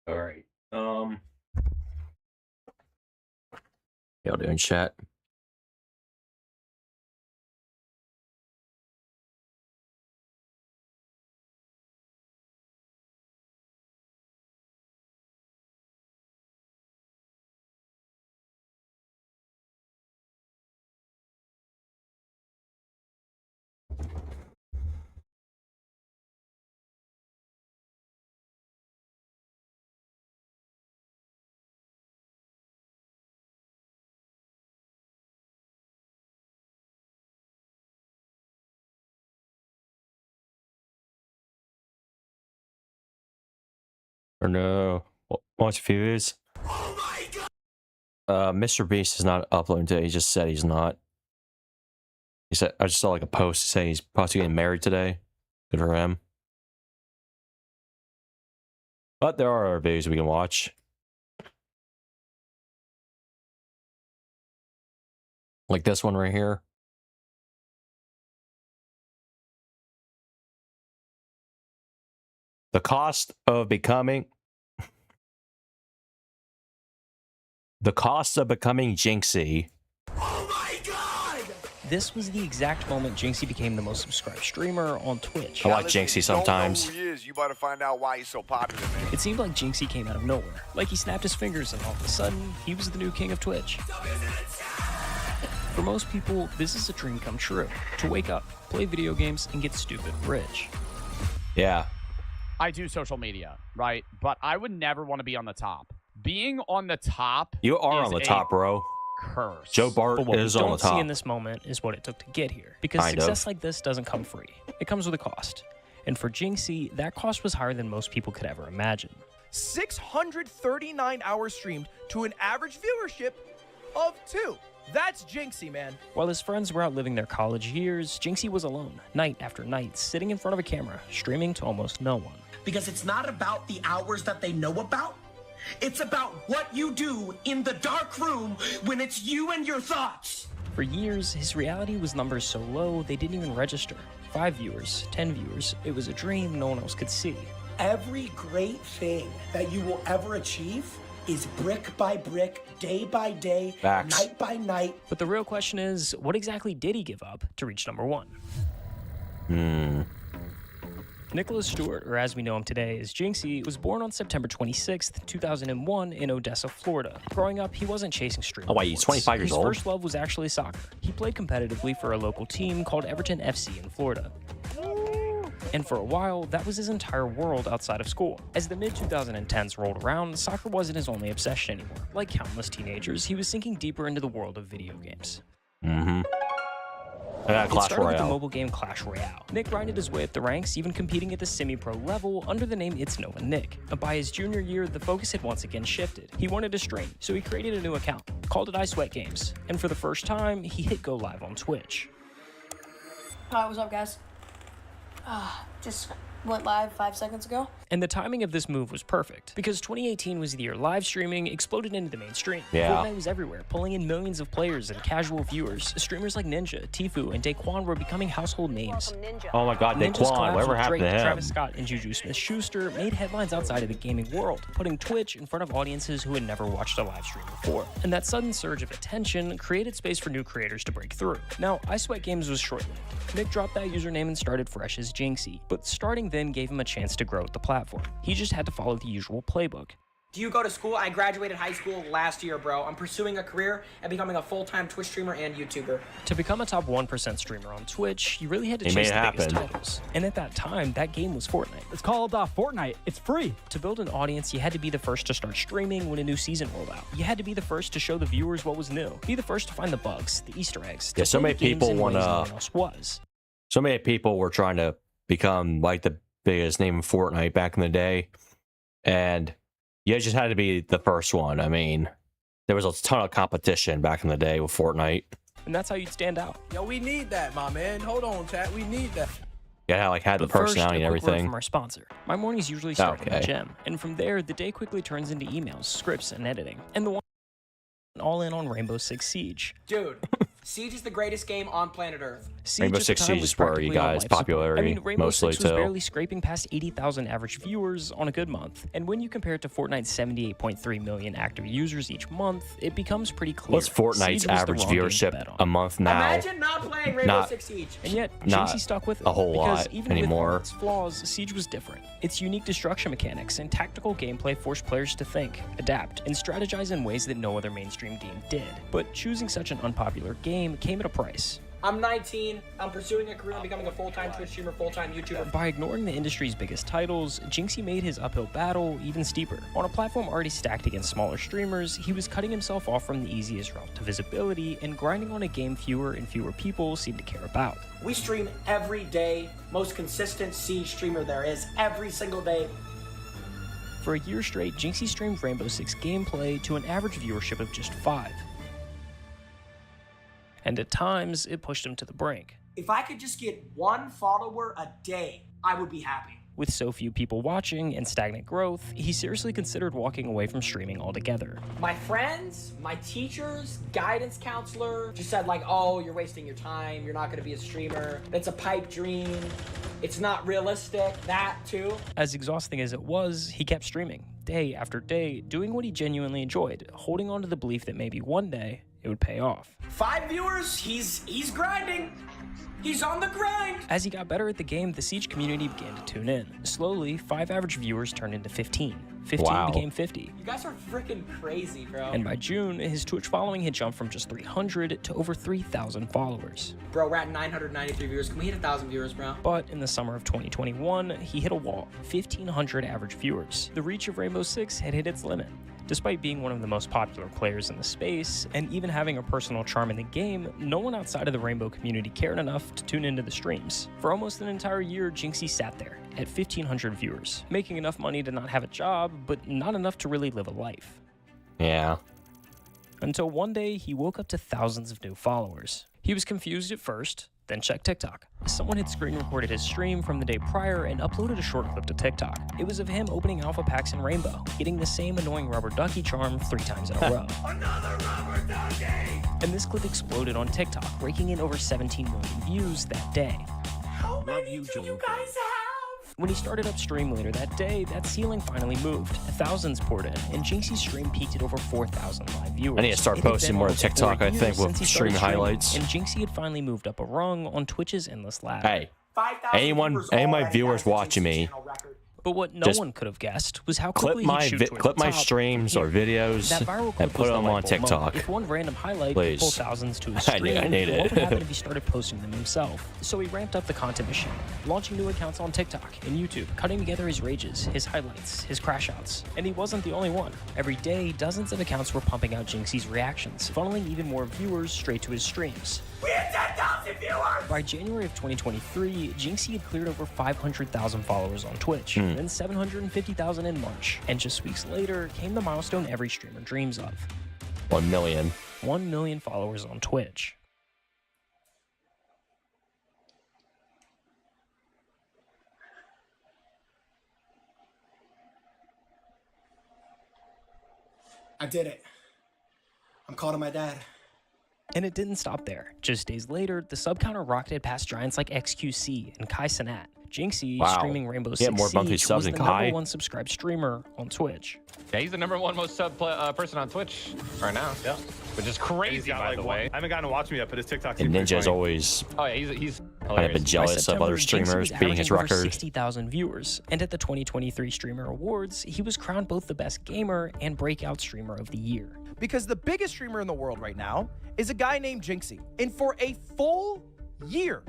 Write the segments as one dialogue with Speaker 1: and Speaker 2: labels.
Speaker 1: All right. Y'all doing chat? Or no? Watch views. Oh my god! Mr. Beast is not uploading today. He just said he's not. He said I just saw like a post to say he's possibly getting married today. Good for him. But there are other videos we can watch. Like this one right here. The cost of becoming Jinxie.
Speaker 2: Oh my god! This was the exact moment Jinxie became the most subscribed streamer on Twitch.
Speaker 1: I like Jinxie sometimes.
Speaker 3: You better find out why he's so popular, man.
Speaker 2: It seemed like Jinxie came out of nowhere. Like he snapped his fingers and all of a sudden, he was the new king of Twitch. For most people, this is a dream come true. To wake up, play video games, and get stupid rich.
Speaker 1: Yeah.
Speaker 4: I do social media, right? But I would never want to be on the top. Being on the top,
Speaker 1: You are on the top, bro.
Speaker 4: Curse.
Speaker 1: Joe Bart
Speaker 2: But what
Speaker 1: is
Speaker 2: we
Speaker 1: on the
Speaker 2: don't see
Speaker 1: top.
Speaker 2: in this moment is what it took to get here. Because
Speaker 1: Kind of.
Speaker 2: success like this doesn't come free. It comes with a cost. And for Jinxie, that cost was higher than most people could ever imagine.
Speaker 5: 639 hours streamed to an average viewership of 2. That's Jinxie, man.
Speaker 2: While his friends were out living their college years, Jinxie was alone, night after night, sitting in front of a camera, streaming to almost no one.
Speaker 6: Because it's not about the hours that they know about. It's about what you do in the dark room when it's you and your thoughts.
Speaker 2: For years, his reality was numbers so low they didn't even register. 5 viewers, 10 viewers, it was a dream no one else could see.
Speaker 6: Every great thing that you will ever achieve is brick by brick, day by day,
Speaker 1: Facts.
Speaker 6: night by night.
Speaker 2: But the real question is, what exactly did he give up to reach number 1? Nicholas Stewart, or as we know him today as Jinxie, was born on September 26, 2001 in Odessa, Florida. Growing up, he wasn't chasing streaming.
Speaker 1: Oh, wait, he's 25 years
Speaker 2: His
Speaker 1: old?
Speaker 2: first love was actually soccer. He played competitively for a local team called Everton FC in Florida. And for a while, that was his entire world outside of school. As the mid-2010s rolled around, soccer wasn't his only obsession anymore. Like countless teenagers, he was sinking deeper into the world of video games. It
Speaker 1: Clash
Speaker 2: started with the
Speaker 1: Royale.
Speaker 2: mobile game Clash Royale. Nick grinded his way up the ranks, even competing at the semi-pro level under the name It's Nova Nick. By his junior year, the focus had once again shifted. He wanted to stream, so he created a new account, called it I Sweat Games. And for the first time, he hit go live on Twitch.
Speaker 7: Hi, what's up, guys? Just went live 5 seconds ago.
Speaker 2: And the timing of this move was perfect, because 2018 was the year live streaming exploded into the mainstream.
Speaker 1: Yeah.
Speaker 2: Fortnite was everywhere, pulling in millions of players and casual viewers. Streamers like Ninja, Tfue, and Daquan were becoming household names.
Speaker 1: Oh my god,
Speaker 2: Ninja's
Speaker 1: Daquan,
Speaker 2: collabs
Speaker 1: whatever
Speaker 2: with
Speaker 1: happened
Speaker 2: Drake,
Speaker 1: to him?
Speaker 2: Travis Scott, and Juju Smith-Schuster made headlines outside of the gaming world, putting Twitch in front of audiences who had never watched a live stream before. And that sudden surge of attention created space for new creators to break through. Now, I Sweat Games was short-lived. Nick dropped that username and started fresh as Jinxie, but starting then gave him a chance to grow with the platform. He just had to follow the usual playbook.
Speaker 8: Do you go to school? I graduated high school last year, bro. I'm pursuing a career and becoming a full-time Twitch streamer and YouTuber.
Speaker 2: To become a top 1% streamer on Twitch, you really had to
Speaker 1: He made
Speaker 2: chase
Speaker 1: it
Speaker 2: the biggest
Speaker 1: happen.
Speaker 2: titles. And at that time, that game was Fortnite.
Speaker 9: It's called Fortnite. It's free.
Speaker 2: To build an audience, you had to be the first to start streaming when a new season rolled out. You had to be the first to show the viewers what was new. Be the first to find the bugs, the Easter eggs. to
Speaker 1: Yeah, so
Speaker 2: play
Speaker 1: many
Speaker 2: the games
Speaker 1: people
Speaker 2: in ways
Speaker 1: wanna-
Speaker 2: no one else was.
Speaker 1: So many people were trying to become like the biggest name in Fortnite back in the day. And you just had to be the first one. I mean, there was a ton of competition back in the day with Fortnite.
Speaker 2: And that's how you'd stand out.
Speaker 5: Yo, we need that, my man. Hold on, chat. We need that.
Speaker 1: Yeah, like had the
Speaker 2: But first,
Speaker 1: personality
Speaker 2: a
Speaker 1: and
Speaker 2: quick word
Speaker 1: everything.
Speaker 2: from our sponsor. My mornings usually start in the
Speaker 1: Okay.
Speaker 2: gym, and from there, the day quickly turns into emails, scripts, and editing. And the one all in on Rainbow Six Siege.
Speaker 8: Dude, Siege is the greatest game on planet Earth.
Speaker 2: Siege
Speaker 1: Rainbow
Speaker 2: at the
Speaker 1: Six
Speaker 2: time
Speaker 1: Siege
Speaker 2: was
Speaker 1: is where you
Speaker 2: practically all
Speaker 1: guys
Speaker 2: life support.
Speaker 1: popularity
Speaker 2: I mean, Rainbow
Speaker 1: mostly
Speaker 2: Six was
Speaker 1: too.
Speaker 2: barely scraping past 80,000 average viewers on a good month. And when you compare it to Fortnite's 78.3 million active users each month, it becomes pretty clear.
Speaker 1: What's Fortnite's
Speaker 2: Siege was the
Speaker 1: average
Speaker 2: wrong game to
Speaker 1: viewership
Speaker 2: bet on.
Speaker 1: a month now?
Speaker 8: Imagine not playing Rainbow
Speaker 1: Not-
Speaker 8: Six Siege.
Speaker 2: And yet,
Speaker 1: Not
Speaker 2: Jinxie stuck with it
Speaker 1: a whole
Speaker 2: because
Speaker 1: lot
Speaker 2: even
Speaker 1: anymore.
Speaker 2: with all its flaws, Siege was different. Its unique destruction mechanics and tactical gameplay forced players to think, adapt, and strategize in ways that no other mainstream game did. But choosing such an unpopular game came at a price.
Speaker 8: I'm 19. I'm pursuing a career in becoming a full-time Twitch streamer, full-time YouTuber.
Speaker 2: By ignoring the industry's biggest titles, Jinxie made his uphill battle even steeper. On a platform already stacked against smaller streamers, he was cutting himself off from the easiest route to visibility and grinding on a game fewer and fewer people seemed to care about.
Speaker 8: We stream every day. Most consistent Siege streamer there is, every single day.
Speaker 2: For a year straight, Jinxie streamed Rainbow Six gameplay to an average viewership of just 5. And at times, it pushed him to the brink.
Speaker 8: If I could just get 1 follower a day, I would be happy.
Speaker 2: With so few people watching and stagnant growth, he seriously considered walking away from streaming altogether.
Speaker 8: My friends, my teachers, guidance counselor just said like, oh, you're wasting your time. You're not going to be a streamer. That's a pipe dream. It's not realistic. That too.
Speaker 2: As exhausting as it was, he kept streaming, day after day, doing what he genuinely enjoyed, holding on to the belief that maybe one day it would pay off.
Speaker 8: 5 viewers, he's grinding. He's on the grind.
Speaker 2: As he got better at the game, the Siege community began to tune in. Slowly, 5 average viewers turned into 15. 15
Speaker 1: Wow.
Speaker 2: became 50.
Speaker 8: You guys are freaking crazy, bro.
Speaker 2: And by June, his Twitch following had jumped from just 300 to over 3,000 followers.
Speaker 8: Bro, we're at 993 viewers. Can we hit 1,000 viewers, bro?
Speaker 2: But in the summer of 2021, he hit a wall, 1,500 average viewers. The reach of Rainbow Six had hit its limit. Despite being one of the most popular players in the space, and even having a personal charm in the game, no one outside of the Rainbow community cared enough to tune into the streams. For almost an entire year, Jinxie sat there, at 1,500 viewers, making enough money to not have a job, but not enough to really live a life.
Speaker 1: Yeah.
Speaker 2: Until one day, he woke up to thousands of new followers. He was confused at first, then checked TikTok. Someone had screen recorded his stream from the day prior and uploaded a short clip to TikTok. It was of him opening alpha packs in Rainbow, getting the same annoying rubber ducky charm 3 times in a row.
Speaker 3: Another rubber ducky!
Speaker 2: And this clip exploded on TikTok, raking in over 17 million views that day.
Speaker 8: How many do you guys have?
Speaker 2: When he started up stream later that day, that ceiling finally moved. Thousands poured in, and Jinxie's stream peaked at over 4,000 live viewers.
Speaker 1: I need to start
Speaker 2: It had
Speaker 1: posting
Speaker 2: been
Speaker 1: more to
Speaker 2: almost
Speaker 1: TikTok,
Speaker 2: 4
Speaker 1: I think,
Speaker 2: years
Speaker 1: with
Speaker 2: since he
Speaker 1: stream
Speaker 2: started streaming,
Speaker 1: highlights.
Speaker 2: And Jinxie had finally moved up a rung on Twitch's endless ladder.
Speaker 1: Hey,
Speaker 8: 5,000
Speaker 1: anyone,
Speaker 8: viewers
Speaker 1: any of my
Speaker 8: already,
Speaker 1: viewers
Speaker 8: guys. That's
Speaker 1: watching
Speaker 8: a
Speaker 1: me,
Speaker 8: channel record.
Speaker 2: But what no
Speaker 1: Just
Speaker 2: one could have guessed was how
Speaker 1: clip
Speaker 2: quickly
Speaker 1: my
Speaker 2: he'd shoot towards
Speaker 1: clip
Speaker 2: the
Speaker 1: my
Speaker 2: top.
Speaker 1: streams or videos
Speaker 2: That viral clip
Speaker 1: and put
Speaker 2: was the
Speaker 1: them on
Speaker 2: light bulb moment.
Speaker 1: TikTok.
Speaker 2: If one random highlight
Speaker 1: Please.
Speaker 2: could pull thousands to his
Speaker 1: I
Speaker 2: stream,
Speaker 1: need it.
Speaker 2: what would happen if he started posting them himself? So he ramped up the content machine, launching new accounts on TikTok and YouTube, cutting together his rages, his highlights, his crash outs. And he wasn't the only one. Every day, dozens of accounts were pumping out Jinxie's reactions, funneling even more viewers straight to his streams.
Speaker 8: We had 10,000 viewers!
Speaker 2: By January of 2023, Jinxie had cleared over 500,000 followers on Twitch, then 750,000 in March, and just weeks later came the milestone every streamer dreams of.
Speaker 1: 1 million.
Speaker 2: 1 million followers on Twitch.
Speaker 8: I did it. I'm calling my dad.
Speaker 2: And it didn't stop there. Just days later, the sub counter rocketed past giants like XQC and Kai Cenat. Jinxie,
Speaker 1: Wow.
Speaker 2: streaming Rainbow
Speaker 1: He
Speaker 2: Six
Speaker 1: had more monthly
Speaker 2: Siege,
Speaker 1: subs
Speaker 2: was
Speaker 1: than
Speaker 2: the
Speaker 1: Kai.
Speaker 2: #1 subscribed streamer on Twitch.
Speaker 10: Yeah, he's the #1 most sub person on Twitch right now. Yeah, which is crazy, by the way.
Speaker 11: I haven't gotten to watch me yet, but his TikTok.
Speaker 1: And Ninja's always
Speaker 10: Oh yeah, he's
Speaker 1: kind of
Speaker 10: hilarious.
Speaker 1: been
Speaker 2: By
Speaker 1: jealous of
Speaker 2: September,
Speaker 1: other
Speaker 2: Jinxie
Speaker 1: streamers
Speaker 2: was
Speaker 1: beating his
Speaker 2: averaging over
Speaker 1: record.
Speaker 2: 60,000 viewers, and at the 2023 Streamer Awards, he was crowned both the best gamer and breakout streamer of the year.
Speaker 5: Because the biggest streamer in the world right now is a guy named Jinxie. And for a full year,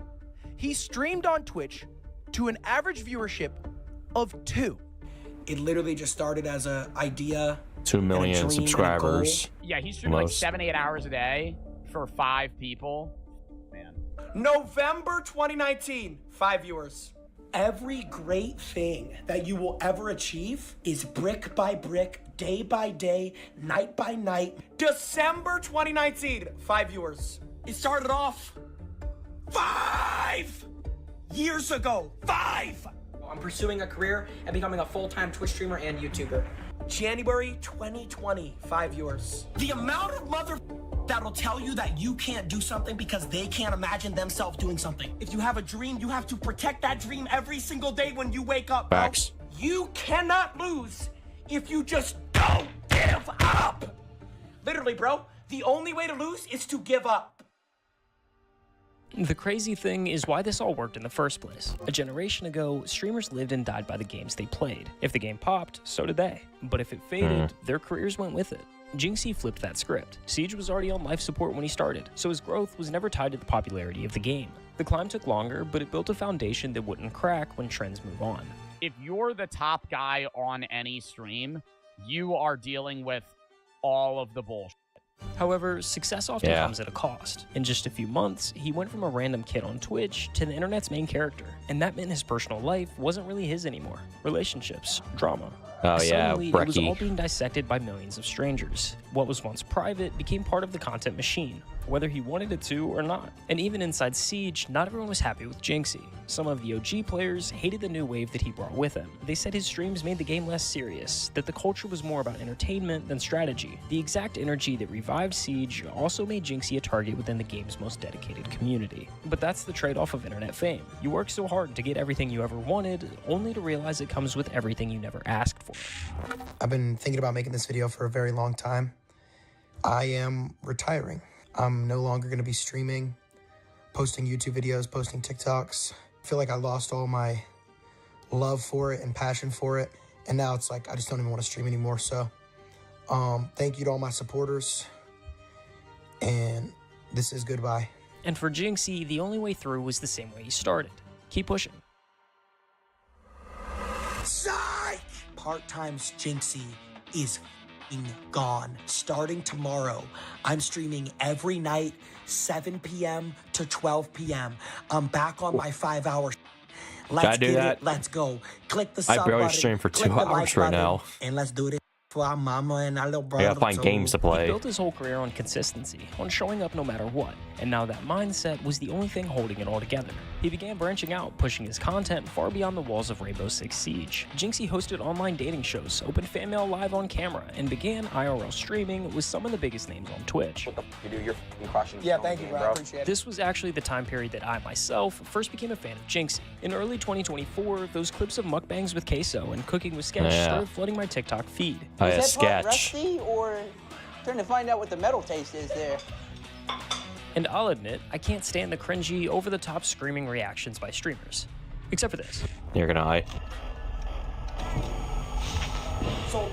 Speaker 5: he streamed on Twitch to an average viewership of 2.
Speaker 8: It literally just started as an idea.
Speaker 1: 2 million
Speaker 8: dream and a
Speaker 1: subscribers.
Speaker 4: Yeah, he's streaming like
Speaker 1: Most.
Speaker 4: 7-8 hours a day for 5 people. Man.
Speaker 8: November 2019, 5 viewers. Every great thing that you will ever achieve is brick by brick, day by day, night by night. December 2019, 5 viewers. It started off 5 years ago. 5! I'm pursuing a career and becoming a full-time Twitch streamer and YouTuber. January 2020, 5 viewers. The amount of
Speaker 6: that'll tell you that you can't do something because they can't imagine themselves doing something. If you have a dream, you have to protect that dream every single day when you wake up. Bro.
Speaker 1: Facts.
Speaker 6: You cannot lose if you just don't give up. Literally, bro, the only way to lose is to give up.
Speaker 2: The crazy thing is why this all worked in the first place. A generation ago, streamers lived and died by the games they played. If the game popped, so did they. But if it faded, their careers went with it. Jinxie flipped that script. Siege was already on life support when he started, so his growth was never tied to the popularity of the game. The climb took longer, but it built a foundation that wouldn't crack when trends move on.
Speaker 4: If you're the top guy on any stream, you are dealing with all of the bullshit.
Speaker 2: However, success often comes at a cost. In just a few months, he went from a random kid on Twitch to the internet's main character, and that meant his personal life wasn't really his anymore. Relationships, drama.
Speaker 1: Oh yeah,
Speaker 2: Suddenly, it was all
Speaker 1: Brecky.
Speaker 2: being dissected by millions of strangers. What was once private became part of the content machine, whether he wanted it to or not. And even inside Siege, not everyone was happy with Jinxie. Some of the OG players hated the new wave that he brought with him. They said his streams made the game less serious, that the culture was more about entertainment than strategy. The exact energy that revived Siege also made Jinxie a target within the game's most dedicated community. But that's the trade-off of internet fame. You work so hard to get everything you ever wanted, only to realize it comes with everything you never asked for.
Speaker 8: I've been thinking about making this video for a very long time. I am retiring. I'm no longer going to be streaming, posting YouTube videos, posting TikToks. I feel like I lost all my love for it and passion for it. And now it's like, I just don't even want to stream anymore. So thank you to all my supporters. And this is goodbye.
Speaker 2: And for Jinxie, the only way through was the same way he started. Keep pushing.
Speaker 6: Psych! Part-time's Jinxie is gone. Starting tomorrow, I'm streaming every night, 7 p.m. to 12 p.m. I'm back on my 5-hour. Let's
Speaker 1: do
Speaker 6: get
Speaker 1: that?
Speaker 6: it. Let's go. Click the
Speaker 1: I
Speaker 6: sub
Speaker 1: barely
Speaker 6: button,
Speaker 1: stream for
Speaker 6: click
Speaker 1: 2
Speaker 6: the
Speaker 1: hours
Speaker 6: like
Speaker 1: right
Speaker 6: button,
Speaker 1: now.
Speaker 6: and let's do this for our mama and our little
Speaker 1: I
Speaker 6: brother.
Speaker 1: gotta find
Speaker 6: too.
Speaker 1: games to
Speaker 2: He
Speaker 1: play.
Speaker 2: built his whole career on consistency, on showing up no matter what, and now that mindset was the only thing holding it all together. He began branching out, pushing his content far beyond the walls of Rainbow Six Siege. Jinxie hosted online dating shows, opened fan mail live on camera, and began IRL streaming with some of the biggest names on Twitch.
Speaker 11: You're crushing.
Speaker 8: Yeah, thank you, bro. I appreciate it.
Speaker 2: This was actually the time period that I, myself, first became a fan of Jinxie. In early 2024, those clips of mukbangs with Queso and cooking with Sketch started flooding my TikTok feed.
Speaker 1: Oh yeah,
Speaker 11: Is that part
Speaker 1: Sketch.
Speaker 11: rusty, or trying to find out what the metal taste is there?
Speaker 2: And I'll admit, I can't stand the cringy, over-the-top screaming reactions by streamers. Except for this.
Speaker 1: You're gonna eye.
Speaker 8: So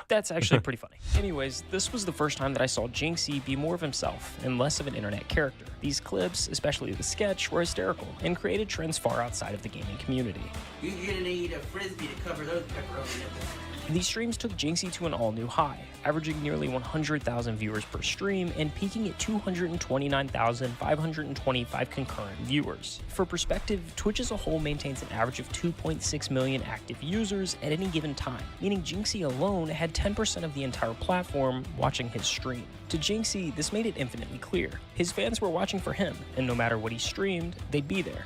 Speaker 2: That's actually pretty funny. Anyways, this was the first time that I saw Jinxie be more of himself and less of an internet character. These clips, especially the sketch, were hysterical and created trends far outside of the gaming community.
Speaker 6: You're gonna need a frisbee to cover those pepperoni nipples.
Speaker 2: These streams took Jinxie to an all-new high, averaging nearly 100,000 viewers per stream and peaking at 229,525 concurrent viewers. For perspective, Twitch as a whole maintains an average of 2.6 million active users at any given time, meaning Jinxie alone had 10% of the entire platform watching his stream. To Jinxie, this made it infinitely clear. His fans were watching for him, and no matter what he streamed, they'd be there.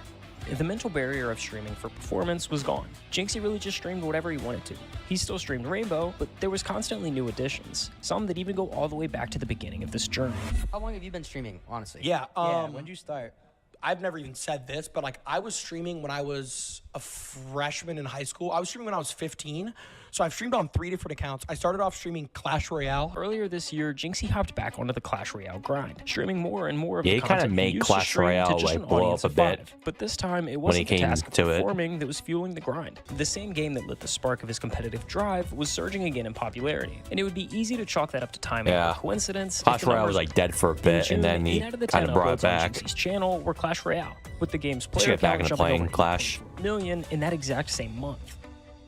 Speaker 2: The mental barrier of streaming for performance was gone. Jinxie really just streamed whatever he wanted to. He still streamed Rainbow, but there was constantly new additions, some that even go all the way back to the beginning of this journey.
Speaker 11: How long have you been streaming, honestly?
Speaker 8: yeah,
Speaker 11: When'd you start?
Speaker 8: I've never even said this, but like I was streaming when I was a freshman in high school. I was streaming when I was 15. So I've streamed on 3 different accounts. I started off streaming Clash Royale.
Speaker 2: Earlier this year, Jinxie hopped back onto the Clash Royale grind, streaming more and more of
Speaker 1: Yeah,
Speaker 2: the
Speaker 1: he kinda
Speaker 2: content
Speaker 1: made
Speaker 2: used to
Speaker 1: Clash
Speaker 2: stream to
Speaker 1: Royale,
Speaker 2: just
Speaker 1: like,
Speaker 2: an
Speaker 1: blow
Speaker 2: audience
Speaker 1: up a
Speaker 2: of
Speaker 1: bit
Speaker 2: 5. But this time, it
Speaker 1: he
Speaker 2: wasn't the
Speaker 1: came
Speaker 2: task of
Speaker 1: to it.
Speaker 2: performing that was fueling the grind. The same game that lit the spark of his competitive drive was surging again in popularity, and it would be easy to chalk that up to timing or coincidence.
Speaker 1: Clash Royale was like dead for a bit, and then he kind of brought it back.
Speaker 2: Jinxie's channel were Clash Royale, with the game's
Speaker 1: Should
Speaker 2: player
Speaker 1: get back
Speaker 2: count
Speaker 1: into
Speaker 2: jumping
Speaker 1: playing
Speaker 2: over
Speaker 1: Clash.
Speaker 2: 8.4 million in that exact same month.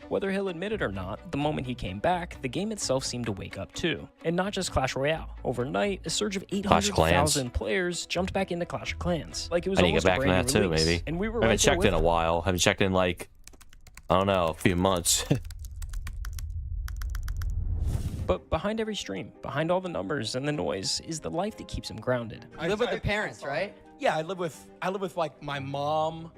Speaker 2: Whether he'll admit it or not, the moment he came back, the game itself seemed to wake up too. And not just Clash Royale. Overnight, a surge of 800,000 players jumped back into Clash of Clans. Like it was
Speaker 1: I need to
Speaker 2: almost
Speaker 1: get back
Speaker 2: a
Speaker 1: in
Speaker 2: brand
Speaker 1: that
Speaker 2: new
Speaker 1: too,
Speaker 2: release.
Speaker 1: maybe.
Speaker 2: And we were
Speaker 1: I haven't
Speaker 2: right there
Speaker 1: checked
Speaker 2: with
Speaker 1: in a
Speaker 2: it.
Speaker 1: while. I haven't checked in like, I don't know, a few months.
Speaker 2: But behind every stream, behind all the numbers and the noise, is the life that keeps him grounded.
Speaker 11: You live with the parents, right?
Speaker 8: Yeah, I live with like my mom,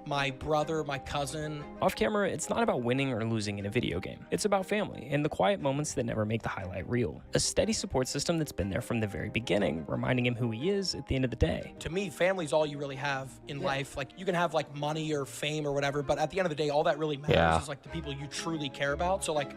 Speaker 5: my brother, my cousin.
Speaker 2: Off camera, it's not about winning or losing in a video game. It's about family and the quiet moments that never make the highlight reel. A steady support system that's been there from the very beginning, reminding him who he is at the end of the day.
Speaker 5: To me, family's all you really have in life. Like, you can have like money or fame or whatever, but at the end of the day, all that really matters is like the people you truly care about. So like,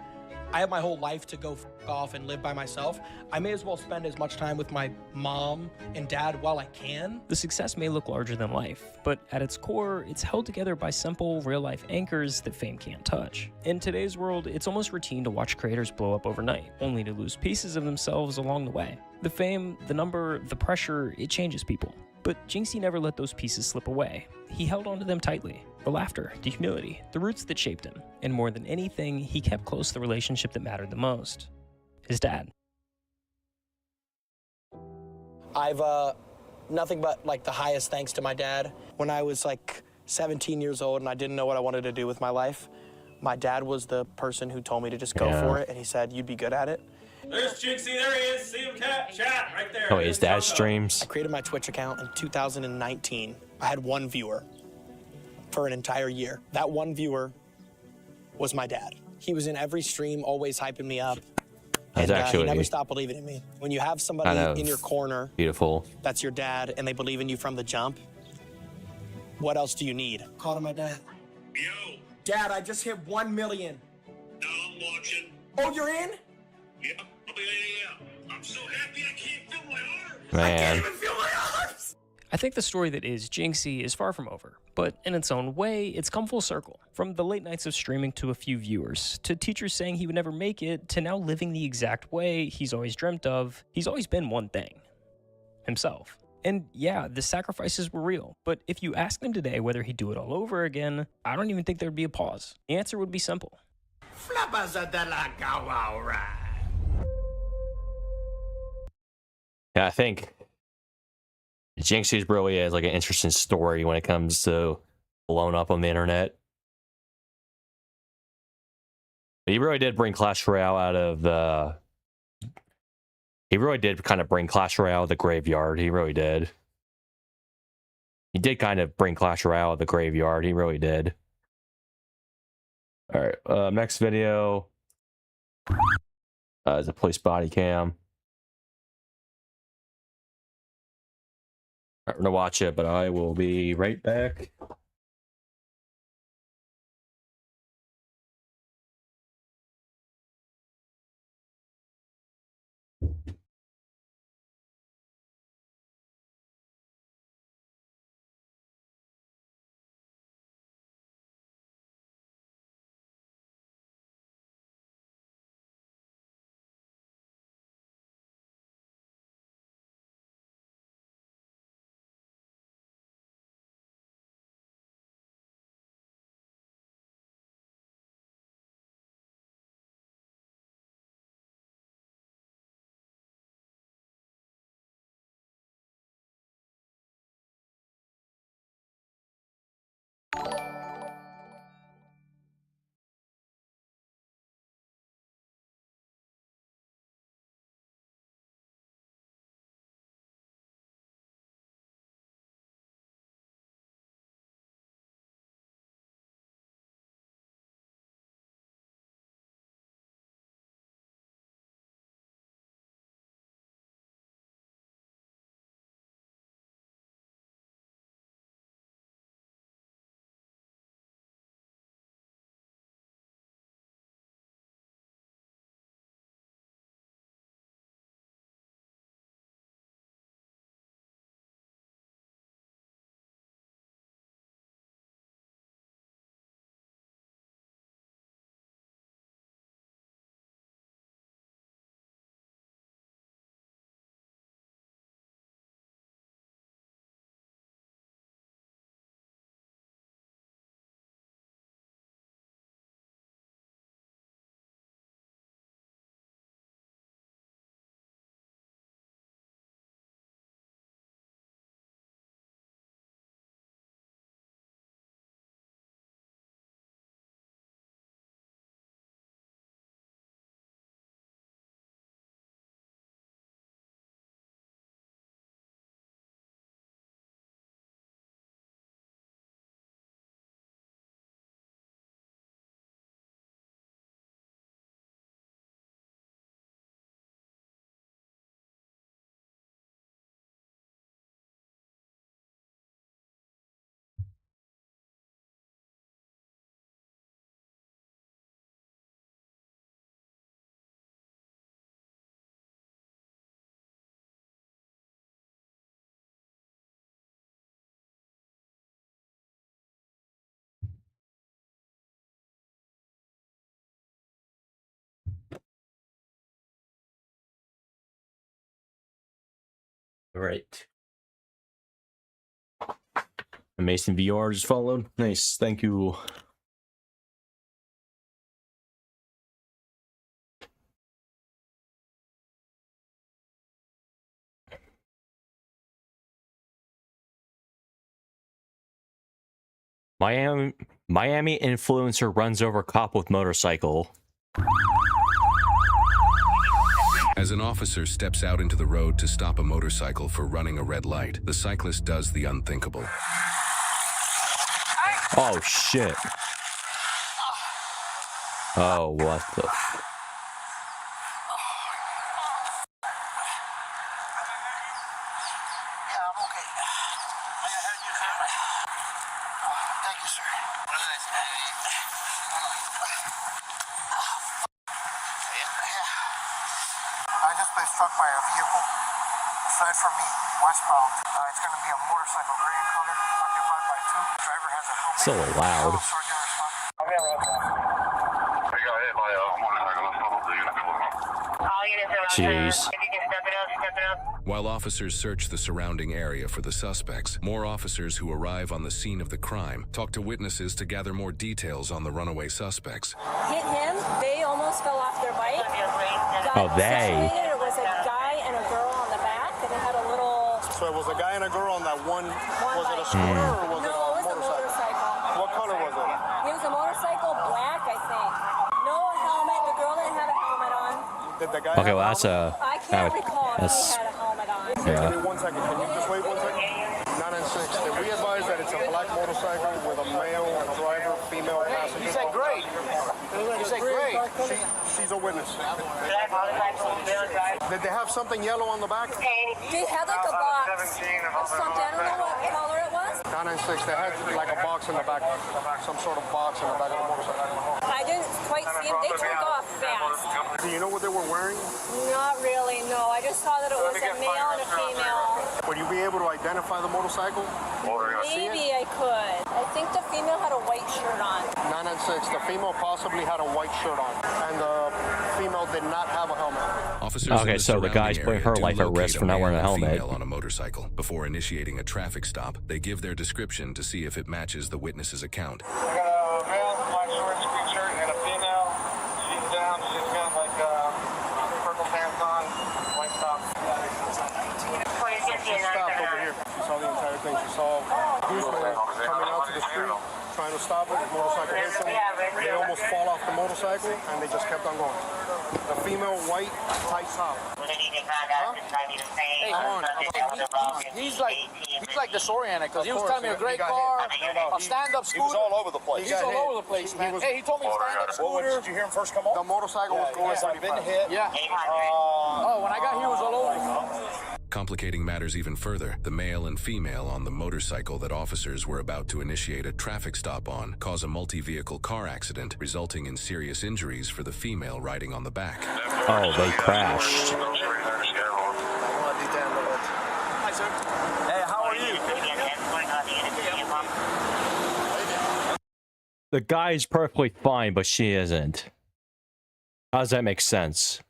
Speaker 5: I have my whole life to go off and live by myself. I may as well spend as much time with my mom and dad while I can.
Speaker 2: The success may look larger than life, but at its core, it's held together by simple, real-life anchors that fame can't touch. In today's world, it's almost routine to watch creators blow up overnight, only to lose pieces of themselves along the way. The fame, the number, the pressure, it changes people. But Jynxzi never let those pieces slip away. He held onto them tightly. The laughter, the humility, the roots that shaped him. And more than anything, he kept close the relationship that mattered the most. His dad.
Speaker 6: I've nothing but like the highest thanks to my dad. When I was like 17 years old and I didn't know what I wanted to do with my life, my dad was the person who told me to just go for it, and he said, you'd be good at it.
Speaker 3: There's Jynxzi, there he is. See him, chat, right there.
Speaker 1: Oh, his dad streams.
Speaker 6: I created my Twitch account in 2019. I had one viewer for an entire year. That one viewer was my dad. He was in every stream, always hyping me up.
Speaker 1: That's
Speaker 6: And
Speaker 1: actually
Speaker 6: he never stopped believing in me. When you have somebody in your corner
Speaker 1: beautiful.
Speaker 6: that's your dad and they believe in you from the jump, what else do you need? Call to my dad.
Speaker 3: Yo.
Speaker 8: Dad, I just hit 1 million.
Speaker 3: No, I'm watching.
Speaker 8: Oh, you're in?
Speaker 3: Yeah. I'm so happy I can't feel my arms.
Speaker 1: Man.
Speaker 8: I can't even feel my arms.
Speaker 2: I think the story that is Jynxzi is far from over, but in its own way, it's come full circle. From the late nights of streaming to a few viewers, to teachers saying he would never make it, to now living the exact way he's always dreamt of. He's always been one thing: himself. And yeah, the sacrifices were real, but if you asked him today whether he'd do it all over again, I don't even think there'd be a pause. The answer would be simple.
Speaker 1: Yeah, I think Jynxzi really is like an interesting story when it comes to blowing up on the internet. But he really did bring Clash Royale out of the... He really did kind of bring Clash Royale out of the graveyard. He really did. He did kind of bring Clash Royale out of the graveyard. He really did. All right, next video is a police body cam. I'm gonna watch it, but I will be right back. All right. Mason VR just followed. Nice. Thank you. Miami influencer runs over cop with motorcycle.
Speaker 12: As an officer steps out into the road to stop a motorcycle for running a red light, the cyclist does the unthinkable.
Speaker 1: Oh, shit. Oh, what the...
Speaker 13: I just been struck by a vehicle. Fled from me westbound. It's going to be a motorcycle, gray in color, occupied by two. Driver has a helmet.
Speaker 1: So loud. Jeez.
Speaker 12: While officers search the surrounding area for the suspects, more officers who arrive on the scene of the crime talk to witnesses to gather more details on the runaway suspects.
Speaker 14: Hit him. They almost fell off their bike.
Speaker 1: Oh, they.
Speaker 14: There was a guy and a girl on the back, and they had a little.
Speaker 15: So it was a guy and a girl on that one. Was it a scooter or was it a motorcycle? What color was it?
Speaker 14: It was a motorcycle, black, I think. No helmet. The girl didn't have a helmet on.
Speaker 15: Did the guy?
Speaker 1: Okay, well that's a.
Speaker 14: I can't recall if
Speaker 1: that's,
Speaker 14: he had a helmet on.
Speaker 1: yeah.
Speaker 15: Give me 1 second. Can you just wait 1 second? 996. Did we advise that it's a black motorcycle with a male driver, female passenger?
Speaker 13: You said great. You said great.
Speaker 15: She's a witness. Did they have something yellow on the back?
Speaker 14: They had like a box of something. I don't know what color it was.
Speaker 15: 996. They had like a box in the back, some sort of box in the back of the motorcycle.
Speaker 14: I didn't quite see them. They took off fast.
Speaker 15: Do you know what they were wearing?
Speaker 14: Not really, no. I just saw that it was a male and a female.
Speaker 15: Would you be able to identify the motorcycle?
Speaker 14: Maybe I could. I think the female had a white shirt on.
Speaker 15: 996. The female possibly had a white shirt on, and the female did not have a helmet.
Speaker 12: Officers
Speaker 1: okay, so the guy's putting her life at risk for not wearing a helmet.
Speaker 12: On a motorcycle. Before initiating a traffic stop, they give their description to see if it matches the witness's account.
Speaker 15: I got a male, black shorts, green shirt, and a female. She's down. She's got like purple pants on, white top. She stopped over here. She saw the entire thing. She saw policemen coming out to the street, trying to stop it. The motorcycle hits them. They almost fall off the motorcycle, and they just kept on going. The female, white, tight top.
Speaker 11: He's like disoriented because he was telling me a great car, a stand-up scooter.
Speaker 15: He was all over the place.
Speaker 11: He's all over the place, man. Hey, he told me stand-up scooter.
Speaker 15: Did you hear him first come on? The motorcycle was going pretty fast.
Speaker 11: Yeah. Oh, when I got here, it was all over.
Speaker 12: Complicating matters even further, the male and female on the motorcycle that officers were about to initiate a traffic stop on cause a multi-vehicle car accident, resulting in serious injuries for the female riding on the back.
Speaker 1: Oh, they crashed.
Speaker 11: Hi, sir. Hey, how are you?
Speaker 1: The guy's perfectly fine, but she isn't. How does that make sense?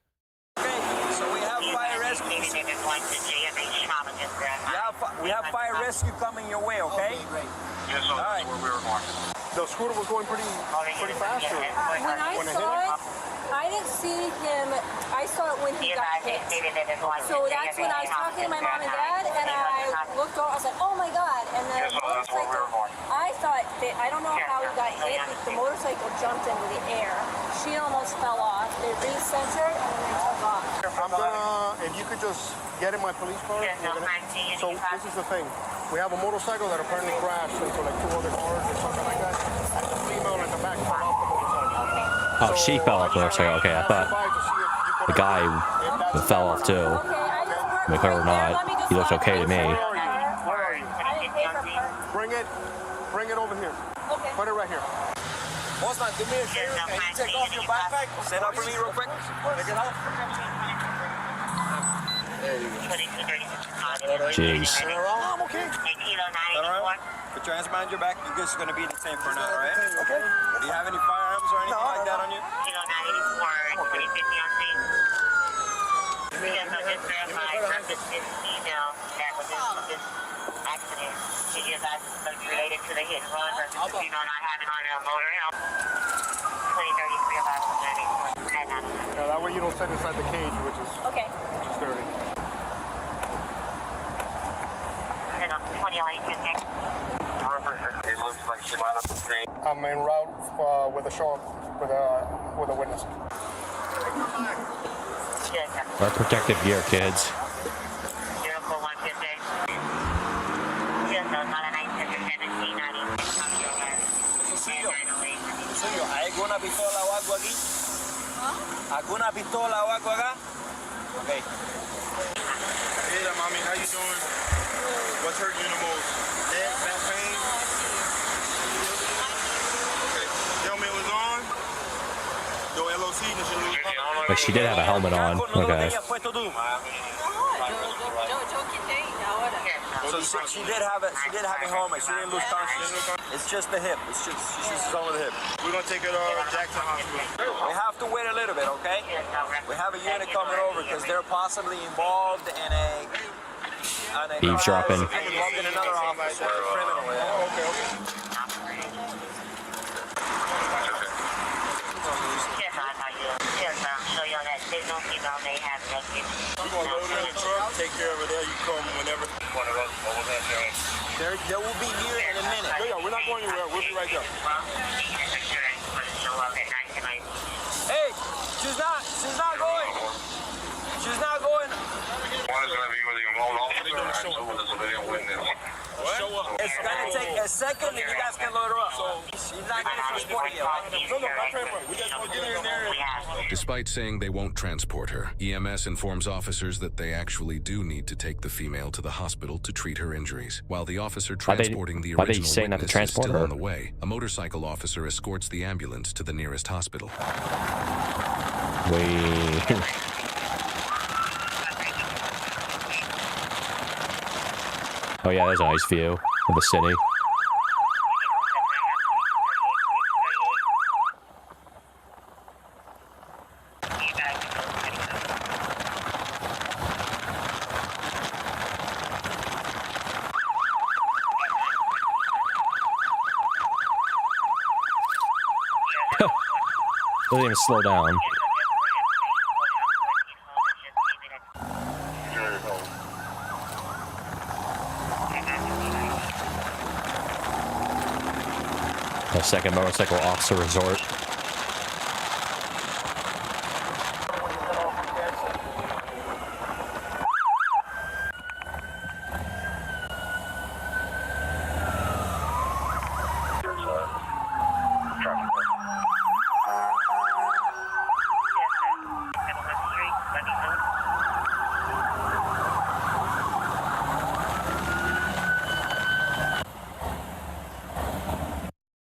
Speaker 11: We have fire rescue coming your way, okay?
Speaker 15: Great. Yes, so that's where we were going. The scooter was going pretty fast.
Speaker 14: When I saw it, I didn't see him. I saw it when he got hit. So that's when I was talking to my mom and dad, and I looked over. I was like, "Oh my god!" And then the motorcycle. I thought that I don't know how he got hit. The motorcycle jumped into the air. She almost fell off. They recentered and then they took off.
Speaker 15: I'm gonna, if you could just get in my police car. So this is the thing. We have a motorcycle that apparently crashed into like 2 other cars or something like that. And the female in the back fell off the motorcycle.
Speaker 1: Oh, she fell off the motorcycle. Okay, I thought the guy fell off too. Like her or not, he looks okay to me.
Speaker 15: Bring it over here.
Speaker 14: Okay.
Speaker 15: Put it right here.
Speaker 11: Bossman, do me a favor. Can you take off your backpack? Stand up for me real quick. Take it off.
Speaker 1: Jeez.
Speaker 11: I'm okay. Put your hands behind your back. You're just going to be detained for now, all right? Okay. Do you have any firearms or anything like that on you? Related to the hit and run versus the female not having on their motor help. 2033 about
Speaker 15: Yeah, that way you don't sit inside the cage, which is dirty.
Speaker 11: 20 It looks like she might have the screen.
Speaker 15: I'm en route with a show with a witness.
Speaker 1: Wear protective gear, kids.
Speaker 11: ¿Hay alguna pistola o algo aquí? ¿Alguna pistola o algo acá? Okay.
Speaker 15: Hey, mommy, how you doing? What's hurting you the most? Neck, back pain? Okay. Tell me it was on. Your LOC,
Speaker 1: Like she did have a helmet on. Okay.
Speaker 11: So she did have a helmet. She didn't lose consciousness. It's just the hip. She's on the hip.
Speaker 15: We're gonna take her to Jackson Hospital.
Speaker 11: We have to wait a little bit, okay? We have a unit coming over because they're possibly involved in a
Speaker 1: Eavesdropping.
Speaker 11: Involved in another officer, criminal. Yeah. Okay.
Speaker 15: We're gonna load her in the truck, take care of her there. You come whenever.
Speaker 11: There will be here in a minute.
Speaker 15: Yeah, we're not going anywhere. We'll be right there.
Speaker 11: Hey, she's not going. She's not going. It's gonna take a second and you guys can load her up. She's not gonna transport yet.
Speaker 15: No, not transport. We just gonna get her in there.
Speaker 12: Despite saying they won't transport her, EMS informs officers that they actually do need to take the female to the hospital to treat her injuries. While the officer transporting the original witness is still on the way, a motorcycle officer escorts the ambulance to the nearest hospital.
Speaker 1: Wait. Oh yeah, there's a nice view of the city. Doesn't even slow down. A second motorcycle officer resort.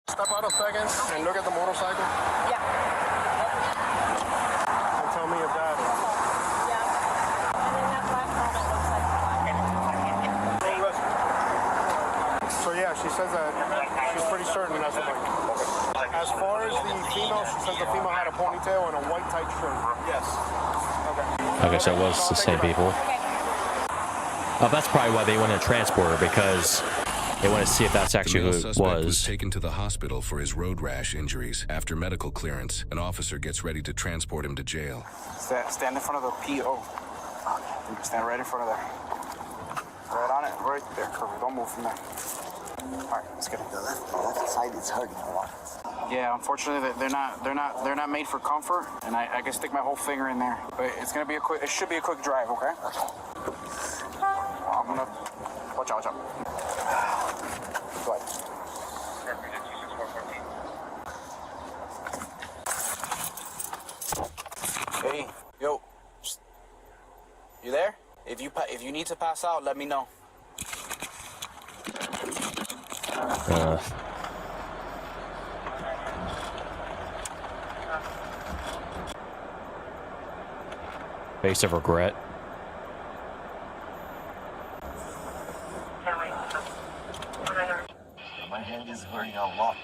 Speaker 15: Step out a second and look at the motorcycle.
Speaker 14: Yeah.
Speaker 15: And tell me if that is.
Speaker 14: Yeah. And then that black helmet looks like
Speaker 15: So yeah, she says that she's pretty certain that's the bike. As far as the female, she says the female had a ponytail and a white tight shirt. Yes.
Speaker 1: Okay, so it was the same people. Oh, that's probably why they wanted to transport her, because they want to see if that's actually who it
Speaker 12: was taken to the hospital for his road rash injuries. After medical clearance, an officer gets ready to transport him to jail.
Speaker 16: Stand in front of the PO. Stand right in front of there. Right on it, right there. Perfect. Don't move from there. All right, let's get it.
Speaker 17: The left side is hurting a lot.
Speaker 16: Yeah, unfortunately, they're not made for comfort, and I can stick my whole finger in there. But it's gonna be a quick. It should be a quick drive, okay? I'm gonna watch out. Go ahead. Hey, yo, you there? If you need to pass out, let me know.
Speaker 1: Face of regret.
Speaker 17: My hand is hurting a lot.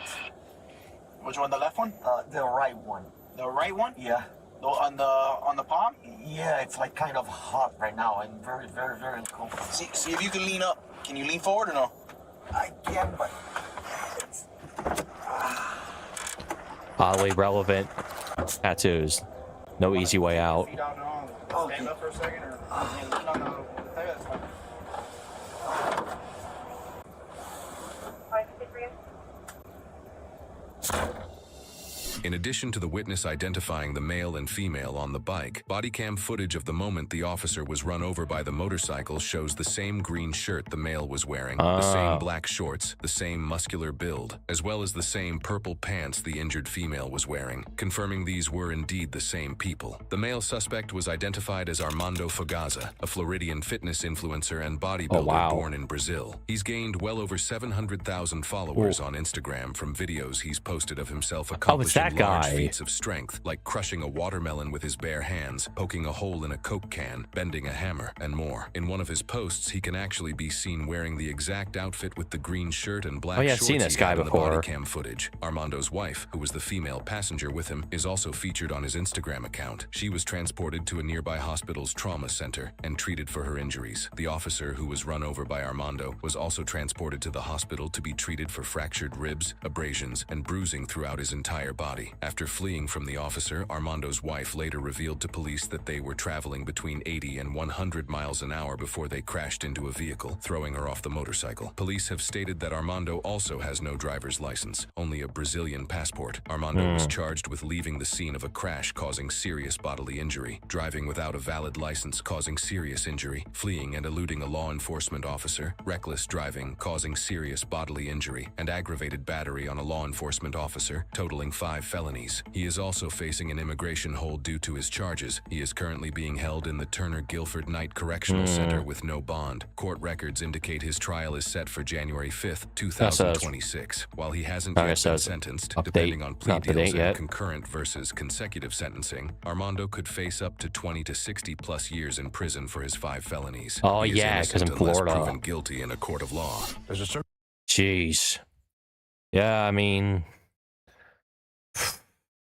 Speaker 16: Which one, the left one?
Speaker 17: The right one.
Speaker 16: The right one?
Speaker 17: Yeah.
Speaker 16: On the palm?
Speaker 17: Yeah, it's like kind of hot right now. I'm very, very, very uncomfortable.
Speaker 16: See if you can lean up. Can you lean forward or no?
Speaker 17: I can, but it's...
Speaker 1: Oddly relevant tattoos. No easy way out.
Speaker 16: Feet out and all. Stand up for a second or... No. That's fine.
Speaker 12: In addition to the witness identifying the male and female on the bike, body cam footage of the moment the officer was run over by the motorcycle shows the same green shirt the male was wearing, the same black shorts, the same muscular build, as well as the same purple pants the injured female was wearing, confirming these were indeed the same people. The male suspect was identified as Armando Fogaza, a Floridian fitness influencer and bodybuilder born in Brazil. He's gained well over 700,000 followers on Instagram from videos he's posted of himself accomplishing large feats of strength, like crushing a watermelon with his bare hands, poking a hole in a Coke can, bending a hammer, and more. In one of his posts, he can actually be seen wearing the exact outfit with the green shirt and black shorts
Speaker 1: seen this guy
Speaker 12: in the
Speaker 1: before.
Speaker 12: body cam footage. Armando's wife, who was the female passenger with him, is also featured on his Instagram account. She was transported to a nearby hospital's trauma center and treated for her injuries. The officer who was run over by Armando was also transported to the hospital to be treated for fractured ribs, abrasions, and bruising throughout his entire body. After fleeing from the officer, Armando's wife later revealed to police that they were traveling between 80 and 100 miles an hour before they crashed into a vehicle, throwing her off the motorcycle. Police have stated that Armando also has no driver's license, only a Brazilian passport. Armando was charged with leaving the scene of a crash causing serious bodily injury, driving without a valid license causing serious injury, fleeing and eluding a law enforcement officer, reckless driving causing serious bodily injury, and aggravated battery on a law enforcement officer, totaling 5 felonies. He is also facing an immigration hold due to his charges. He is currently being held in the Turner Guilford Knight Correctional Center with no bond. Court records indicate his trial is set for January 5th, 2026. While he hasn't yet been sentenced, depending on plea deals and concurrent versus consecutive sentencing, Armando could face up to 20 to 60 plus years in prison for his 5 felonies.
Speaker 1: Oh
Speaker 12: He is
Speaker 1: yeah, because in
Speaker 12: innocent unless
Speaker 1: Florida.
Speaker 12: proven guilty in a court of law.
Speaker 1: Jeez. Yeah, I mean,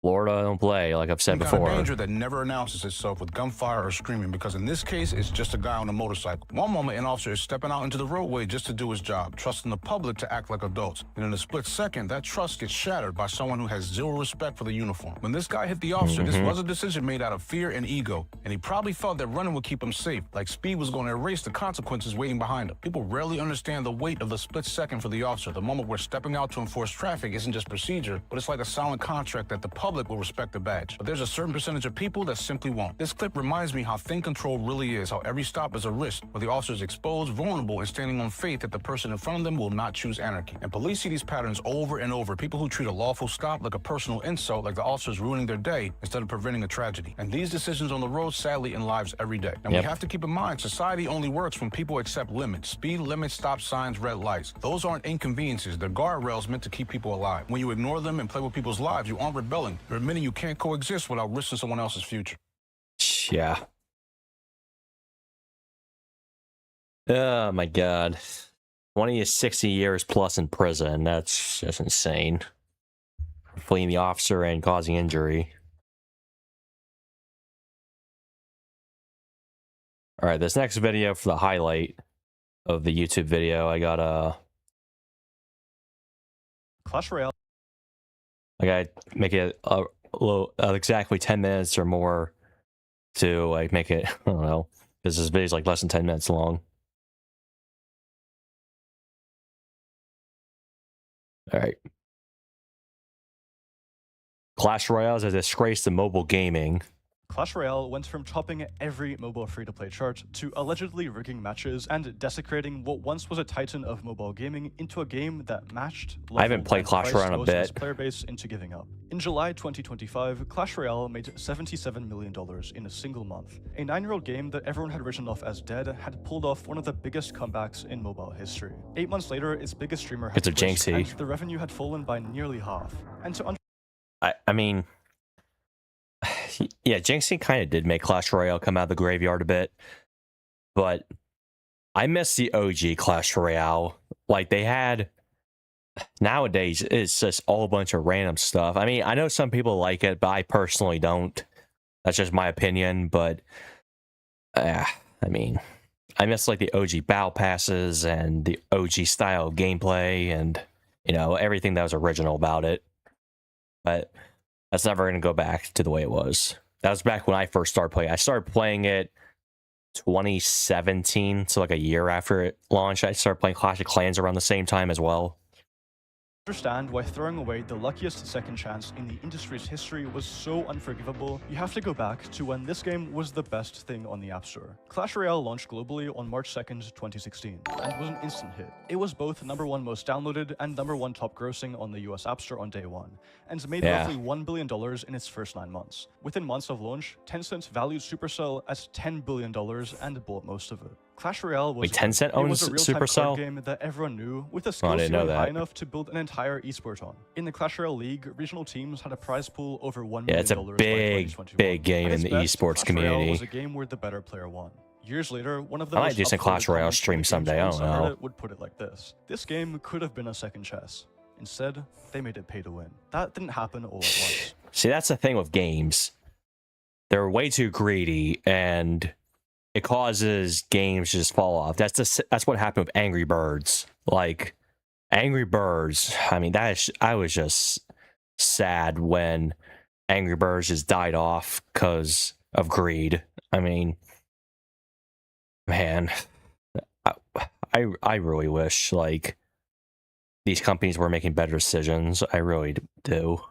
Speaker 1: Florida don't play, like I've said before.
Speaker 15: Danger that never announces itself with gunfire or screaming, because in this case, it's just a guy on a motorcycle. One moment, an officer is stepping out into the roadway just to do his job, trusting the public to act like adults. And in a split second, that trust gets shattered by someone who has zero respect for the uniform. When this guy hit the officer, this was a decision made out of fear and ego, and he probably thought that running would keep him safe, like speed was going to erase the consequences waiting behind him. People rarely understand the weight of the split second for the officer, the moment where stepping out to enforce traffic isn't just procedure, but it's like a silent contract that the public will respect the badge. But there's a certain percentage of people that simply won't. This clip reminds me how thin control really is, how every stop is a risk, where the officer is exposed, vulnerable, and standing on faith that the person in front of them will not choose anarchy. And police see these patterns over and over. People who treat a lawful stop like a personal insult, like the officer's ruining their day instead of preventing a tragedy. And these decisions on the road sadly end lives every day. And we have to keep in mind, society only works when people accept limits. Speed limits, stop signs, red lights. Those aren't inconveniences. They're guardrails meant to keep people alive. When you ignore them and play with people's lives, you aren't rebelling. You're admitting you can't coexist without risking someone else's future.
Speaker 1: Yeah. Oh my God. 20 to 60 years plus in prison. That's just insane. Fleeing the officer and causing injury. All right, this next video for the highlight of the YouTube video, I got
Speaker 18: Clash Royale.
Speaker 1: I gotta make it a little exactly 10 minutes or more to like make it. I don't know, because this video is like less than 10 minutes long. All right. Clash Royale is a disgrace to mobile gaming.
Speaker 18: Clash Royale went from topping every mobile free-to-play chart to allegedly rigging matches and desecrating what once was a titan of mobile gaming into a game that matched,
Speaker 1: I haven't played Clash Royale in a bit.
Speaker 18: Player base into giving up. In July 2025, Clash Royale made $77 million in a single month. A 9-year-old game that everyone had written off as dead had pulled off one of the biggest comebacks in mobile history. 8 months later, its biggest streamer had quit, and the revenue had fallen by nearly half. And to
Speaker 1: I mean, yeah, Jinxie kind of did make Clash Royale come out of the graveyard a bit, but I miss the OG Clash Royale. Like they had, nowadays it's just all a bunch of random stuff. I mean, I know some people like it, but I personally don't. That's just my opinion, but I mean, I miss like the OG battle passes and the OG style gameplay and, you know, everything that was original about it. But that's never going to go back to the way it was. That was back when I first started playing. I started playing it 2017, so like a year after it launched. I started playing Clash of Clans around the same time as well.
Speaker 18: Understand why throwing away the luckiest second chance in the industry's history was so unforgivable, you have to go back to when this game was the best thing on the App Store. Clash Royale launched globally on March 2nd, 2016, and was an instant hit. It was both #1 most downloaded and #1 top grossing on the US App Store on day one, and made roughly $1 billion in its first 9 months. Within months of launch, Tencent valued Supercell as $10 billion and bought most of it. Clash Royale was,
Speaker 1: Tencent owns
Speaker 18: a real-time
Speaker 1: Supercell?
Speaker 18: card game that everyone knew, with a skill
Speaker 1: I didn't know
Speaker 18: ceiling high
Speaker 1: that.
Speaker 18: enough to build an entire esport on. In the Clash Royale League, regional teams had a prize pool over $1 million.
Speaker 1: Yeah, it's a big game in the esports community.
Speaker 18: Was a game where the better player won. Years later, one of the
Speaker 1: I might
Speaker 18: most
Speaker 1: do some
Speaker 18: upvoted
Speaker 1: Clash Royale
Speaker 18: comments
Speaker 1: stream
Speaker 18: on
Speaker 1: someday, I
Speaker 18: games
Speaker 1: don't
Speaker 18: on
Speaker 1: know.
Speaker 18: Reddit would put it like this: this game could have been a second chess. Instead, they made it pay to win. That didn't happen all at once.
Speaker 1: See, that's the thing with games. They're way too greedy, and it causes games to just fall off. That's what happened with Angry Birds. Like, Angry Birds, I mean, I was just sad when Angry Birds just died off because of greed. I mean, man, I really wish, like, these companies were making better decisions. I really do.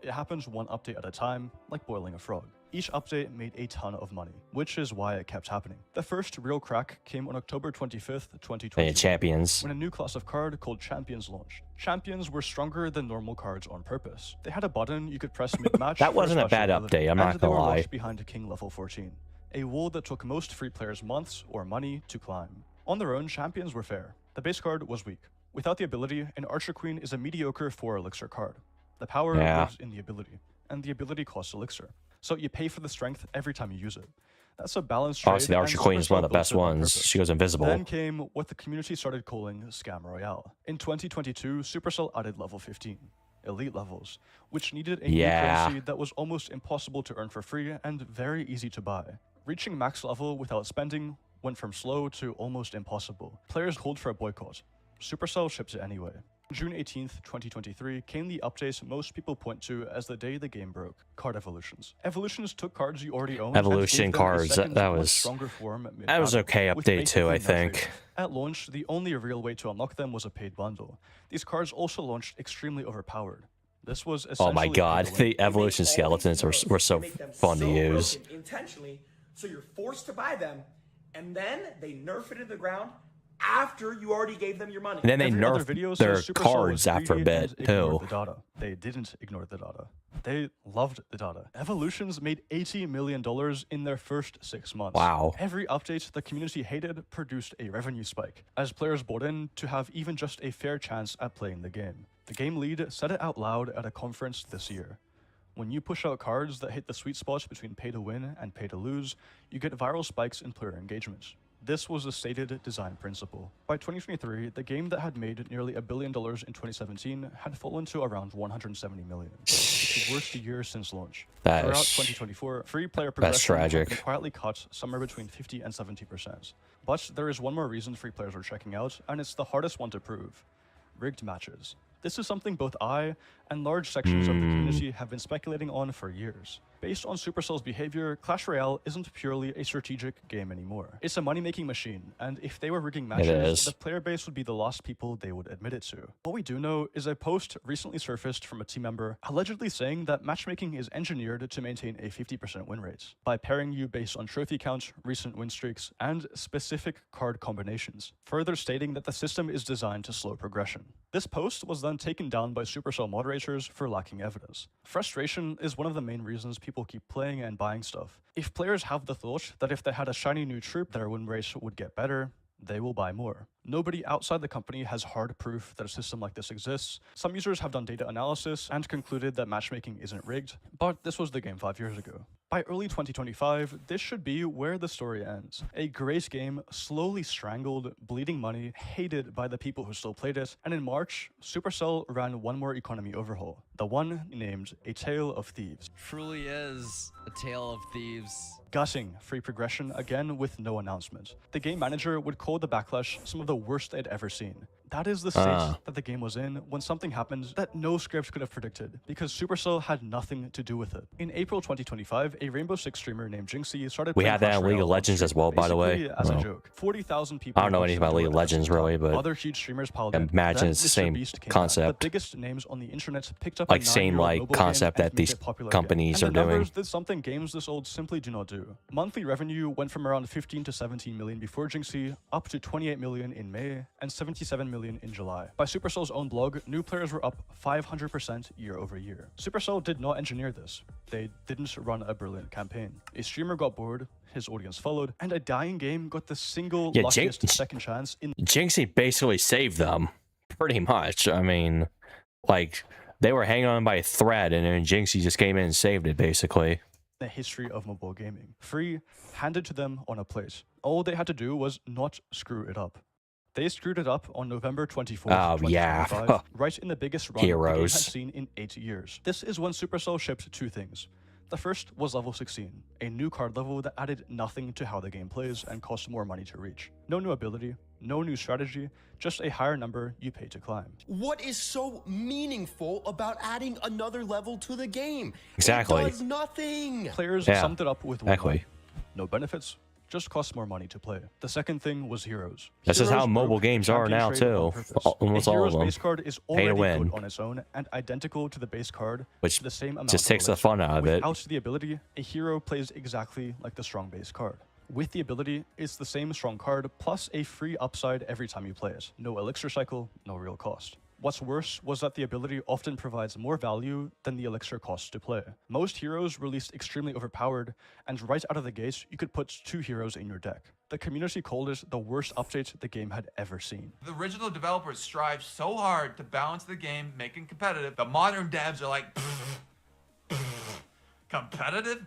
Speaker 18: It happens one update at a time, like boiling a frog. Each update made a ton of money, which is why it kept happening. The first real crack came on October 25th, 2020.
Speaker 1: Champions.
Speaker 18: When a new class of card called Champions launched. Champions were stronger than normal cards on purpose. They had a button you could press mid-match.
Speaker 1: That wasn't a bad update, I'm not gonna lie.
Speaker 18: And they were behind King level 14, a wall that took most free players months or money to climb. On their own, Champions were fair. The base card was weak. Without the ability, an Archer Queen is a mediocre 4 elixir card. The power lives in the ability, and the ability costs elixir. So you pay for the strength every time you use it. That's a balanced trade.
Speaker 1: Obviously, the Archer Queen is one of the best ones. She goes invisible.
Speaker 18: Then came what the community started calling Scam Royale. In 2022, Supercell added level 15, elite levels, which needed a new currency that was almost impossible to earn for free and very easy to buy. Reaching max level without spending went from slow to almost impossible. Players called for a boycott. Supercell shipped it anyway. June 18th, 2023 came the update most people point to as the day the game broke: card evolutions. Evolutions took cards you already owned.
Speaker 1: Evolution cards, that was okay update too, I think.
Speaker 18: At launch, the only real way to unlock them was a paid bundle. These cards also launched extremely overpowered. This was essentially
Speaker 1: oh my god, the evolution skeletons were so fun to use.
Speaker 8: Intentionally, so you're forced to buy them, and then they nerf it into the ground after you already gave them your money.
Speaker 1: And then they nerfed their cards after a bit, too.
Speaker 18: They didn't ignore the data. They loved the data. Evolutions made $80 million in their first 6 months.
Speaker 1: Wow.
Speaker 18: Every update the community hated produced a revenue spike, as players bought in to have even just a fair chance at playing the game. The game lead said it out loud at a conference this year. When you push out cards that hit the sweet spot between pay to win and pay to lose, you get viral spikes in player engagement. This was a stated design principle. By 2023, the game that had made nearly $1 billion in 2017 had fallen to around 170 million. It's the worst year since launch. Throughout 2024, free player progression had been quietly cut somewhere between 50 and 70%. But there is one more reason free players are checking out, and it's the hardest one to prove: rigged matches. This is something both I and large sections of the community have been speculating on for years. Based on Supercell's behavior, Clash Royale isn't purely a strategic game anymore. It's a money-making machine, and if they were rigging matches, the player base would be the last people they would admit it to. What we do know is a post recently surfaced from a team member allegedly saying that matchmaking is engineered to maintain a 50% win rate by pairing you based on trophy count, recent win streaks, and specific card combinations, further stating that the system is designed to slow progression. This post was then taken down by Supercell moderators for lacking evidence. Frustration is one of the main reasons people keep playing and buying stuff. If players have the thought that if they had a shiny new troop, their win rate would get better, they will buy more. Nobody outside the company has hard proof that a system like this exists. Some users have done data analysis and concluded that matchmaking isn't rigged, but this was the game 5 years ago. By early 2025, this should be where the story ends. A great game, slowly strangled, bleeding money, hated by the people who still played it, and in March, Supercell ran one more economy overhaul, the one named A Tale of Thieves.
Speaker 19: Truly is a tale of thieves.
Speaker 18: Gutting free progression again with no announcement. The game manager would call the backlash some of the worst they'd ever seen. That is the state that the game was in when something happened that no script could have predicted, because Supercell had nothing to do with it. In April 2025, a Rainbow Six streamer named Jinxie started
Speaker 1: We
Speaker 18: playing
Speaker 1: had that
Speaker 18: Clash
Speaker 1: in League of
Speaker 18: Royale
Speaker 1: Legends as well, by the way.
Speaker 18: basically as a joke. 40,000 people.
Speaker 1: I don't know anything about League of Legends really, but
Speaker 18: other huge streamers piled
Speaker 1: I
Speaker 18: in.
Speaker 1: imagine
Speaker 18: Then
Speaker 1: it's the
Speaker 18: Mr.
Speaker 1: same
Speaker 18: Beast came back.
Speaker 1: concept.
Speaker 18: The biggest names on the internet picked up
Speaker 1: Like
Speaker 18: a
Speaker 1: same
Speaker 18: 9-year-old
Speaker 1: like
Speaker 18: mobile
Speaker 1: concept
Speaker 18: game
Speaker 1: that
Speaker 18: and made
Speaker 1: these
Speaker 18: it popular
Speaker 1: companies
Speaker 18: again.
Speaker 1: are
Speaker 18: And the
Speaker 1: doing.
Speaker 18: numbers did something games this old simply do not do. Monthly revenue went from around 15 to 17 million before Jinxie, up to 28 million in May, and 77 million in July. By Supercell's own blog, new players were up 500% year over year. Supercell did not engineer this. They didn't run a brilliant campaign. A streamer got bored, his audience followed, and a dying game got the single luckiest second chance in
Speaker 1: Jinxie basically saved them, pretty much. I mean, like, they were hanging on by a thread, and then Jinxie just came in and saved it, basically.
Speaker 18: the history of mobile gaming. Free, handed to them on a plate. All they had to do was not screw it up. They screwed it up on November 24th, 2025, right in the biggest run the game had seen in 8 years. This is when Supercell shipped two things. The first was level 16, a new card level that added nothing to how the game plays and cost more money to reach. No new ability, no new strategy, just a higher number you pay to climb.
Speaker 20: What is so meaningful about adding another level to the game?
Speaker 1: Exactly.
Speaker 20: It does nothing.
Speaker 18: Players summed it up with one line. No benefits, just costs more money to play. The second thing was heroes.
Speaker 1: This is how mobile games are now too. Almost all of them.
Speaker 18: Base card is
Speaker 1: Pay to
Speaker 18: already
Speaker 1: win,
Speaker 18: good on its own and identical to the base card,
Speaker 1: which
Speaker 18: the same amount
Speaker 1: just
Speaker 18: of
Speaker 1: takes the
Speaker 18: elixir.
Speaker 1: fun out of it.
Speaker 18: Without the ability, a hero plays exactly like the strong base card. With the ability, it's the same strong card plus a free upside every time you play it. No elixir cycle, no real cost. What's worse was that the ability often provides more value than the elixir costs to play. Most heroes released extremely overpowered, and right out of the gate, you could put 2 heroes in your deck. The community called it the worst update the game had ever seen.
Speaker 21: The original developers strived so hard to balance the game, make it competitive. The modern devs are like, competitive?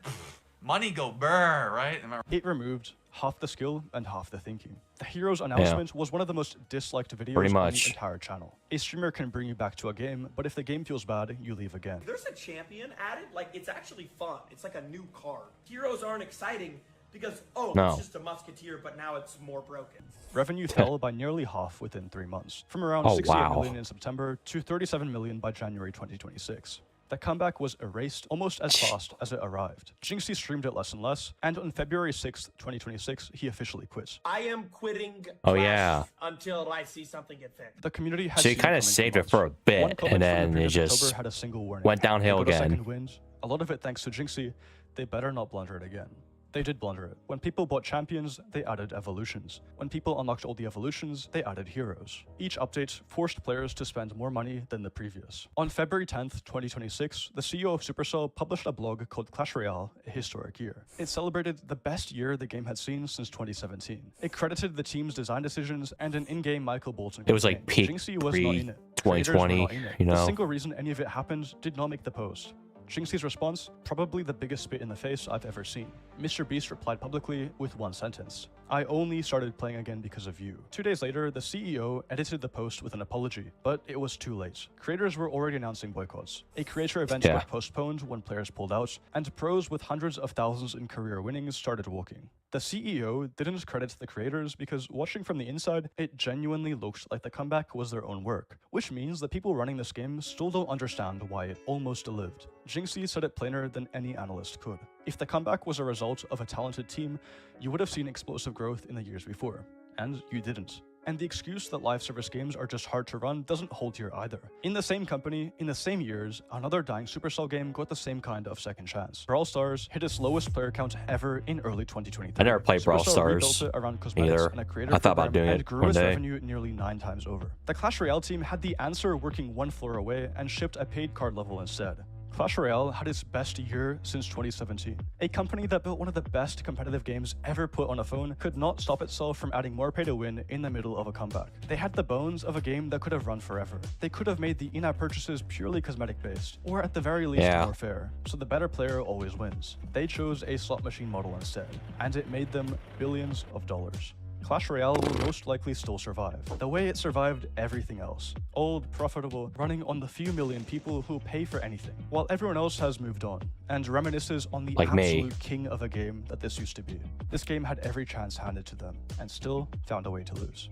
Speaker 21: Money go brr, right?
Speaker 18: It removed half the skill and half the thinking. The hero's announcement was one of the most disliked videos
Speaker 1: Pretty
Speaker 18: on
Speaker 1: much.
Speaker 18: the entire channel. A streamer can bring you back to a game, but if the game feels bad, you leave again.
Speaker 8: There's a champion added, like it's actually fun. It's like a new card. Heroes aren't exciting because, oh,
Speaker 18: No.
Speaker 8: it's just a musketeer, but now it's more broken.
Speaker 18: Revenue fell by nearly half within 3 months, from around
Speaker 1: Oh,
Speaker 18: 68
Speaker 1: wow.
Speaker 18: million in September to 37 million by January 2026. The comeback was erased almost as fast as it arrived. Jinxie streamed it less and less, and on February 6th, 2026, he officially quit.
Speaker 8: I am quitting
Speaker 1: Oh,
Speaker 8: Clash
Speaker 1: yeah.
Speaker 8: until I see something get fixed.
Speaker 18: The community has
Speaker 1: So he
Speaker 18: seen
Speaker 1: kind
Speaker 18: it
Speaker 1: of
Speaker 18: coming
Speaker 1: saved
Speaker 18: for
Speaker 1: it for a
Speaker 18: months. One
Speaker 1: bit,
Speaker 18: comment
Speaker 1: and
Speaker 18: from the
Speaker 1: then it
Speaker 18: previous
Speaker 1: just
Speaker 18: October had a single warning.
Speaker 1: went downhill
Speaker 18: They got a
Speaker 1: again.
Speaker 18: second wind, a lot of it thanks to Jinxie. They better not blunder it again. They did blunder it. When people bought champions, they added evolutions. When people unlocked all the evolutions, they added heroes. Each update forced players to spend more money than the previous. On February 10th, 2026, the CEO of Supercell published a blog called Clash Royale, a historic year. It celebrated the best year the game had seen since 2017. It credited the team's design decisions and an in-game Michael Bolton
Speaker 1: It was like
Speaker 18: campaign.
Speaker 1: peak
Speaker 18: Jinxie was not in it. Creators were
Speaker 1: 2020,
Speaker 18: not in it.
Speaker 1: you
Speaker 18: The
Speaker 1: know.
Speaker 18: single reason any of it happened did not make the post. Jinxie's response, probably the biggest spit in the face I've ever seen. Mr. Beast replied publicly with one sentence. I only started playing again because of you. 2 days later, the CEO edited the post with an apology, but it was too late. Creators were already announcing boycotts. A creator event got postponed when players pulled out, and pros with hundreds of thousands in career winnings started walking. The CEO didn't credit the creators because watching from the inside, it genuinely looked like the comeback was their own work, which means the people running this game still don't understand why it almost lived. Jinxie said it plainer than any analyst could. If the comeback was a result of a talented team, you would have seen explosive growth in the years before. And you didn't. And the excuse that live service games are just hard to run doesn't hold here either. In the same company, in the same years, another dying Supercell game got the same kind of second chance. Brawl Stars hit its lowest player count ever in early 2023.
Speaker 1: I never played Brawl
Speaker 18: Supercell rebuilt
Speaker 1: Stars
Speaker 18: it around cosmetics
Speaker 1: either.
Speaker 18: and a creator
Speaker 1: I thought about
Speaker 18: program
Speaker 1: doing
Speaker 18: and
Speaker 1: it
Speaker 18: grew
Speaker 1: one
Speaker 18: its
Speaker 1: day.
Speaker 18: revenue nearly 9 times over. The Clash Royale team had the answer working one floor away and shipped a paid card level instead. Clash Royale had its best year since 2017. A company that built one of the best competitive games ever put on a phone could not stop itself from adding more pay to win in the middle of a comeback. They had the bones of a game that could have run forever. They could have made the in-app purchases purely cosmetic based, or at the very least more fair, so the better player always wins. They chose a slot machine model instead, and it made them billions of dollars. Clash Royale will most likely still survive, the way it survived everything else. Old, profitable, running on the few million people who pay for anything, while everyone else has moved on, and reminisces on the absolute king of a game that this used to be. This game had every chance handed to them, and still found a way to lose.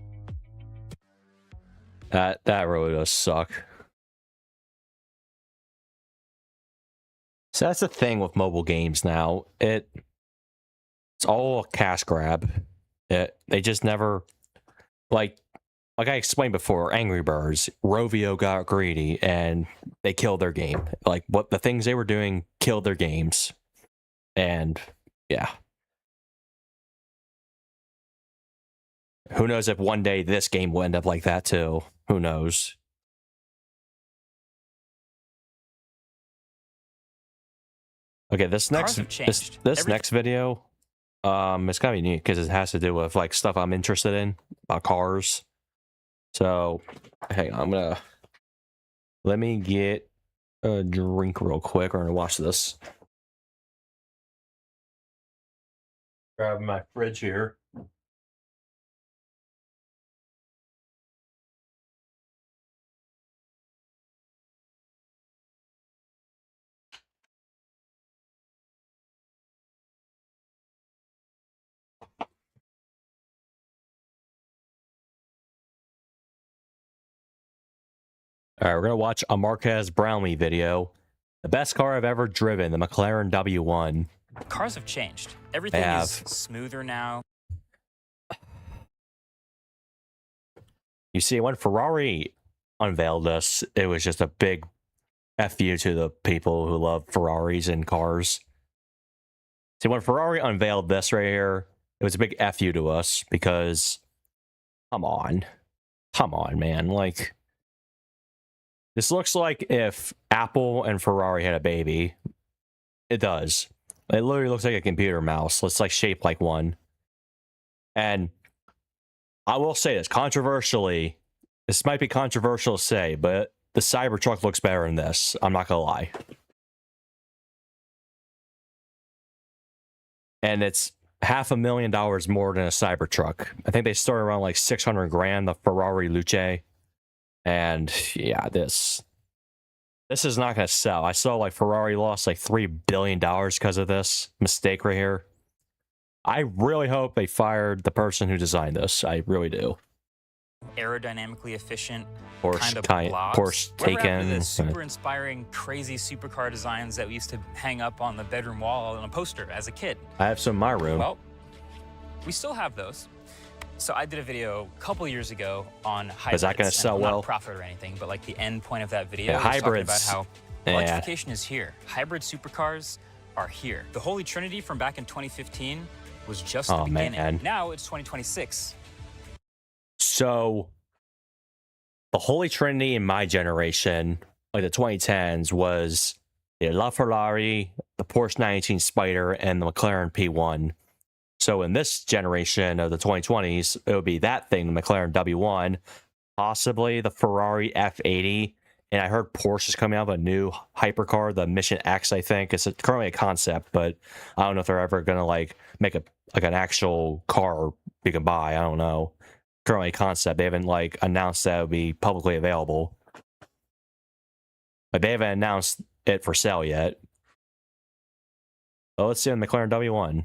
Speaker 1: That really does suck. So that's the thing with mobile games now. It's all a cash grab. They just never, like I explained before, Angry Birds, Rovio got greedy and they killed their game. Like, what the things they were doing killed their games. And yeah. Who knows if one day this game will end up like that too. Who knows? Okay, this next next video, it's gonna be neat because it has to do with like stuff I'm interested in about cars. So, hang on, let me get a drink real quick. We're gonna watch this. Grab my fridge here. All right, we're going to watch a Marquez Brownlee video. The best car I've ever driven, the McLaren W1.
Speaker 7: Cars have changed. Everything is smoother now.
Speaker 1: You see, when Ferrari unveiled this, it was just a big FU to the people who love Ferraris and cars. See, when Ferrari unveiled this right here, it was a big FU to us because, come on, man, like... This looks like if Apple and Ferrari had a baby. It does. It literally looks like a computer mouse. It's like shaped like one. And I will say this, controversially, this might be controversial to say, but the Cybertruck looks better than this. I'm not gonna lie. And it's $500,000 more than a Cybertruck. I think they start around like 600 grand, the Ferrari Luce. And yeah, this is not going to sell. I saw like Ferrari lost like $3 billion because of this mistake right here. I really hope they fired the person who designed this. I really do.
Speaker 7: Aerodynamically efficient,
Speaker 1: Porsche
Speaker 7: Taycan. The super inspiring, crazy supercar designs that we used to hang up on the bedroom wall on a poster as a kid.
Speaker 1: I have some in my room.
Speaker 7: Well, we still have those. So I did a video a couple years ago on hybrids.
Speaker 1: Is that going to sell well?
Speaker 7: Not profit or anything, but like the end point of that video,
Speaker 1: yeah, hybrids.
Speaker 7: Talking about how electrification is here. Hybrid supercars are here. The Holy Trinity from back in 2015 was just the beginning.
Speaker 1: Man.
Speaker 7: Now it's 2026.
Speaker 1: So the Holy Trinity in my generation, like the 2010s, was the LaFerrari, the Porsche 918 Spider, and the McLaren P1. So in this generation of the 2020s, it would be that thing, the McLaren W1, possibly the Ferrari F80, and I heard Porsche is coming out with a new hypercar, the Mission X, I think. It's currently a concept, but I don't know if they're ever going to like make an actual car you can buy. I don't know. Currently a concept. They haven't like announced that it would be publicly available. Like they haven't announced it for sale yet. Well, let's see the McLaren W1.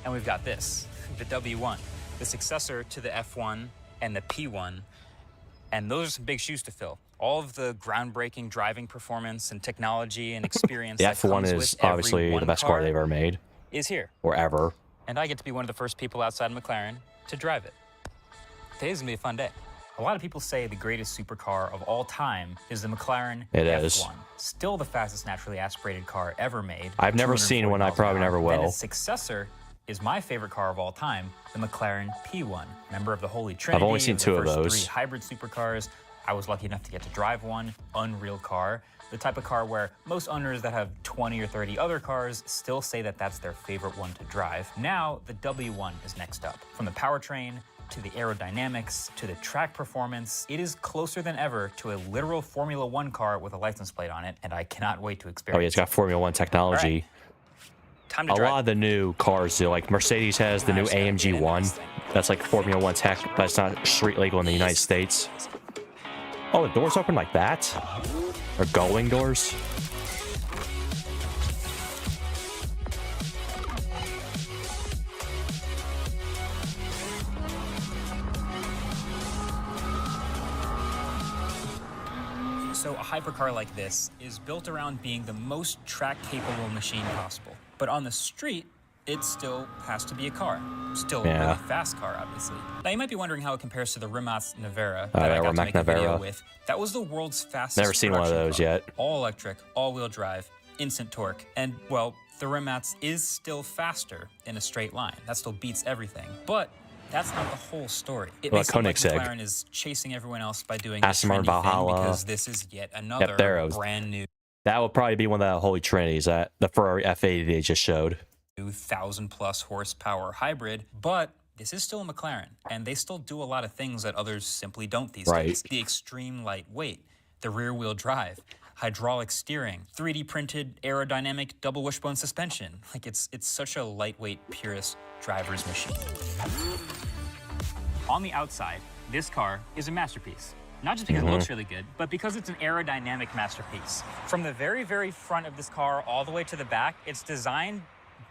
Speaker 7: And we've got this, the W1, the successor to the F1 and the P1. And those are some big shoes to fill. All of the groundbreaking driving performance and technology and experience
Speaker 1: the
Speaker 7: that
Speaker 1: F1
Speaker 7: comes
Speaker 1: is
Speaker 7: with
Speaker 1: obviously the best car they've ever made.
Speaker 7: Is here.
Speaker 1: Or ever.
Speaker 7: And I get to be one of the first people outside of McLaren to drive it. Today's gonna be a fun day. A lot of people say the greatest supercar of all time is the McLaren F1. Still the fastest naturally aspirated car ever made.
Speaker 1: I've never seen one, I probably never will.
Speaker 7: And its successor is my favorite car of all time, the McLaren P1, member of the Holy Trinity.
Speaker 1: I've only seen two of those.
Speaker 7: 3 hybrid supercars, I was lucky enough to get to drive one. Unreal car. The type of car where most owners that have 20 or 30 other cars still say that that's their favorite one to drive. Now, the W1 is next up. From the powertrain, to the aerodynamics, to the track performance, it is closer than ever to a literal Formula One car with a license plate on it, and I cannot wait to experience
Speaker 1: Oh, yeah, it's got Formula One technology.
Speaker 7: Time to
Speaker 1: A
Speaker 7: drive.
Speaker 1: lot of the new cars, like Mercedes has the new AMG 1. That's like Formula One tech, but it's not street legal in the United States. Oh, the doors open like that? Or gullwing doors?
Speaker 7: So a hypercar like this is built around being the most track-capable machine possible. But on the street, it still has to be a car. Still a really fast car, obviously. Now, you might be wondering how it compares to the Rimac Nevera that I got to make a video with. That was the world's fastest
Speaker 1: Never seen one of those
Speaker 7: car.
Speaker 1: yet.
Speaker 7: All-electric, all-wheel drive, instant torque. And, well, the Rimac is still faster in a straight line. That still beats everything. But that's not the whole story. It makes it look like McLaren is chasing everyone else by doing
Speaker 1: Aston Martin
Speaker 7: trendy thing
Speaker 1: Valhalla.
Speaker 7: because this is yet another brand new
Speaker 1: That would probably be one of the holy trinities, that the Ferrari F80 they just showed.
Speaker 7: 1,000+ horsepower hybrid, but this is still a McLaren, and they still do a lot of things that others simply don't these days. The extreme lightweight, the rear-wheel drive, hydraulic steering, 3D printed aerodynamic double wishbone suspension. Like it's such a lightweight, purist driver's machine. On the outside, this car is a masterpiece. Not just because it looks really good, but because it's an aerodynamic masterpiece. From the very, very front of this car all the way to the back, it's designed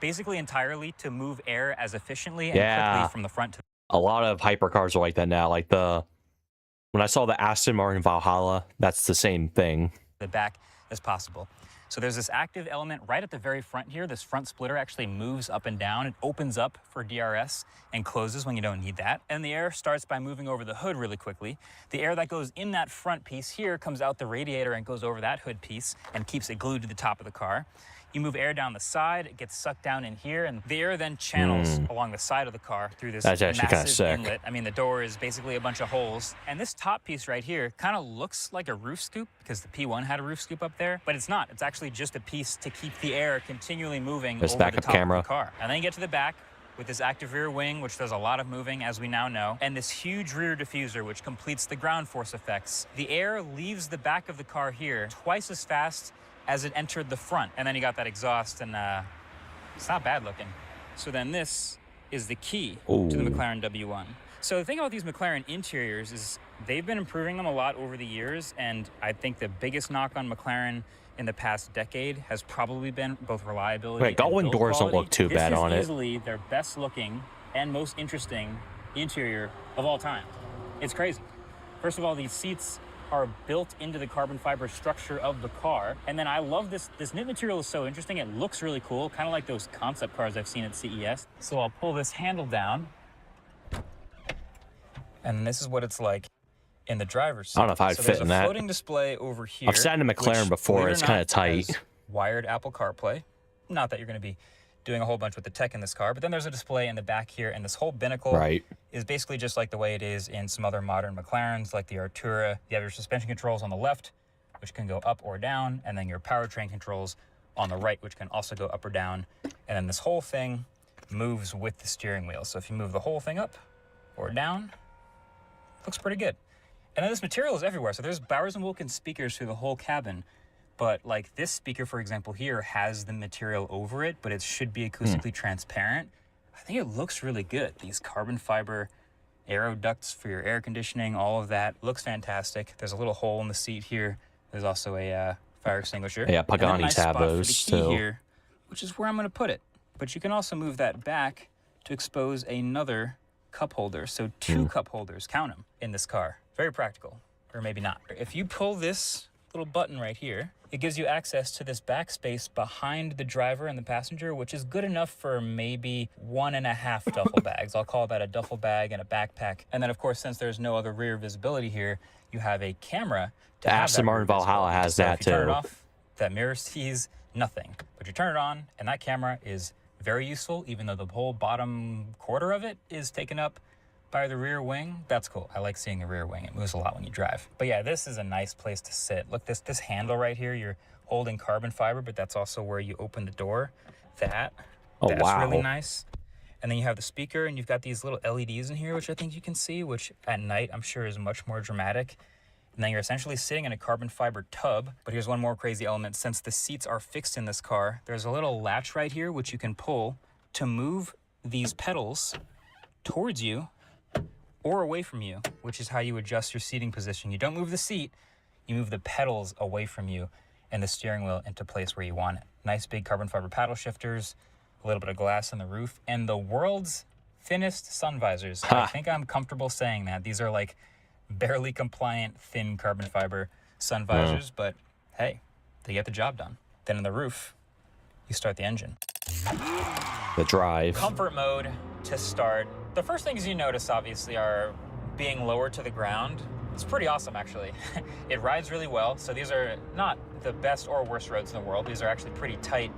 Speaker 7: basically entirely to move air as efficiently and quickly from the front to
Speaker 1: a lot of hypercars are like that now. Like when I saw the Aston Martin Valhalla, that's the same thing.
Speaker 7: the back as possible. So there's this active element right at the very front here. This front splitter actually moves up and down. It opens up for DRS and closes when you don't need that. And the air starts by moving over the hood really quickly. The air that goes in that front piece here comes out the radiator and goes over that hood piece and keeps it glued to the top of the car. You move air down the side, it gets sucked down in here, and the air then channels along the side of the car through this massive inlet. I mean, the door is basically a bunch of holes. And this top piece right here kind of looks like a roof scoop because the P1 had a roof scoop up there, but it's not. It's actually just a piece to keep the air continually moving over the top of the car. And then you get to the back with this active rear wing, which does a lot of moving, as we now know, and this huge rear diffuser, which completes the ground force effects. The air leaves the back of the car here twice as fast as it entered the front. And then you got that exhaust, and it's not bad looking. So then this is the key to the McLaren W1. So the thing about these McLaren interiors is they've been improving them a lot over the years, and I think the biggest knock on McLaren in the past decade has probably been both reliability and
Speaker 1: Gullwing
Speaker 7: build
Speaker 1: doors
Speaker 7: quality.
Speaker 1: don't look too bad on it.
Speaker 7: This is easily their best looking and most interesting interior of all time. It's crazy. First of all, these seats are built into the carbon fiber structure of the car. And then I love this knit material is so interesting. It looks really cool, kind of like those concept cars I've seen at CES. So I'll pull this handle down, and this is what it's like in the driver's seat.
Speaker 1: I don't know if I'd fit in that.
Speaker 7: There's a floating display over here.
Speaker 1: I've sat in a McLaren before. It's kind of tight.
Speaker 7: Wired Apple CarPlay. Not that you're going to be doing a whole bunch with the tech in this car, but then there's a display in the back here, and this whole binnacle is basically just like the way it is in some other modern McLarens, like the Artura. You have your suspension controls on the left, which can go up or down, and then your powertrain controls on the right, which can also go up or down. And then this whole thing moves with the steering wheel. So if you move the whole thing up or down, it looks pretty good. And then this material is everywhere. So there's Bowers & Wilkins speakers through the whole cabin. But like this speaker, for example, here has the material over it, but it should be acoustically transparent. I think it looks really good. These carbon fiber aero ducts for your air conditioning, all of that looks fantastic. There's a little hole in the seat here. There's also a fire extinguisher.
Speaker 1: Yeah, Pagani have those too.
Speaker 7: Here, which is where I'm going to put it. But you can also move that back to expose another cup holder. So 2 cup holders, count them, in this car. Very practical, or maybe not. If you pull this little button right here, it gives you access to this backspace behind the driver and the passenger, which is good enough for maybe 1.5 duffel bags. I'll call that a duffel bag and a backpack. And then, of course, since there's no other rear visibility here, you have a camera to have
Speaker 1: Aston Martin Valhalla has that too.
Speaker 7: Turn it off, that mirror sees nothing. But you turn it on, and that camera is very useful, even though the whole bottom quarter of it is taken up by the rear wing, that's cool. I like seeing the rear wing. It moves a lot when you drive. But yeah, this is a nice place to sit. Look, this handle right here, you're holding carbon fiber, but that's also where you open the door. That's really nice. And then you have the speaker, and you've got these little LEDs in here, which I think you can see, which at night I'm sure is much more dramatic. And then you're essentially sitting in a carbon fiber tub. But here's one more crazy element. Since the seats are fixed in this car, there's a little latch right here, which you can pull to move these pedals towards you or away from you, which is how you adjust your seating position. You don't move the seat, you move the pedals away from you and the steering wheel into place where you want it. Nice big carbon fiber paddle shifters, a little bit of glass in the roof, and the world's thinnest sun visors. I think I'm comfortable saying that. These are like barely compliant, thin carbon fiber sun visors, but hey, they get the job done. Then in the roof, you start the engine.
Speaker 1: The drive.
Speaker 7: Comfort mode to start. The first things you notice, obviously, are being lower to the ground. It's pretty awesome, actually. It rides really well. So these are not the best or worst roads in the world. These are actually pretty tight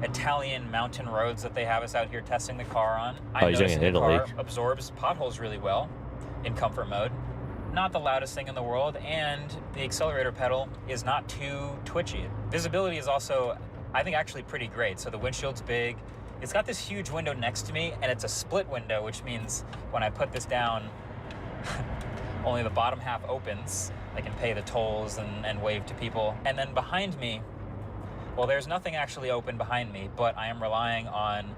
Speaker 7: Italian mountain roads that they have us out here testing the car on. I noticed the car absorbs potholes really well in comfort mode. Not the loudest thing in the world, and the accelerator pedal is not too twitchy. Visibility is also, I think, actually pretty great. So the windshield's big. It's got this huge window next to me, and it's a split window, which means when I put this down, only the bottom half opens. I can pay the tolls and wave to people. And then behind me, well, there's nothing actually open behind me, but I am relying on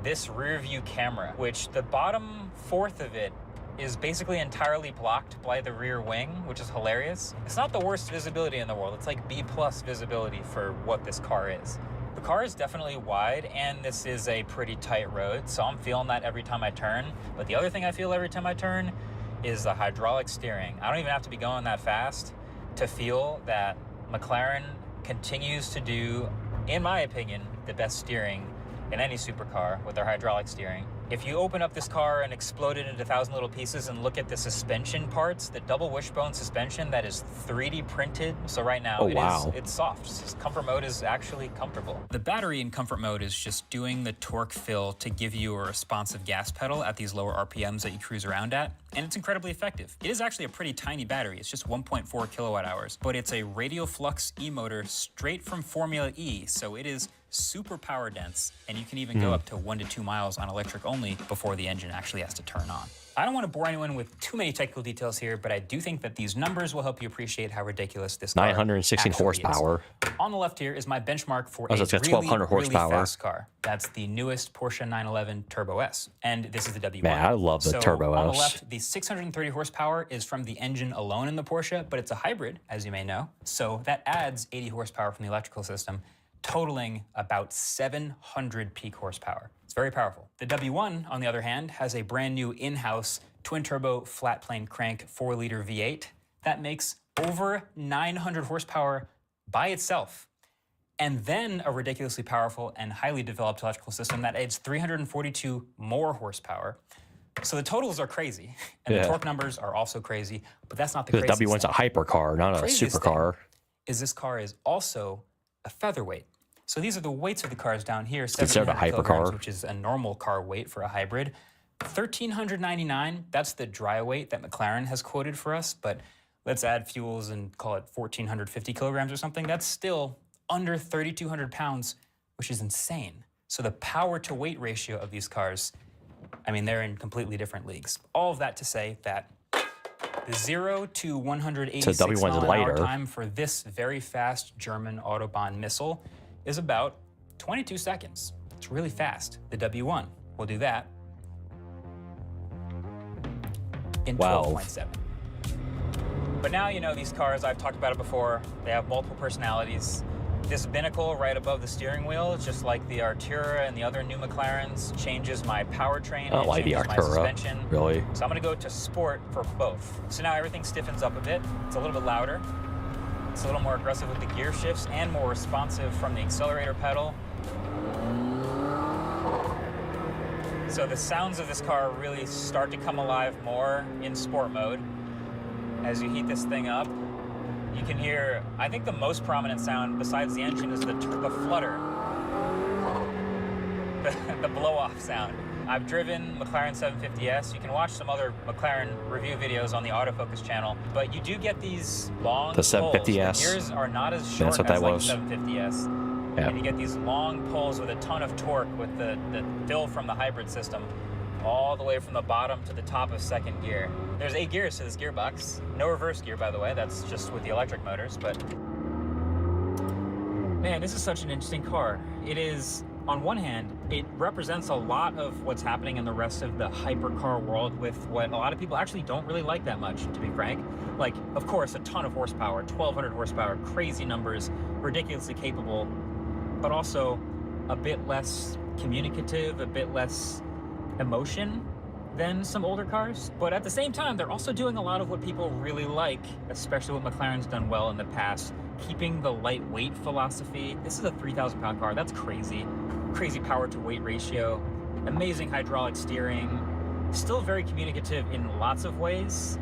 Speaker 7: this rear view camera, which the bottom fourth of it is basically entirely blocked by the rear wing, which is hilarious. It's not the worst visibility in the world. It's like B+ visibility for what this car is. The car is definitely wide, and this is a pretty tight road, so I'm feeling that every time I turn. But the other thing I feel every time I turn is the hydraulic steering. I don't even have to be going that fast to feel that McLaren continues to do, in my opinion, the best steering in any supercar with their hydraulic steering. If you open up this car and explode it into 1,000 little pieces and look at the suspension parts, the double wishbone suspension that is 3D printed. So right now it's soft. Comfort mode is actually comfortable. The battery in comfort mode is just doing the torque fill to give you a responsive gas pedal at these lower RPMs that you cruise around at. And it's incredibly effective. It is actually a pretty tiny battery. It's just 1.4 kilowatt hours, but it's a radial flux e-motor straight from Formula E. So it is super power dense, and you can even go up to 1 to 2 miles on electric only before the engine actually has to turn on. I don't want to bore anyone with too many technical details here, but I do think that these numbers will help you appreciate how ridiculous this car
Speaker 1: 916 horsepower.
Speaker 7: Is. On the left here is my benchmark for a
Speaker 1: it's got
Speaker 7: really,
Speaker 1: 1,200 horsepower.
Speaker 7: really fast car. That's the newest Porsche 911 Turbo S, and this is the W1.
Speaker 1: Man, I love the Turbo S.
Speaker 7: On the left, the 630 horsepower is from the engine alone in the Porsche, but it's a hybrid, as you may know. So that adds 80 horsepower from the electrical system, totaling about 700 peak horsepower. It's very powerful. The W1, on the other hand, has a brand new in-house twin-turbo flat-plane crank 4-liter V8 that makes over 900 horsepower by itself. And then a ridiculously powerful and highly developed electrical system that adds 342 more horsepower. So the totals are crazy, and the torque numbers are also crazy, but that's not the craziest
Speaker 1: thing. The W1's a hypercar, not a supercar.
Speaker 7: Is this car is also a featherweight. So these are the weights of the cars down here.
Speaker 1: Considered a hypercar,
Speaker 7: which is a normal car weight for a hybrid. 1,399, that's the dry weight that McLaren has quoted for us, but let's add fuels and call it 1,450 kilograms or something. That's still under 3,200 pounds, which is insane. So the power to weight ratio of these cars, I mean, they're in completely different leagues. All of that to say that the 0 to 186 mile-an-hour time for this very fast German Autobahn missile is about 22 seconds. It's really fast. The W1 will do that in 12.7. But now, you know, these cars, I've talked about it before, they have multiple personalities. This binnacle right above the steering wheel, just like the Artura and the other new McLarens, changes my powertrain.
Speaker 1: I don't like the Artura, really.
Speaker 7: So I'm gonna go to sport for both. So now everything stiffens up a bit. It's a little bit louder. It's a little more aggressive with the gear shifts and more responsive from the accelerator pedal. So the sounds of this car really start to come alive more in sport mode. As you heat this thing up, you can hear, I think the most prominent sound besides the engine is the flutter, the blow-off sound. I've driven McLaren 750S. You can watch some other McLaren review videos on the Autofocus channel, but you do get these long
Speaker 1: The 750S.
Speaker 7: pulls. The gears are not as short
Speaker 1: That's what
Speaker 7: as
Speaker 1: that
Speaker 7: like
Speaker 1: was.
Speaker 7: the 750S.
Speaker 1: Yeah.
Speaker 7: And you get these long pulls with a ton of torque with the fill from the hybrid system all the way from the bottom to the top of second gear. There's 8 gears to this gearbox. No reverse gear, by the way. That's just with the electric motors, but man, this is such an interesting car. It is, on one hand, it represents a lot of what's happening in the rest of the hypercar world with what a lot of people actually don't really like that much, to be frank. Like, of course, a ton of horsepower, 1,200 horsepower, crazy numbers, ridiculously capable, but also a bit less communicative, a bit less emotion than some older cars. But at the same time, they're also doing a lot of what people really like, especially what McLaren's done well in the past, keeping the lightweight philosophy. This is a 3,000-pound car. That's crazy. Crazy power to weight ratio, amazing hydraulic steering, still very communicative in lots of ways.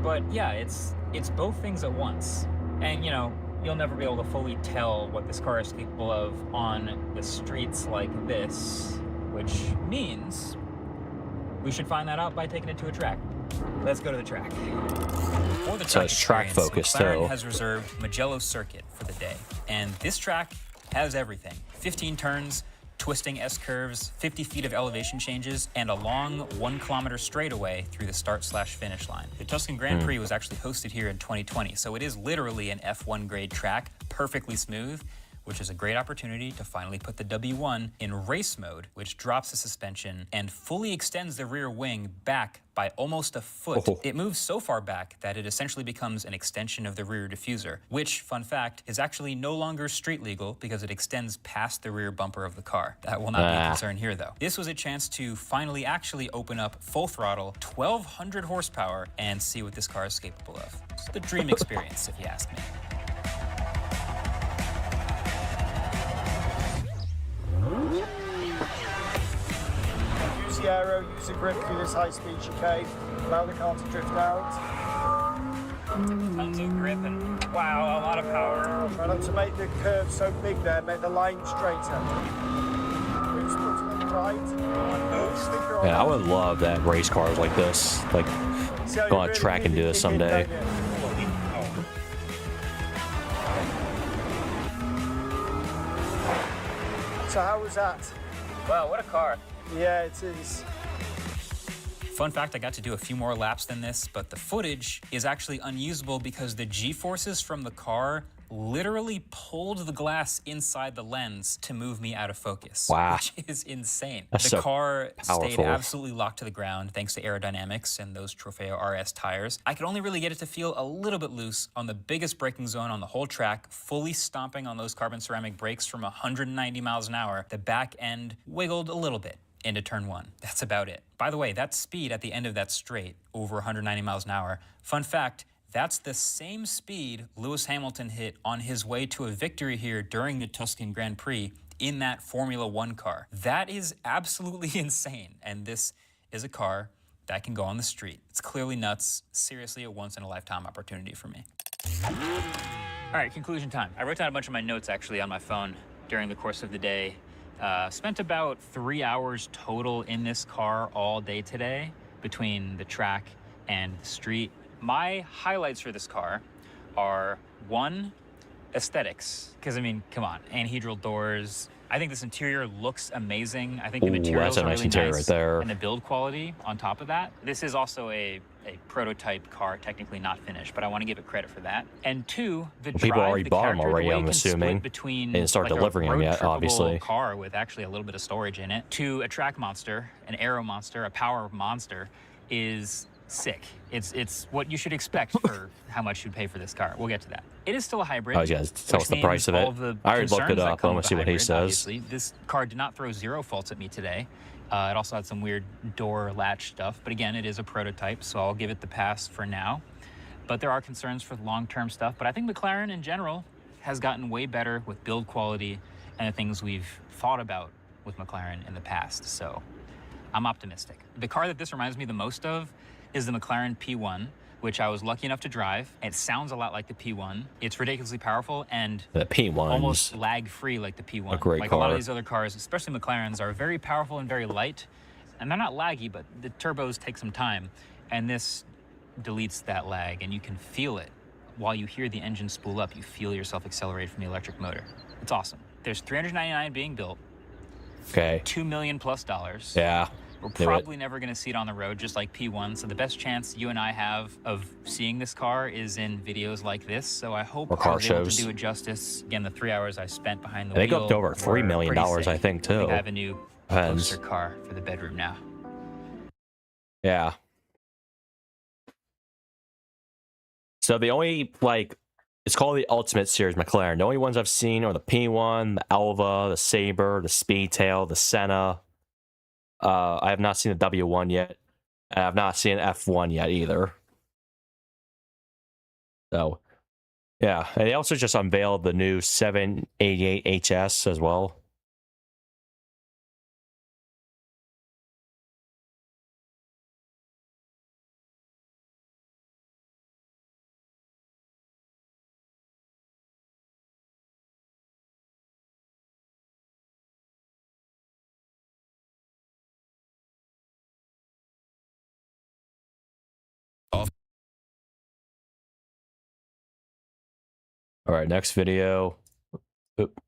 Speaker 7: But yeah, it's both things at once. And you know, you'll never be able to fully tell what this car is capable of on the streets like this, which means we should find that out by taking it to a track. Let's go to the track. For the
Speaker 1: So it's track
Speaker 7: experience,
Speaker 1: focused,
Speaker 7: McLaren
Speaker 1: too.
Speaker 7: has reserved Mugello Circuit for the day, and this track has everything. 15 turns, twisting S-curves, 50 feet of elevation changes, and a long 1 kilometer straightaway through the start/finish line. The Tuscan Grand Prix was actually hosted here in 2020, so it is literally an F1 grade track, perfectly smooth, which is a great opportunity to finally put the W1 in race mode, which drops the suspension and fully extends the rear wing back by almost a foot.
Speaker 1: Oh.
Speaker 7: It moves so far back that it essentially becomes an extension of the rear diffuser, which, fun fact, is actually no longer street legal because it extends past the rear bumper of the car. That will not be a concern here, though. This was a chance to finally actually open up full throttle, 1,200 horsepower, and see what this car is capable of. It's the dream experience, if you ask me.
Speaker 15: Use the aero, use the grip through this high-speed chicane. Allow the car to drift out.
Speaker 7: Tons of grip and, wow, a lot of power.
Speaker 15: Try not to make the curve so big there, make the line straighter. Wheels put to the right. Sticker on.
Speaker 1: Yeah, I would love that race cars like this. Like, go on a track and do this someday.
Speaker 15: So how was that?
Speaker 7: Wow, what a car.
Speaker 15: Yeah, it is.
Speaker 7: Fun fact, I got to do a few more laps than this, but the footage is actually unusable because the G-forces from the car literally pulled the glass inside the lens to move me out of focus.
Speaker 1: Wow.
Speaker 7: Which is insane.
Speaker 1: That's
Speaker 7: the
Speaker 1: so
Speaker 7: car stayed
Speaker 1: powerful.
Speaker 7: absolutely locked to the ground thanks to aerodynamics and those Trofeo RS tires. I could only really get it to feel a little bit loose on the biggest braking zone on the whole track, fully stomping on those carbon ceramic brakes from 190 miles an hour. The back end wiggled a little bit into turn 1. That's about it. By the way, that speed at the end of that straight, over 190 miles an hour, fun fact, that's the same speed Lewis Hamilton hit on his way to a victory here during the Tuscan Grand Prix in that Formula One car. That is absolutely insane, and this is a car that can go on the street. It's clearly nuts, seriously a once-in-a-lifetime opportunity for me. All right, conclusion time. I wrote down a bunch of my notes actually on my phone during the course of the day. Spent about 3 hours total in this car all day today between the track and the street. My highlights for this car are, 1, aesthetics. Because, I mean, come on, anhedral doors. I think this interior looks amazing. I think the materials
Speaker 1: that's a
Speaker 7: are
Speaker 1: nice
Speaker 7: really
Speaker 1: interior
Speaker 7: nice.
Speaker 1: right there.
Speaker 7: And the build quality on top of that. This is also a prototype car, technically not finished, but I want to give it credit for that. And 2, the drive,
Speaker 1: People already
Speaker 7: the
Speaker 1: bought them
Speaker 7: character, the
Speaker 1: already,
Speaker 7: way
Speaker 1: I'm
Speaker 7: it can split
Speaker 1: assuming.
Speaker 7: between
Speaker 1: They didn't start
Speaker 7: like
Speaker 1: delivering
Speaker 7: a
Speaker 1: them
Speaker 7: road
Speaker 1: yet,
Speaker 7: trippable
Speaker 1: obviously.
Speaker 7: car with actually a little bit of storage in it to a track monster, an aero monster, a power monster is sick. It's what you should expect for how much you'd pay for this car. We'll get to that. It is still a hybrid.
Speaker 1: Oh, you guys tell us the price of it. I already looked it up. I want to see what he says.
Speaker 7: Obviously. This car did not throw 0 faults at me today. It also had some weird door latch stuff, but again, it is a prototype, so I'll give it the pass for now. But there are concerns for the long-term stuff. But I think McLaren in general has gotten way better with build quality and the things we've thought about with McLaren in the past. So I'm optimistic. The car that this reminds me the most of is the McLaren P1, which I was lucky enough to drive. It sounds a lot like the P1. It's ridiculously powerful and
Speaker 1: The P1's
Speaker 7: almost lag-free like the P1.
Speaker 1: a great
Speaker 7: A lot
Speaker 1: car.
Speaker 7: of these other cars, especially McLarens, are very powerful and very light. And they're not laggy, but the turbos take some time. And this deletes that lag, and you can feel it. While you hear the engine spool up, you feel yourself accelerate from the electric motor. It's awesome. There's 399 being built.
Speaker 1: Okay.
Speaker 7: $2 million plus.
Speaker 1: Yeah.
Speaker 7: We're probably never going to see it on the road, just like P1. So the best chance you and I have of seeing this car is in videos like this. So I hope I was able to do it justice. Again, the 3 hours I spent behind the wheel.
Speaker 1: They go up to over $3 million, I think, too.
Speaker 7: We have a new poster car for the bedroom now.
Speaker 1: Yeah. So the only, like, it's called the Ultimate Series McLaren. The only ones I've seen are the P1, the Elva, the Sabre, the Speedtail, the Senna. I have not seen the W1 yet. I have not seen F1 yet either. So, yeah. And they also just unveiled the new 788 HS as well. All right, next video. Oop.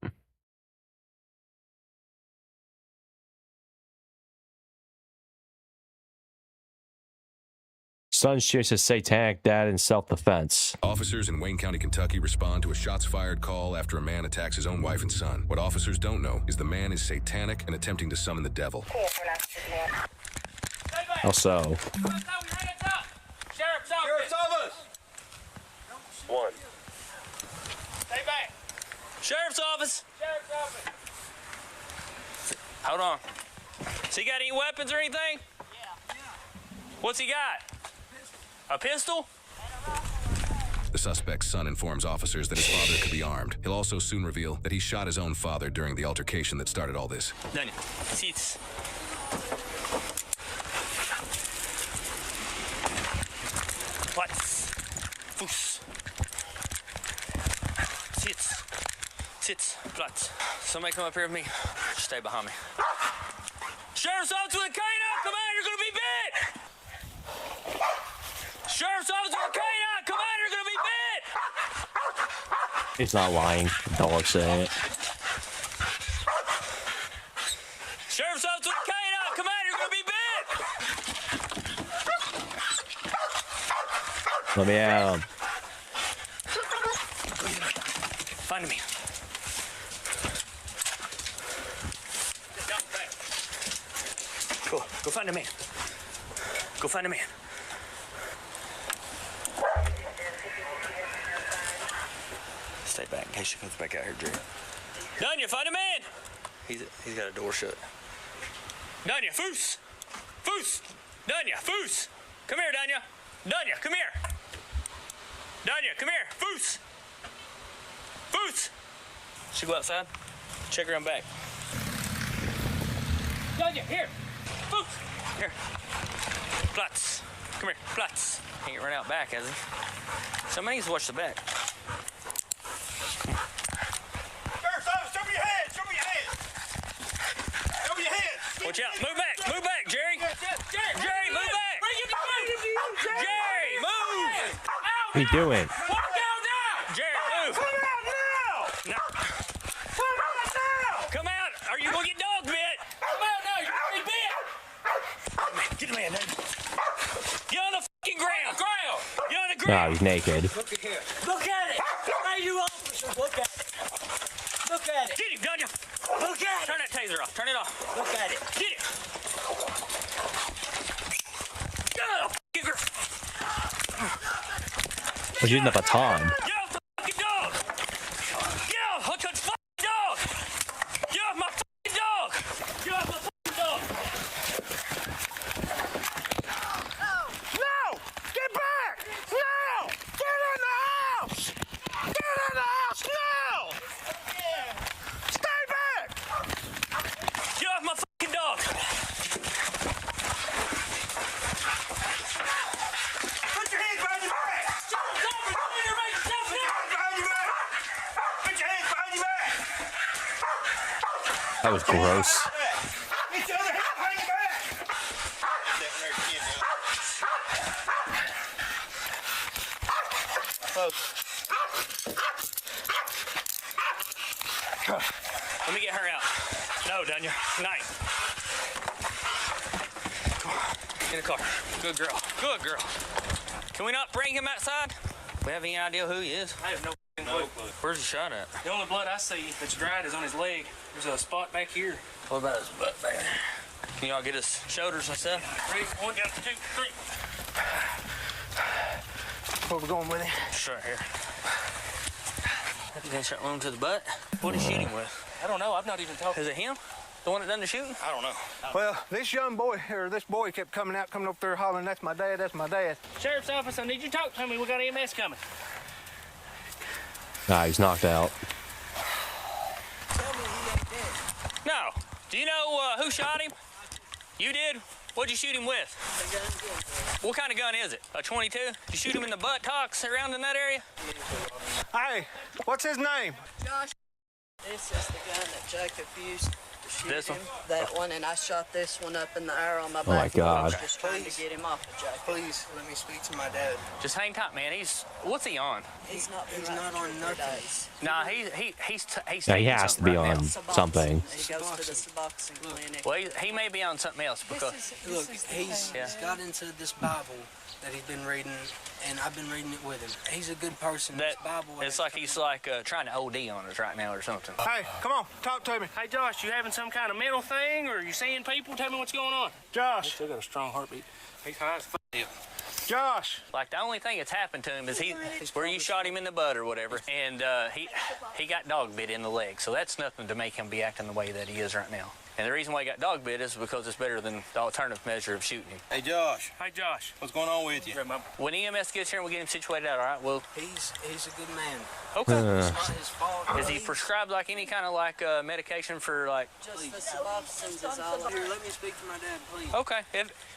Speaker 1: Son shoots his satanic dad in self-defense.
Speaker 12: Officers in Wayne County, Kentucky respond to a shots-fired call after a man attacks his own wife and son. What officers don't know is the man is satanic and attempting to summon the devil.
Speaker 1: Also,
Speaker 3: Sheriff's office! One. Stay back!
Speaker 2: Sheriff's office!
Speaker 3: Sheriff's office!
Speaker 2: Hold on. So he got any weapons or anything? Yeah. What's he got? A pistol?
Speaker 12: The suspect's son informs officers that his father could be armed. He'll also soon reveal that he shot his own father during the altercation that started all this.
Speaker 2: Daniel, seats. Platz. Fuß. Sitz. Sitz. Platz. Somebody come up here with me. Stay behind me. Sheriff's office with a canine! Come on, you're gonna be bit! Sheriff's office with a canine! Come on, you're gonna be bit!
Speaker 1: he's not lying. The dog's saying it.
Speaker 2: Sheriff's office with a canine! Come on, you're gonna be bit!
Speaker 1: Let me at him.
Speaker 2: Find me. Go find a man. Go find a man. Stay back in case she comes back out here, Drew. Dunya, find a man. He's got a door shut. Dunya, Foos. Foos. Dunya, Foos. Come here, Dunya. Dunya, come here. Dunya, come here. Foos. Foos. She go outside. Check her on back. Dunya, here. Foos. Here. Platz. Come here. Platz. He ain't run out back, has he? Somebody needs to watch the back.
Speaker 3: Sheriff's office, show me your head! Show me your head! Show me your head!
Speaker 2: Watch out. Move back. Move back, Jerry. Jerry, move back. Jerry, move.
Speaker 1: What are you doing?
Speaker 3: Walk out now!
Speaker 2: Jerry, move.
Speaker 3: Come out now!
Speaker 2: No.
Speaker 3: Come out now!
Speaker 2: Come out. Or you gonna get dog bit.
Speaker 3: Come out now! You're gonna be bit!
Speaker 2: Get the man, dude. Get on the fucking ground. Get on the
Speaker 1: Ah,
Speaker 2: ground.
Speaker 1: he's naked.
Speaker 3: Look at here.
Speaker 6: Look at it! Hey, you officers, look at it! Look at it!
Speaker 2: Get him, Dunya.
Speaker 6: Look at it!
Speaker 2: Turn that taser off. Turn it off.
Speaker 6: Look at it!
Speaker 2: Get it. Get on the fucking ground.
Speaker 1: He's using the baton.
Speaker 2: Get off the fucking dog. Get off. I'll touch fucking dog. Get off my fucking dog. Get off my fucking dog.
Speaker 3: No! Get back! No! Get in the house! Get in the house now! Stay back!
Speaker 2: Get off my fucking dog.
Speaker 3: Put your hands behind your back! Put your hands behind your back!
Speaker 1: That was gross.
Speaker 3: Get your other hand behind your back!
Speaker 9: Let me get her out. No, Dunya. Night. Come on. In the car. Good girl. Good girl. Can we not bring him outside? We have any idea who he is?
Speaker 22: I have no clue.
Speaker 9: Where's the shot at?
Speaker 22: The only blood I see that's dried is on his leg. There's a spot back here.
Speaker 9: What about his butt back there? Can y'all get his shoulders and stuff?
Speaker 22: Ready? 1, 2, 3.
Speaker 9: Where we going with him? Just right here. Gunshot wound to the butt. What did he shoot him with?
Speaker 22: I don't know. I've not even talked.
Speaker 9: Is it him? The one that done the shooting?
Speaker 22: I don't know.
Speaker 15: Well, this young boy, or this boy kept coming up there hollering, "That's my dad, that's my dad."
Speaker 22: Sheriff's office, I need you to talk to me. We got EMS coming.
Speaker 1: Nah, he's knocked out.
Speaker 9: No. Do you know who shot him? You did? What'd you shoot him with? What kind of gun is it? A 22? Did you shoot him in the buttocks around in that area?
Speaker 15: Hey, what's his name?
Speaker 23: Josh. This is the gun that Jacob used to shoot
Speaker 9: This
Speaker 23: him.
Speaker 9: one?
Speaker 23: That one, and I shot this one up in the air on my back.
Speaker 1: Oh my God.
Speaker 23: Just trying to get him off of Jacob.
Speaker 15: Please, let me speak to my dad.
Speaker 9: Just hang tight, man. What's he on?
Speaker 23: He's not on nothing.
Speaker 9: Nah, he's
Speaker 1: Yeah, he has to be on something.
Speaker 23: He goes to the Suboxone clinic.
Speaker 9: Well, he may be on something else because
Speaker 23: Look, he's got into this Bible that he's been reading, and I've been reading it with him. He's a good person. This Bible.
Speaker 9: it's like he's trying to OD on us right now or something.
Speaker 15: Hey, come on, talk to me.
Speaker 22: Hey, Josh, you having some kind of mental thing, or you seeing people? Tell me what's going on.
Speaker 15: Josh.
Speaker 22: He still got a strong heartbeat. He's high as f***.
Speaker 15: Josh.
Speaker 9: Like the only thing that's happened to him is where you shot him in the butt or whatever, and he got dog bit in the leg. So that's nothing to make him be acting the way that he is right now. And the reason why he got dog bit is because it's better than the alternative measure of shooting him.
Speaker 11: Hey, Josh.
Speaker 22: Hey, Josh.
Speaker 11: What's going on with you?
Speaker 9: When EMS gets here and we get him situated out, all right, well...
Speaker 23: He's a good man.
Speaker 9: Okay.
Speaker 23: It's not his fault.
Speaker 9: Is he prescribed like any kind of medication for like...
Speaker 23: Just the Suboxone is all. Here, let me speak to my dad, please.
Speaker 9: Okay.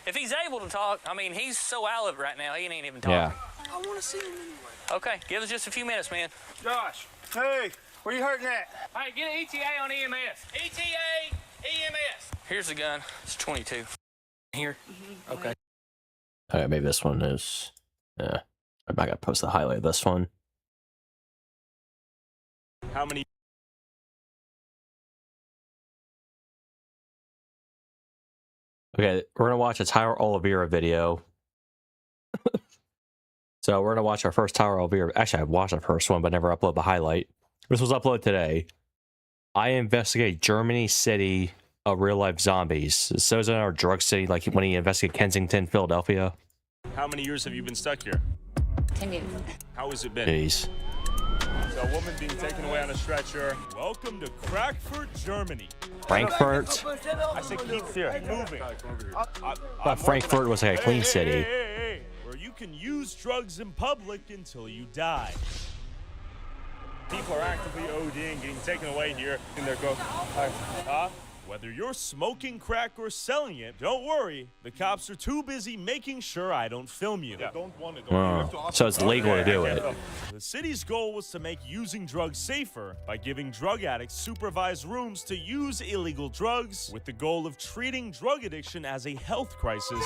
Speaker 9: If he's able to talk, I mean, he's so out of it right now, he ain't even talking.
Speaker 1: Yeah.
Speaker 23: I want to see him anyway.
Speaker 9: Okay, give us just a few minutes, man.
Speaker 22: Josh.
Speaker 15: Hey, where you hurting at?
Speaker 22: Hey, get an ETA on EMS. ETA, EMS.
Speaker 9: Here's the gun. It's 22.
Speaker 22: Here? Okay.
Speaker 1: Okay, maybe this one is... Yeah. I gotta post the highlight of this one.
Speaker 22: How many?
Speaker 1: Okay, we're gonna watch a Tyler Oliveira video. So we're gonna watch our first Tyler Oliveira. Actually, I watched the first one, but never uploaded the highlight. This was uploaded today. I investigate Germany City of real life zombies. So is it our drug city, like when he investigated Kensington, Philadelphia?
Speaker 22: How many years have you been stuck here?
Speaker 14: 10 years.
Speaker 22: How has it been?
Speaker 1: Jeez.
Speaker 22: So a woman being taken away on a stretcher. Welcome to Frankfurt, Germany.
Speaker 1: Frankfurt?
Speaker 22: I said keep here, moving.
Speaker 1: But Frankfurt was like a clean city.
Speaker 22: Hey, where you can use drugs in public until you die. People are actively ODing, getting taken away here in their go. Whether you're smoking crack or selling it, don't worry. The cops are too busy making sure I don't film you. Yeah. Don't want it.
Speaker 1: So it's legal to do it.
Speaker 22: The city's goal was to make using drugs safer by giving drug addicts supervised rooms to use illegal drugs, with the goal of treating drug addiction as a health crisis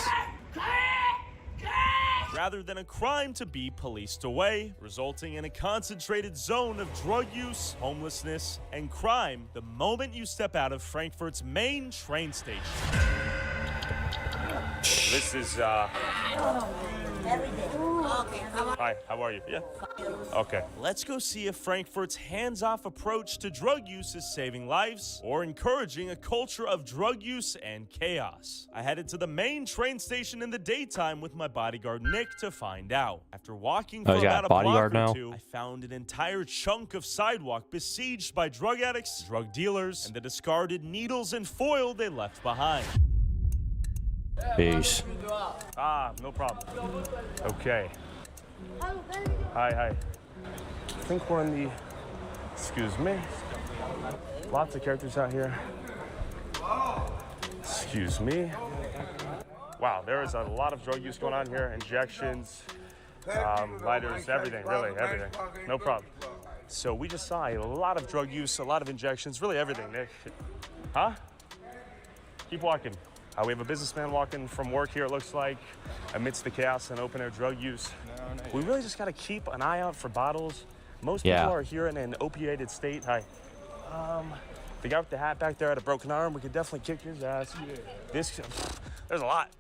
Speaker 22: rather than a crime to be policed away, resulting in a concentrated zone of drug use, homelessness, and crime the moment you step out of Frankfurt's main train station. This is, Hi, how are you? Yeah. Okay. Let's go see if Frankfurt's hands-off approach to drug use is saving lives or encouraging a culture of drug use and chaos. I headed to the main train station in the daytime with my bodyguard Nick to find out. After walking for about a block or two, I found an entire chunk of sidewalk besieged by drug addicts, drug dealers, and the discarded needles and foil they left behind.
Speaker 1: Peace.
Speaker 22: No problem. Okay. Hi. I think we're in the... Excuse me. Lots of characters out here. Excuse me. Wow, there is a lot of drug use going on here. Injections, lighters, everything, really, everything. No problem. So we just saw a lot of drug use, a lot of injections, really everything, Nick. Huh? Keep walking. We have a businessman walking from work here, it looks like, amidst the chaos and open-air drug use. We really just got to keep an eye out for bottles. Most people are here in an opiated state. Hi. The guy with the hat back there had a broken arm. We could definitely kick his ass. There's a lot.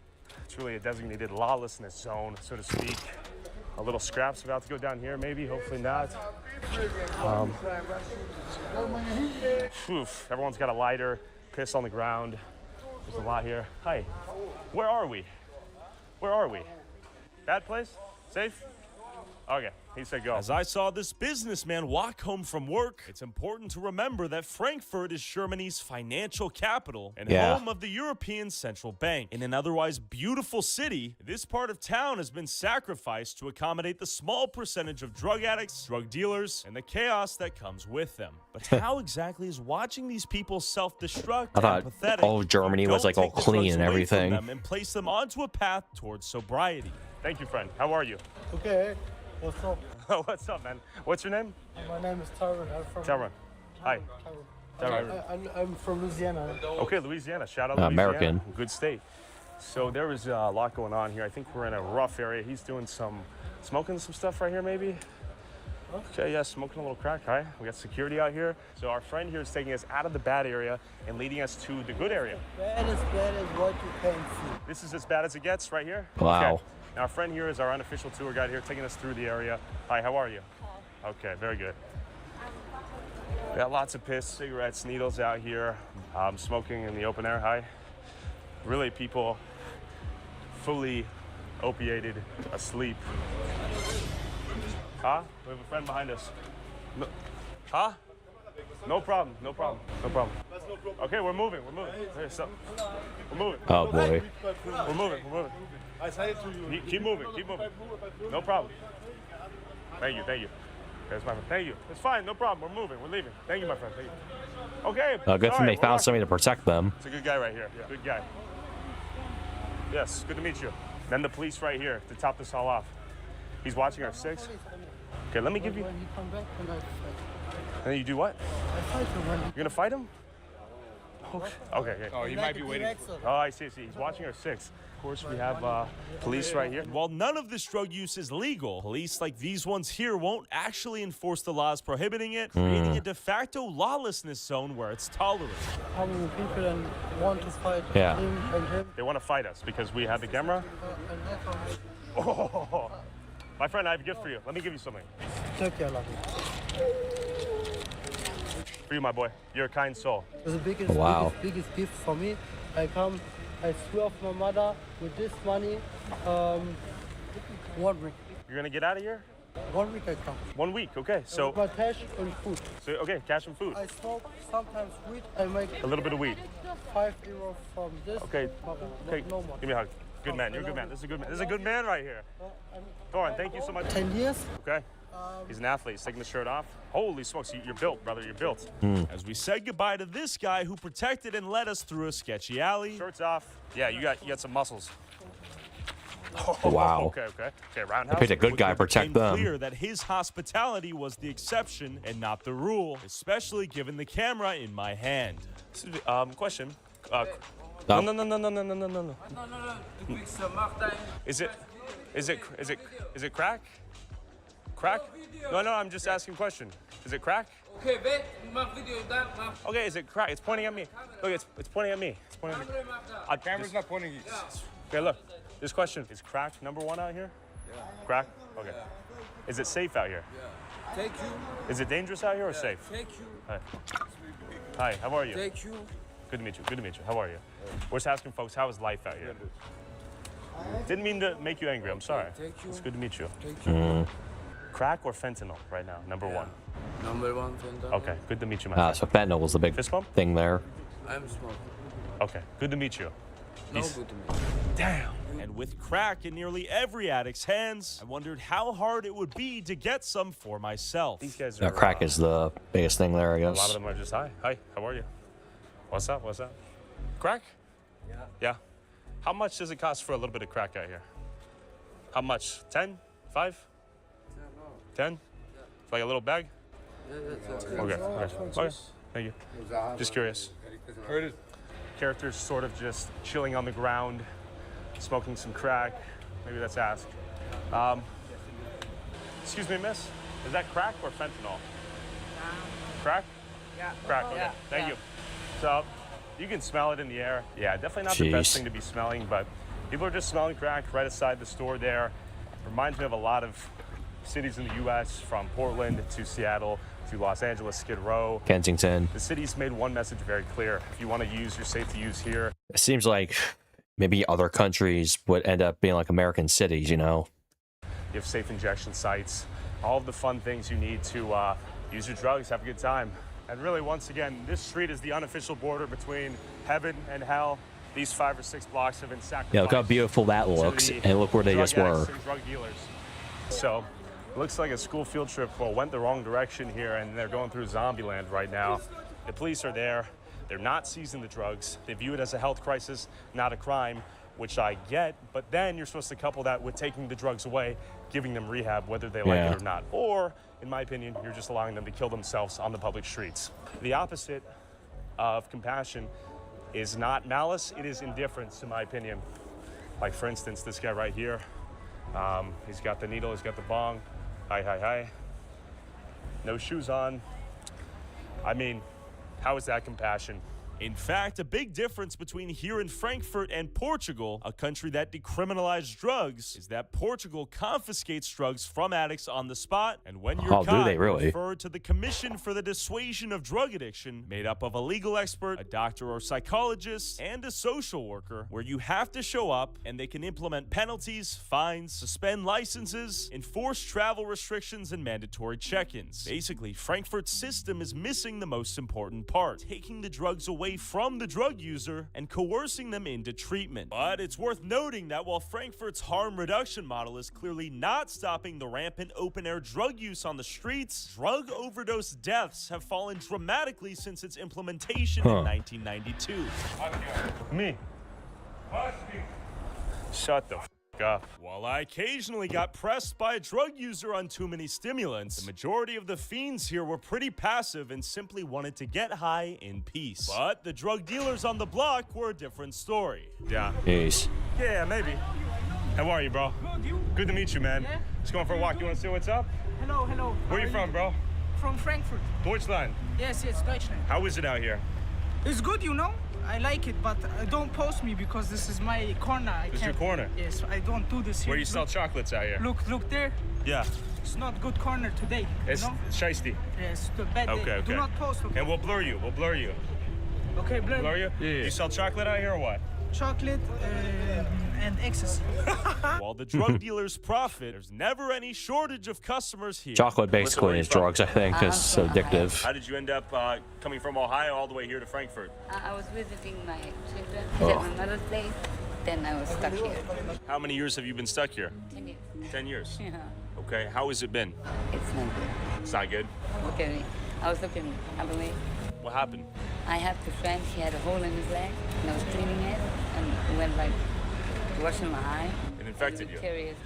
Speaker 22: It's really a designated lawlessness zone, so to speak. A little scrap's about to go down here, maybe, hopefully not. Everyone's got a lighter, piss on the ground. There's a lot here. Hi, where are we? Where are we? Bad place? Safe? Okay, he said go. As I saw this businessman walk home from work, it's important to remember that Frankfurt is Germany's financial capital and home of the European Central Bank. In an otherwise beautiful city, this part of town has been sacrificed to accommodate the small percentage of drug addicts, drug dealers, and the chaos that comes with them. But how exactly is watching these people self-destruct
Speaker 1: I thought
Speaker 22: pathetic?
Speaker 1: all of Germany was like all clean and everything.
Speaker 22: And place them onto a path towards sobriety. Thank you, friend. How are you?
Speaker 4: Okay. What's up?
Speaker 22: What's up, man? What's your name?
Speaker 4: My name is Tyrone. I'm from
Speaker 22: Tyrone. Hi.
Speaker 4: I'm from Louisiana.
Speaker 22: Okay, Louisiana. Shout out Louisiana.
Speaker 1: American.
Speaker 22: Good state. So there was a lot going on here. I think we're in a rough area. He's doing smoking some stuff right here, maybe. Okay, yeah, smoking a little crack. Hi. We got security out here. So our friend here is taking us out of the bad area and leading us to the good area.
Speaker 4: Bad as what you can see.
Speaker 22: This is as bad as it gets right here?
Speaker 1: Wow.
Speaker 22: Okay. Now, our friend here is our unofficial tour guide here, taking us through the area. Hi, how are you? Okay, very good. We got lots of piss, cigarettes, needles out here, smoking in the open air. Hi. Really, people fully opiated, asleep. Huh? We have a friend behind us. No. Huh? No problem, no problem, no problem. Okay, we're moving. Hey, stop. We're moving.
Speaker 1: Oh, boy.
Speaker 22: We're moving.
Speaker 4: I say it to you.
Speaker 22: Keep moving. No problem. Thank you. That's my friend. Thank you. It's fine, no problem. We're moving. We're leaving. Thank you, my friend. Thank you. Okay.
Speaker 1: Good thing they found somebody to protect them.
Speaker 22: It's a good guy right here. Yeah. Good guy. Yes, good to meet you. Then the police right here to top this all off. He's watching our six. Okay, let me give you.
Speaker 4: When you come back, then I fight.
Speaker 22: And then you do what?
Speaker 4: I fight him when
Speaker 22: You're gonna fight him? Okay.
Speaker 4: Oh, he might be waiting.
Speaker 22: Oh, I see. He's watching our six. Of course, we have police right here. While none of this drug use is legal, police like these ones here won't actually enforce the laws prohibiting it, creating a de facto lawlessness zone where it's tolerated.
Speaker 4: How many people want to fight
Speaker 1: Yeah.
Speaker 4: him and him?
Speaker 22: They want to fight us because we have the camera. Oh, my friend, I have a gift for you. Let me give you something.
Speaker 4: Thank you, I love you.
Speaker 22: For you, my boy. You're a kind soul.
Speaker 4: It's the biggest gift for me. I swear off my mother with this money. 1 week.
Speaker 22: You're gonna get out of here?
Speaker 4: 1 week I come.
Speaker 22: 1 week, okay. So
Speaker 4: my cash and food.
Speaker 22: So okay, cash and food.
Speaker 4: I smoke sometimes weed. I make
Speaker 22: A little bit of weed.
Speaker 4: €5 from this.
Speaker 22: Okay. Okay.
Speaker 4: No more.
Speaker 22: Give me a hug. Good man. You're a good man. This is a good man. This is a good man right here. Thorin, thank you so much.
Speaker 4: 10 years.
Speaker 22: Okay. He's an athlete. He's taking the shirt off. Holy smokes, you're built, brother. You're built. As we said goodbye to this guy who protected and led us through a sketchy alley. Shirts off. Yeah, you got some muscles.
Speaker 1: Wow.
Speaker 22: Okay. Roundhouse.
Speaker 1: I picked a good guy to protect them.
Speaker 22: Clear that his hospitality was the exception and not the rule, especially given the camera in my hand. Question. No. Is it crack? Crack? No, I'm just asking a question. Is it crack? Okay, is it crack? It's pointing at me. Look, it's pointing at me. It's pointing at me.
Speaker 15: Camera's not pointing at you.
Speaker 22: Okay, look. This question. Is crack #1 out here? Yeah. Crack? Okay. Yeah. Is it safe out here?
Speaker 23: Yeah. Take you.
Speaker 22: Is it dangerous out here or safe?
Speaker 23: Take you.
Speaker 22: Hi, how are you?
Speaker 23: Take you.
Speaker 22: Good to meet you. How are you? We're just asking folks, how is life out here? Didn't mean to make you angry. I'm sorry. It's good to meet you. Crack or fentanyl right now? #1.
Speaker 23: #1 fentanyl.
Speaker 22: Okay, good to meet you, my friend.
Speaker 1: So fentanyl was the big thing there.
Speaker 23: I'm smoking.
Speaker 22: Okay, good to meet you.
Speaker 23: Good to meet you.
Speaker 22: Damn. And with crack in nearly every addict's hands, I wondered how hard it would be to get some for myself. These guys are,
Speaker 1: Crack is the biggest thing there, I guess.
Speaker 22: A lot of them are just, hi, how are you? What's up? Crack? Yeah. How much does it cost for a little bit of crack out here? How much? 10? 5? 10? For like a little bag?
Speaker 23: Yeah.
Speaker 22: Okay. Thank you. Just curious.
Speaker 15: Curtis.
Speaker 22: character's sort of just chilling on the ground, smoking some crack. Maybe that's Ask. Excuse me, miss. Is that crack or fentanyl? Crack?
Speaker 5: Yeah.
Speaker 22: Crack, okay. Thank you. So, you can smell it in the air. Yeah, definitely not the best thing to be smelling, but people are just smelling crack right outside the store there. Reminds me of a lot of cities in the U.S., from Portland to Seattle to Los Angeles, Skid Row,
Speaker 1: Kensington.
Speaker 22: The city's made one message very clear. If you want to use your safe to use here.
Speaker 1: It seems like maybe other countries would end up being like American cities, you know?
Speaker 22: You have safe injection sites, all of the fun things you need to use your drugs, have a good time. And really, once again, this street is the unofficial border between heaven and hell. These 5 or 6 blocks have been sacrificed.
Speaker 1: Yeah, look how beautiful that looks, and look where they just were.
Speaker 22: Drug dealers. So, it looks like a school field trip went the wrong direction here, and they're going through zombie land right now. The police are there. They're not seizing the drugs. They view it as a health crisis, not a crime, which I get. But then you're supposed to couple that with taking the drugs away, giving them rehab, whether they like it or not. Or, in my opinion, you're just allowing them to kill themselves on the public streets. The opposite of compassion is not malice, it is indifference, in my opinion. Like, for instance, this guy right here. He's got the needle, he's got the bong. Hi. No shoes on. I mean, how is that compassion? In fact, a big difference between here in Frankfurt and Portugal, a country that decriminalized drugs, is that Portugal confiscates drugs from addicts on the spot, and when you're caught,
Speaker 1: do they really?
Speaker 22: refer to the Commission for the Dissuasion of Drug Addiction, made up of a legal expert, a doctor or psychologist, and a social worker, where you have to show up, and they can implement penalties, fines, suspend licenses, enforce travel restrictions, and mandatory check-ins. Basically, Frankfurt's system is missing the most important part, taking the drugs away from the drug user and coercing them into treatment. But it's worth noting that while Frankfurt's harm reduction model is clearly not stopping the rampant open-air drug use on the streets, drug overdose deaths have fallen dramatically since its implementation in 1992. Me. Shut the f*** up. While I occasionally got pressed by a drug user on too many stimulants, the majority of the fiends here were pretty passive and simply wanted to get high in peace. But the drug dealers on the block were a different story. Yeah.
Speaker 1: Jeez.
Speaker 22: Yeah, maybe. How are you, bro?
Speaker 5: Good, you?
Speaker 22: Good to meet you, man.
Speaker 5: Yeah?
Speaker 22: Just going for a walk. You want to see what's up?
Speaker 5: Hello.
Speaker 22: Where are you from, bro?
Speaker 5: From Frankfurt.
Speaker 22: Deutschland.
Speaker 5: Yes, Deutschland.
Speaker 22: How is it out here?
Speaker 5: It's good, you know. I like it, but don't post me because this is my corner.
Speaker 22: This is your corner?
Speaker 5: Yes, I don't do this here.
Speaker 22: Where you sell chocolates out here?
Speaker 5: Look there.
Speaker 22: Yeah.
Speaker 5: It's not good corner today.
Speaker 22: It's
Speaker 5: you know?
Speaker 22: shiesty.
Speaker 5: Yes, it's a bad day.
Speaker 22: Okay.
Speaker 5: Do not post. Okay?
Speaker 22: And we'll blur you.
Speaker 5: Okay, blur.
Speaker 22: Blur you?
Speaker 1: Yeah.
Speaker 22: You sell chocolate out here or what?
Speaker 5: Chocolate and ecstasy.
Speaker 22: While the drug dealers profit, there's never any shortage of customers here.
Speaker 1: Chocolate basically is drugs, I think. It's so addictive.
Speaker 22: How did you end up coming from Ohio all the way here to Frankfurt?
Speaker 10: I was visiting my children at my mother's place. Then I was stuck here.
Speaker 22: How many years have you been stuck here?
Speaker 10: 10 years.
Speaker 22: 10 years?
Speaker 10: Yeah.
Speaker 22: Okay, how has it been?
Speaker 10: It's not good.
Speaker 22: It's not good?
Speaker 10: Look at me. I was looking, I believe.
Speaker 22: What happened?
Speaker 10: I had a friend, he had a hole in his leg, and I was cleaning it, and went like washing my eye.
Speaker 22: It infected you?
Speaker 10: Curious.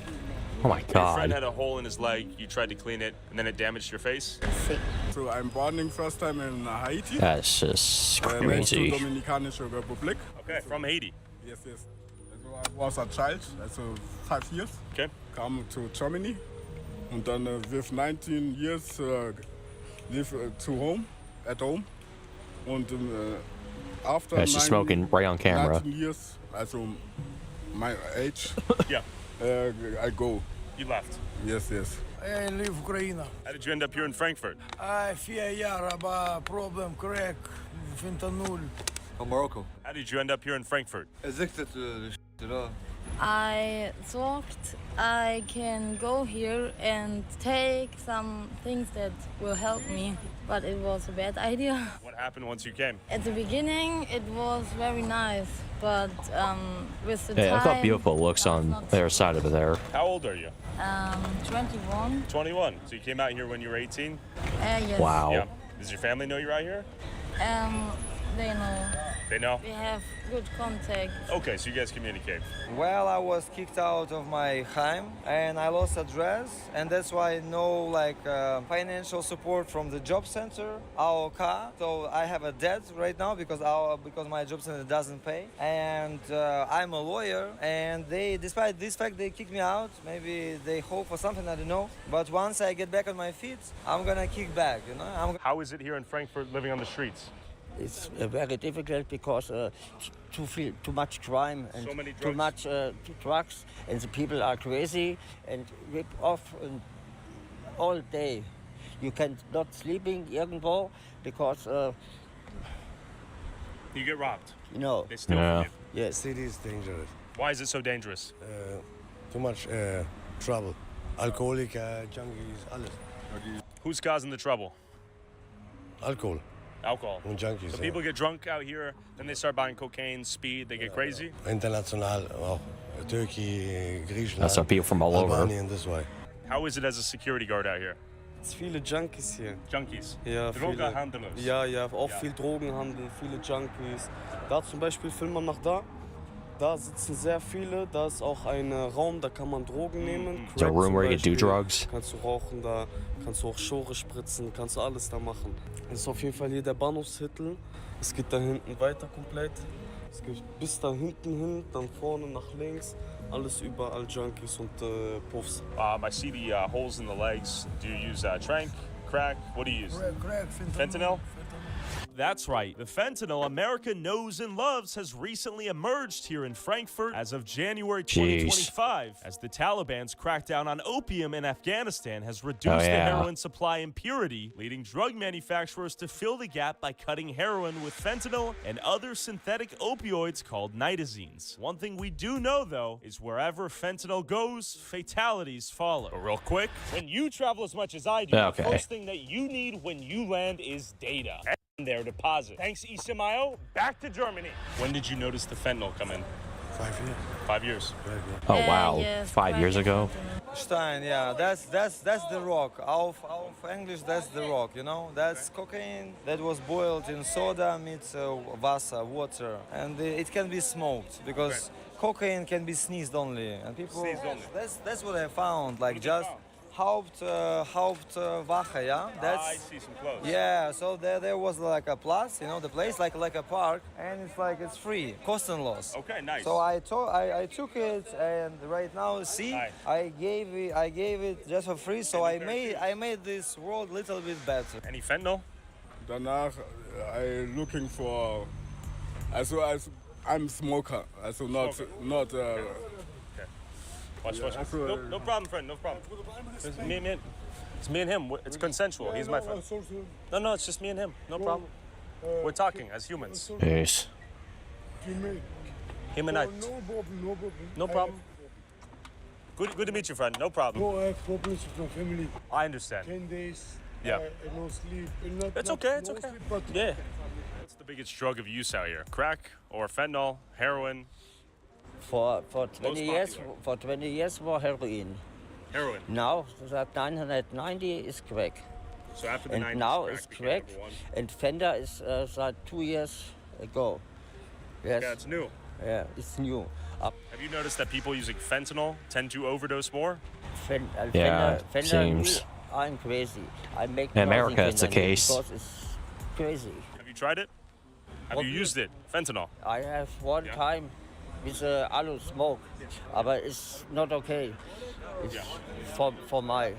Speaker 1: Oh my
Speaker 22: Your
Speaker 1: god.
Speaker 22: friend had a hole in his leg, you tried to clean it, and then it damaged your face?
Speaker 10: Sick.
Speaker 15: So I'm born first time in Haiti.
Speaker 1: That's just
Speaker 15: Next to
Speaker 1: crazy.
Speaker 15: Dominicanische Republic.
Speaker 22: Okay, from Haiti?
Speaker 15: Yes. So I was a child, so 5 years.
Speaker 22: Okay.
Speaker 15: Come to Germany. And then with 19 years live at home. And after
Speaker 1: That's just smoking right on camera.
Speaker 15: 19 years, also my age,
Speaker 22: Yeah.
Speaker 15: I go.
Speaker 22: You left.
Speaker 15: Yes.
Speaker 5: I live Ukraine.
Speaker 22: How did you end up here in Frankfurt?
Speaker 5: I fear about problem crack, fentanyl.
Speaker 22: From Morocco. How did you end up here in Frankfurt?
Speaker 13: Addicted to the
Speaker 24: I thought I can go here and take some things that will help me, but it was a bad idea.
Speaker 22: What happened once you came?
Speaker 24: At the beginning, it was very nice, but with the
Speaker 1: Yeah, look
Speaker 24: time...
Speaker 1: how beautiful it looks on their side over there.
Speaker 22: How old are you?
Speaker 24: 21.
Speaker 22: 21. So you came out here when you were 18?
Speaker 24: Yes.
Speaker 1: Wow.
Speaker 22: Yeah. Does your family know you're out here?
Speaker 24: They know.
Speaker 22: They know?
Speaker 24: We have good contact.
Speaker 22: Okay, so you guys communicate.
Speaker 13: Well, I was kicked out of my home and I lost address, and that's why no financial support from the job center, AOK. So I have a debt right now because my job center doesn't pay, and I'm a lawyer. And they, despite this fact, they kicked me out. Maybe they hope for something, I don't know. But once I get back on my feet, I'm gonna kick back. You know.
Speaker 22: How is it here in Frankfurt living on the streets?
Speaker 16: It's very difficult because too much crime and
Speaker 22: so many drugs.
Speaker 16: too much drugs, and the people are crazy and rip off all day. You can not sleeping irgendwo because
Speaker 22: you get robbed.
Speaker 16: You know.
Speaker 22: They steal from you.
Speaker 16: Yes.
Speaker 17: City is dangerous.
Speaker 22: Why is it so dangerous?
Speaker 17: Too much trouble. Alcoholic, junkies, alles.
Speaker 22: Who's causing the trouble?
Speaker 17: Alcohol.
Speaker 22: Alcohol.
Speaker 17: And junkies.
Speaker 22: So people get drunk out here, then they start buying cocaine, speed, they get crazy?
Speaker 17: International, well, Turkey, Griechenland.
Speaker 1: That's some people from all over.
Speaker 17: Albania and this way.
Speaker 22: How is it as a security guard out here?
Speaker 19: Es sind viele Junkies hier.
Speaker 22: Junkies?
Speaker 19: Ja,
Speaker 22: Drogenhandel.
Speaker 19: Ja, auch viel Drogenhandel, viele Junkies. Da zum Beispiel, filmen wir nach da. Da sitzen sehr viele, da ist auch ein Raum, da kann man Drogen nehmen.
Speaker 1: It's a room where you can do drugs.
Speaker 19: Kannst du rauchen da, kannst du auch Schore spritzen, kannst du alles da machen. Das ist auf jeden Fall hier der Bahnhofsviertel. Es geht da hinten weiter komplett. Es geht bis da hinten hin, dann vorne nach links. Alles überall Junkies und Puffs.
Speaker 22: I see the holes in the legs. Do you use trank, crack? What do you use?
Speaker 17: Crack,
Speaker 22: fentanyl? That's right. The fentanyl America knows and loves has recently emerged here in Frankfurt as of January 2025, as the Taliban's crackdown on opium in Afghanistan has reduced the heroin supply in purity, leading drug manufacturers to fill the gap by cutting heroin with fentanyl and other synthetic opioids called nitazines. One thing we do know, though, is wherever fentanyl goes, fatalities follow. But real quick, when you travel as much as I do, the first thing that you need when you land is data. Their deposit. Thanks, Ismail. Back to Germany. When did you notice the fentanyl come in?
Speaker 17: 5 years.
Speaker 22: 5 years.
Speaker 1: Oh wow, 5 years ago.
Speaker 13: Stein, yeah, that's the rock. Auf English, that's the rock. You know, that's cocaine that was boiled in soda meets water, and it can be smoked because cocaine can be sneezed only, and people.
Speaker 22: Sneezed only.
Speaker 13: That's what I found. Like just. Hauptwache, yeah? That's,
Speaker 22: I see some clothes.
Speaker 13: Yeah, so there was like a place, you know, the place like a park, and it's free, kostenlos.
Speaker 22: Okay, nice.
Speaker 13: So I took it, and right now, see, I gave it just for free. So I made this world a little bit better.
Speaker 22: Any fentanyl?
Speaker 20: Danach I looking for, I'm smoker, not.
Speaker 22: Watch. No problem, friend. No problem. It's me and him. It's consensual. He's my friend. No, it's just me and him. No problem. We're talking as humans.
Speaker 1: Yes.
Speaker 22: Him and I. No problem. Good to meet you, friend. No problem.
Speaker 17: No, I have problems with my family.
Speaker 22: I understand.
Speaker 17: 10 days.
Speaker 22: Yeah.
Speaker 17: No sleep.
Speaker 22: It's okay. Yeah. What's the biggest drug of use out here? Crack or fentanyl, heroin?
Speaker 16: For 20 years was heroin.
Speaker 22: Heroin.
Speaker 16: Now, that 990 is crack.
Speaker 22: So after the
Speaker 16: and
Speaker 22: 90s,
Speaker 16: now it's crack, and Fender is that 2 years ago. Yes.
Speaker 22: Yeah, it's new.
Speaker 16: Yeah, it's new.
Speaker 22: Have you noticed that people using fentanyl tend to overdose more?
Speaker 1: Yeah, it seems.
Speaker 16: I'm crazy. I make
Speaker 1: in America, it's the case.
Speaker 16: Because it's crazy.
Speaker 22: Have you tried it? Have you used it? Fentanyl?
Speaker 16: I have one time. With alu smoke, but it's not okay. It's for my.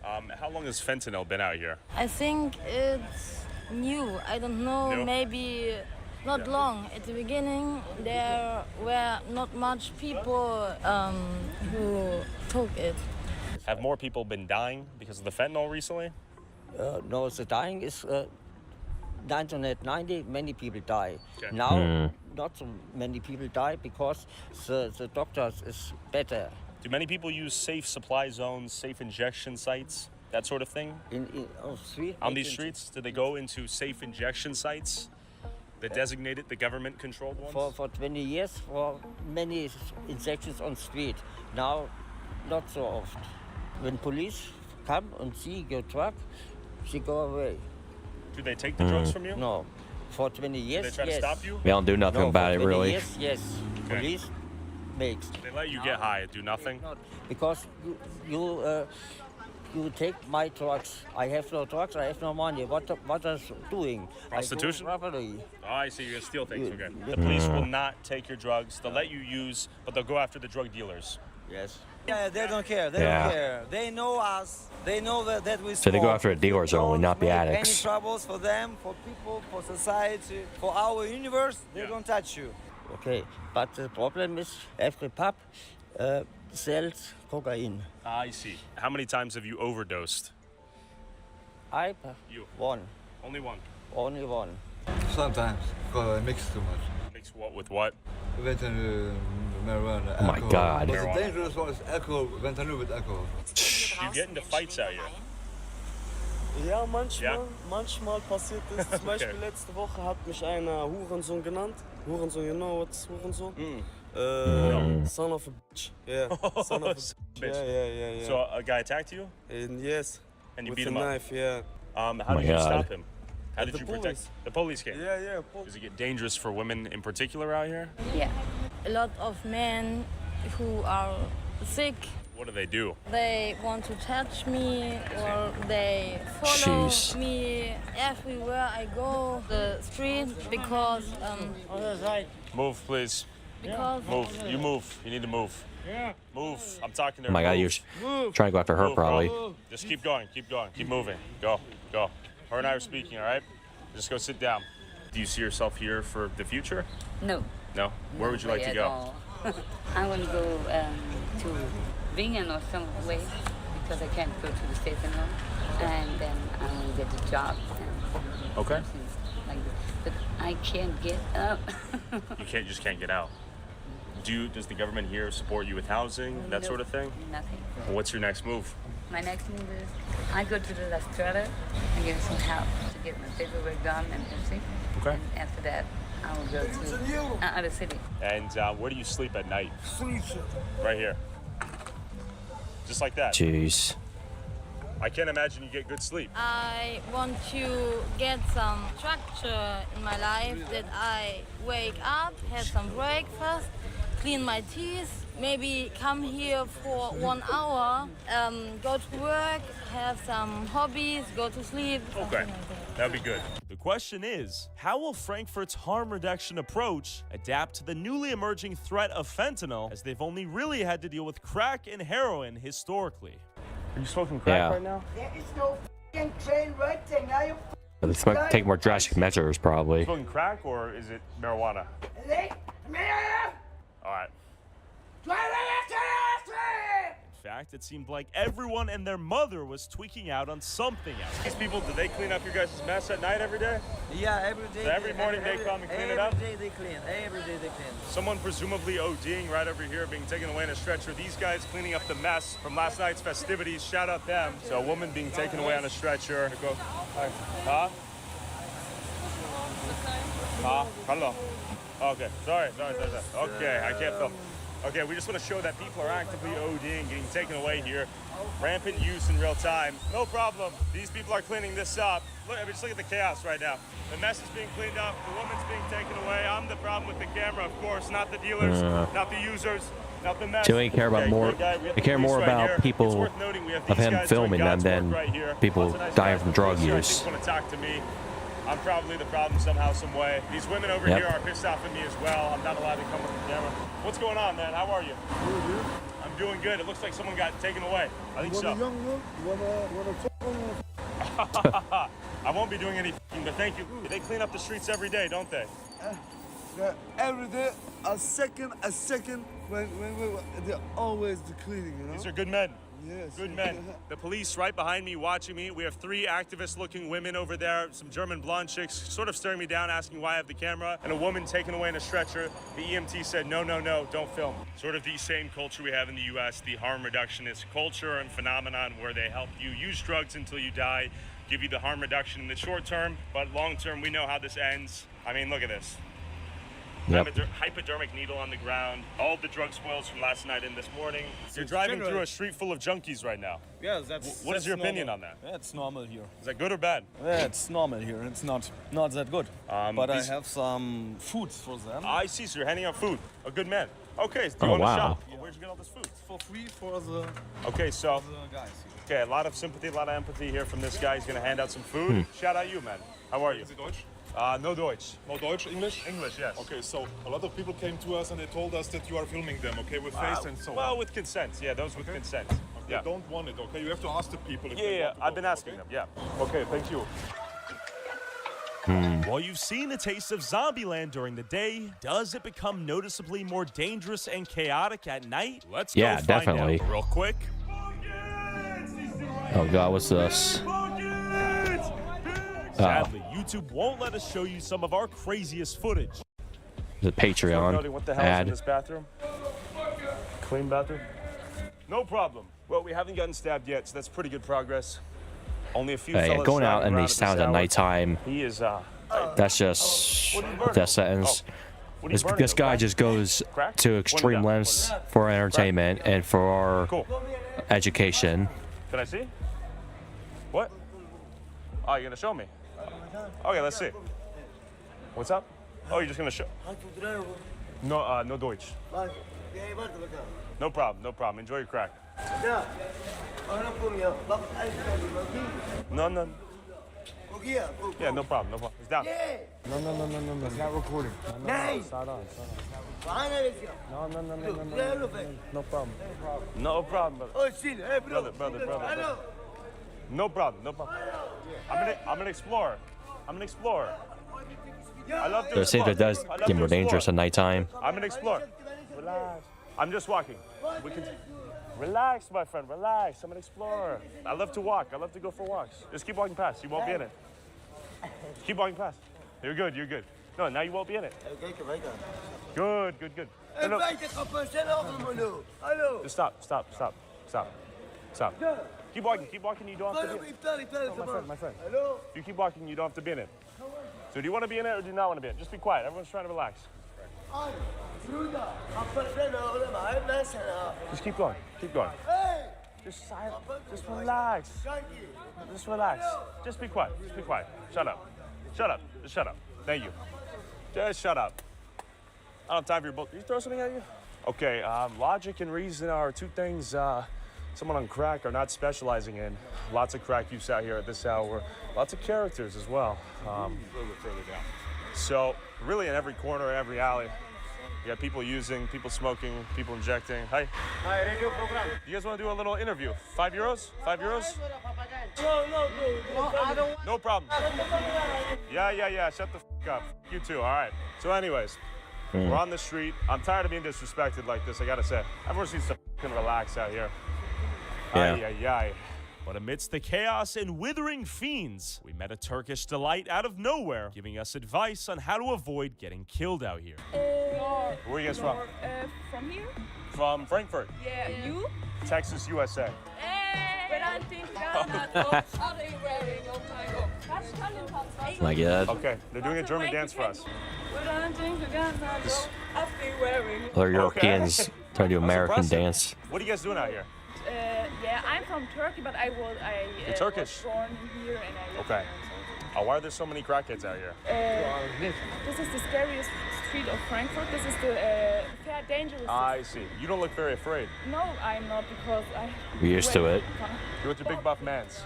Speaker 22: How long has fentanyl been out here?
Speaker 24: I think it's new. I don't know, maybe not long. At the beginning, there were not much people who took it.
Speaker 22: Have more people been dying because of the fentanyl recently?
Speaker 16: No, the dying is 1990, many people die. Okay. Now, not so many people die because the doctors is better.
Speaker 22: Do many people use safe supply zones, safe injection sites, that sort of thing? On these streets? Do they go into safe injection sites? The designated, the government-controlled ones?
Speaker 16: For 20 years, for many injections on street. Now, not so often. When police come and see your truck, she go away.
Speaker 22: Do they take the drugs from you?
Speaker 16: No. For 20 years,
Speaker 22: They try to stop you?
Speaker 1: They don't do nothing
Speaker 16: No,
Speaker 1: about
Speaker 16: for
Speaker 1: it,
Speaker 16: 20
Speaker 1: really.
Speaker 16: Years, yes,
Speaker 22: Okay.
Speaker 16: police makes.
Speaker 22: They let you get high, do nothing?
Speaker 16: Because you take my drugs. I have no drugs, I have no money. What are you doing?
Speaker 22: Prostitution?
Speaker 16: I do robbery.
Speaker 22: Oh, I see. You're going to steal things.
Speaker 16: You-
Speaker 22: Okay.
Speaker 16: you-
Speaker 22: The police will not take your drugs. They'll let you use, but they'll go after the drug dealers.
Speaker 16: Yes.
Speaker 13: Yeah, they don't care. They
Speaker 1: Yeah.
Speaker 13: don't care. They know us. They know that we
Speaker 1: So they go
Speaker 13: smoke.
Speaker 1: after the dealers only, not the
Speaker 13: Make
Speaker 1: addicts.
Speaker 13: Any troubles for them, for people, for society, for our universe, they don't touch you.
Speaker 16: Okay, but the problem is every pub sells cocaine.
Speaker 22: I see. How many times have you overdosed? You.
Speaker 16: One.
Speaker 22: Only one.
Speaker 16: Only one.
Speaker 7: Sometimes, because I mix too much.
Speaker 22: Mix what with what?
Speaker 7: Fentanyl, marijuana,
Speaker 1: Oh my
Speaker 7: alcohol.
Speaker 1: God.
Speaker 7: But
Speaker 22: Marijuana.
Speaker 7: the dangerous one is alcohol, fentanyl with alcohol.
Speaker 22: You get into fights out here.
Speaker 19: Ja, manchmal,
Speaker 22: Ja?
Speaker 19: manchmal passiert es. Zum Beispiel letzte Woche hat mich einer Hurensohn genannt. Hurensohn, you know what's Hurensohn? Son of a bitch. Yeah, son of a bitch. Yeah.
Speaker 22: So a guy attacked you?
Speaker 19: And yes.
Speaker 22: And you
Speaker 19: with
Speaker 22: beat
Speaker 19: a
Speaker 22: him up?
Speaker 19: knife, yeah.
Speaker 22: How
Speaker 1: my
Speaker 22: did you
Speaker 1: God.
Speaker 22: stop him? How did
Speaker 19: The
Speaker 22: you protect?
Speaker 19: police.
Speaker 22: The police came.
Speaker 19: Yeah.
Speaker 22: Does it get dangerous for women in particular out here?
Speaker 24: Yeah. A lot of men who are sick,
Speaker 22: What do they do?
Speaker 24: they want to touch me or they follow
Speaker 1: Jeez.
Speaker 24: me everywhere I go the street because
Speaker 22: Move, please.
Speaker 24: because
Speaker 22: Move. You move. You need to move. Move. I'm talking to
Speaker 1: Oh
Speaker 22: her.
Speaker 1: my God,
Speaker 22: Move.
Speaker 1: you're trying to go after her,
Speaker 22: Move, bro.
Speaker 1: probably.
Speaker 22: Just keep going. Keep going. Keep moving. Go. Her and I are speaking, all right? Just go sit down. Do you see yourself here for the future?
Speaker 10: No.
Speaker 22: No? Where would you like to
Speaker 10: At
Speaker 22: go?
Speaker 10: all. I want to go to Bingen or some way because I can't go to the States anymore. And then I want to get a job. And
Speaker 22: Okay.
Speaker 10: something like that. But I can't get up.
Speaker 22: You just can't get out. Does the government here support you with housing, that
Speaker 10: No,
Speaker 22: sort of thing?
Speaker 10: Nothing.
Speaker 22: What's your next move?
Speaker 10: My next move is I go to the La Strada and get some help to get my paperwork done and everything.
Speaker 22: Okay.
Speaker 10: And after that, I will go to other city.
Speaker 22: And where do you sleep at night? Right here. Just like that.
Speaker 1: Jeez.
Speaker 22: I can't imagine you get good sleep.
Speaker 24: I want to get some structure in my life that I wake up, have some breakfast, clean my teeth, maybe come here for 1 hour, go to work, have some hobbies, go to sleep.
Speaker 22: Okay. That'd be good. The question is, how will Frankfurt's harm reduction approach adapt to the newly emerging threat of fentanyl, as they've only really had to deal with crack and heroin historically? Are you smoking crack
Speaker 1: Yeah.
Speaker 22: right now?
Speaker 5: There is no f***ing train right there. Now you
Speaker 1: But they might take more drastic measures, probably.
Speaker 22: Smoking crack or is it marijuana? All right. In fact, it seemed like everyone and their mother was tweaking out on something else. These people, do they clean up your guys' mess at night every day?
Speaker 13: Yeah, every day.
Speaker 22: So every morning they come and clean it up?
Speaker 13: Every day they clean. Every day they clean.
Speaker 22: Someone presumably ODing right over here, being taken away in a stretcher. These guys cleaning up the mess from last night's festivities. Shout out them. So a woman being taken away on a stretcher. Go. Huh? Huh? Hello. Okay. Sorry. Okay, I can't film. Okay, we just want to show that people are actively ODing, getting taken away here. Rampant use in real time. No problem. These people are cleaning this up. Look, I mean, just look at the chaos right now. The mess is being cleaned up. The woman's being taken away. I'm the problem with the camera, of course, not the dealers, not the users, not the mess.
Speaker 1: So they care about
Speaker 22: Okay,
Speaker 1: more.
Speaker 22: good guy. We have
Speaker 1: They
Speaker 22: the
Speaker 1: care
Speaker 22: police
Speaker 1: more
Speaker 22: right
Speaker 1: about
Speaker 22: here. It's
Speaker 1: people
Speaker 22: worth noting we have
Speaker 1: of
Speaker 22: these
Speaker 1: him
Speaker 22: guys
Speaker 1: filming
Speaker 22: doing
Speaker 1: them
Speaker 22: God's
Speaker 1: than
Speaker 22: work right here.
Speaker 1: people
Speaker 22: Lots of nice
Speaker 1: dying
Speaker 22: guys
Speaker 1: from
Speaker 22: in
Speaker 1: drug
Speaker 22: the police. I
Speaker 1: use.
Speaker 22: just want to talk to me. I'm probably the problem somehow, some way. These women over
Speaker 1: Yep.
Speaker 22: here are pissed off at me as well. I'm not allowed to come with the camera. What's going on, man? How are you? I'm doing good. It looks like someone got taken away. I think so. I won't be doing anything, but thank you. They clean up the streets every day, don't they?
Speaker 7: Every day, a second, when they're always the cleaning, you know?
Speaker 22: These are good men.
Speaker 7: Yes.
Speaker 22: Good men. The police right behind me watching me. We have 3 activist-looking women over there, some German blonde chicks sort of staring me down, asking why I have the camera, and a woman taken away in a stretcher. The EMT said, no, don't film. Sort of the same culture we have in the U.S., the harm reductionist culture and phenomenon where they help you use drugs until you die, give you the harm reduction in the short term, but long term, we know how this ends. I mean, look at this.
Speaker 1: Yep.
Speaker 22: Hypodermic needle on the ground. All the drug spoils from last night and this morning. You're driving through a street full of junkies right now.
Speaker 8: Yeah, that's.
Speaker 22: What is your opinion on that?
Speaker 8: Yeah, it's normal here.
Speaker 22: Is that good or bad?
Speaker 8: Yeah, it's normal here. It's not that good. But I
Speaker 22: these-
Speaker 8: have some food for them.
Speaker 22: I see. So you're handing out food. A good man. Okay. Do you
Speaker 1: Oh,
Speaker 22: want to
Speaker 1: wow.
Speaker 22: shop? Well, where'd you get all this food?
Speaker 8: For free for the
Speaker 22: Okay, so
Speaker 8: guys.
Speaker 22: okay, a lot of sympathy, a lot of empathy here from this guy. He's gonna hand out some food. Shout out you, man. How are you?
Speaker 15: Is it Deutsch?
Speaker 22: No Deutsch.
Speaker 15: No Deutsch, English?
Speaker 22: English, yes.
Speaker 15: Okay, so a lot of people came to us and they told us that you are filming them, okay, with face and so on.
Speaker 22: Well, with consent. Yeah, those with consent.
Speaker 15: They don't want it, okay? You have to ask the people if
Speaker 22: Yeah,
Speaker 15: they
Speaker 22: yeah.
Speaker 15: want to
Speaker 22: I've
Speaker 15: go,
Speaker 22: been asking them. Yeah.
Speaker 15: Okay, thank you.
Speaker 22: While you've seen a taste of Zombieland during the day, does it become noticeably more dangerous and chaotic at night? Let's
Speaker 1: Yeah,
Speaker 22: go find
Speaker 1: definitely.
Speaker 22: out real quick.
Speaker 1: Oh god, what's this?
Speaker 22: Sadly, YouTube won't let us show you some of our craziest footage.
Speaker 1: The Patreon
Speaker 22: Noting what the hell is in
Speaker 1: ad.
Speaker 22: this bathroom? Clean bathroom? No problem. Well, we haven't gotten stabbed yet, so that's pretty good progress. Only a few
Speaker 1: Hey,
Speaker 22: fellas
Speaker 1: going out
Speaker 22: driving
Speaker 1: in
Speaker 22: around
Speaker 1: these
Speaker 22: this
Speaker 1: towns at
Speaker 22: hour.
Speaker 1: nighttime,
Speaker 22: He is,
Speaker 1: that's just
Speaker 22: What are you burning?
Speaker 1: death sentence.
Speaker 22: What are you
Speaker 1: This
Speaker 22: burning,
Speaker 1: guy
Speaker 22: okay?
Speaker 1: just goes
Speaker 22: Crack?
Speaker 1: to
Speaker 22: What
Speaker 1: extreme
Speaker 22: do we got?
Speaker 1: lengths for our entertainment and for our
Speaker 22: Cool.
Speaker 1: education.
Speaker 22: Can I see? What? Oh, you're gonna show me? Okay, let's see. What's up? Oh, you're just gonna show? No, no Deutsch. No problem, no problem. Enjoy your crack. No, no. Yeah, no problem, no problem. It's down.
Speaker 8: No. It's not recording.
Speaker 11: Nee.
Speaker 8: Start on. No. No problem.
Speaker 22: No problem, brother.
Speaker 11: Oh, shit. Hey, bro.
Speaker 22: Brother.
Speaker 11: Hello.
Speaker 22: No problem, no problem. I'm an explorer. I'm an explorer. I love to
Speaker 1: They say
Speaker 22: explore.
Speaker 1: that does
Speaker 22: I love
Speaker 1: get
Speaker 22: to
Speaker 1: more dangerous
Speaker 22: explore.
Speaker 1: at nighttime.
Speaker 22: I'm an explorer. Relax. I'm just walking. We can. Relax, my friend. Relax. I'm an explorer. I love to walk. I love to go for walks. Just keep walking past. You won't be in it. Keep walking past. You're good. You're good. No, now you won't be in it. Good. No, no.
Speaker 11: Hallo.
Speaker 22: Just stop. Keep walking. You don't have to be in it. No, my friend.
Speaker 11: Hallo.
Speaker 22: If you keep walking, you don't have to be in it. So do you want to be in it or do you not want to be in it? Just be quiet. Everyone's trying to relax. Just keep going.
Speaker 11: Hey.
Speaker 22: Just silent. Just relax. Just relax. Just be quiet. Shut up. Just shut up. Thank you. Just shut up. I don't have time for your bull. Did you throw something at you? Okay, logic and reason are two things someone on crack are not specializing in. Lots of crack use out here at this hour. Lots of characters as well.
Speaker 15: A little bit further down.
Speaker 22: So really in every corner, in every alley, you got people using, people smoking, people injecting. Hi.
Speaker 11: Hi, radio program.
Speaker 22: You guys want to do a little interview? 5 euros? 5 euros?
Speaker 11: No, I don't want.
Speaker 22: No problem. Yeah. Shut the f up. You too. All right. So anyways, we're on the street. I'm tired of being disrespected like this, I gotta say. Everyone needs to f***ing relax out here.
Speaker 1: Yeah.
Speaker 22: Ay. But amidst the chaos and withering fiends, we met a Turkish delight out of nowhere, giving us advice on how to avoid getting killed out here. Where are you guys from?
Speaker 12: From here?
Speaker 22: From Frankfurt,
Speaker 12: Yeah. You?
Speaker 22: Texas, USA.
Speaker 1: My God.
Speaker 22: Okay, they're doing a German dance for us.
Speaker 1: Other Europeans trying to do American
Speaker 22: impressive.
Speaker 1: dance.
Speaker 22: What are you guys doing out here?
Speaker 12: Yeah, I'm from Turkey, but I
Speaker 22: You're Turkish?
Speaker 12: was born here and I live
Speaker 22: Okay.
Speaker 12: here.
Speaker 22: Why are there so many crackheads out here?
Speaker 12: This is the scariest street of Frankfurt. This is the fair dangerous.
Speaker 22: I see. You don't look very afraid.
Speaker 12: No, I'm not because I.
Speaker 1: We're used to it.
Speaker 22: You're with your big buff mans.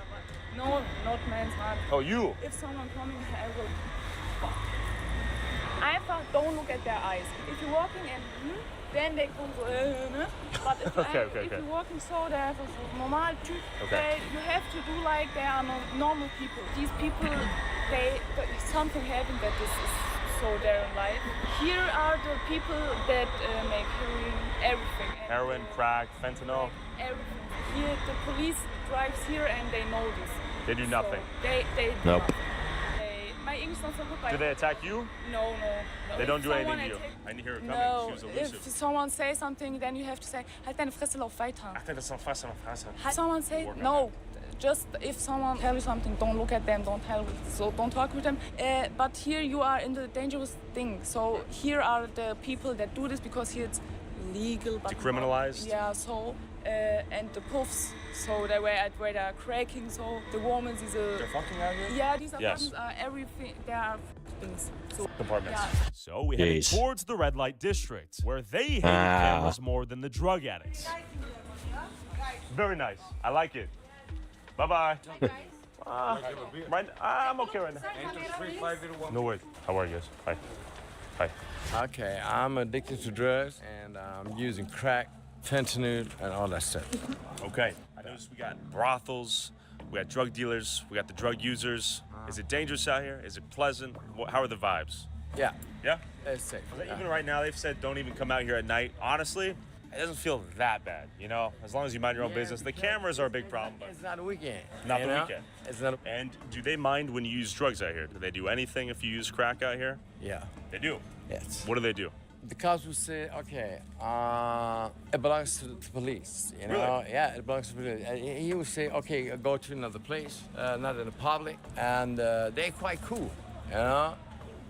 Speaker 12: No, not man's heart.
Speaker 22: Oh, you?
Speaker 12: If someone coming, I will. Don't look at their eyes. If you're walking and then they come so, but if,
Speaker 22: Okay.
Speaker 12: if you're walking so, they have a normal type.
Speaker 22: Okay.
Speaker 12: You have to do like they are normal people. These people, something happened that this is so their life. Here are the people that make everything.
Speaker 22: Heroin, crack, fentanyl.
Speaker 12: Everything. Here, the police drives here and they know this.
Speaker 22: They do nothing.
Speaker 12: They do
Speaker 1: Nope.
Speaker 12: nothing. My English not so good.
Speaker 22: Do they attack you?
Speaker 12: No.
Speaker 22: They don't do anything to you.
Speaker 12: Attack-
Speaker 22: I didn't hear her coming.
Speaker 12: No,
Speaker 22: She was elusive.
Speaker 12: if someone says something, then you have to say, halt deine Fresse, lauf weiter.
Speaker 22: I think that's not fast enough.
Speaker 12: Someone say, no, just if someone tells you something, don't look at them, don't talk with them. But here you are in the dangerous thing. So here are the people that do this because here it's legal. But
Speaker 22: Decriminalized?
Speaker 12: Yeah, so, and the puffs, so they where they're cracking, so the women,
Speaker 22: They're fucking out here?
Speaker 12: Yeah, these
Speaker 22: Yes.
Speaker 12: apartments are everything, there are things. So,
Speaker 22: Compartments.
Speaker 12: yeah.
Speaker 22: So we headed
Speaker 1: Jeez.
Speaker 22: towards the red light district, where they hate
Speaker 1: Ah.
Speaker 22: cameras more than the drug addicts. Very nice. I like it. Bye-bye. I'm okay right now. No worries. How are you guys? Hi. Hi.
Speaker 2: Okay, I'm addicted to drugs and I'm using crack, fentanyl, and all that stuff.
Speaker 22: Okay. I noticed we got brothels, we got drug dealers, we got the drug users. Is it dangerous out here? Is it pleasant? How are the vibes?
Speaker 2: Yeah.
Speaker 22: Yeah?
Speaker 2: It's safe.
Speaker 22: Even right now, they've said don't even come out here at night. Honestly, it doesn't feel that bad, you know? As long as you mind your own business. The cameras are a big problem, but
Speaker 2: It's not a weekend.
Speaker 22: not
Speaker 2: you
Speaker 22: the
Speaker 2: know?
Speaker 22: weekend.
Speaker 2: It's not a...
Speaker 22: And do they mind when you use drugs out here? Do they do anything if you use crack out here?
Speaker 2: Yeah.
Speaker 22: They do?
Speaker 2: Yes.
Speaker 22: What do they do?
Speaker 2: The cops will say, okay, it belongs to the police, you know?
Speaker 22: Really?
Speaker 2: Yeah, it belongs to the police. And he will say, okay, go to another place, not in the public, and they're quite cool, you know?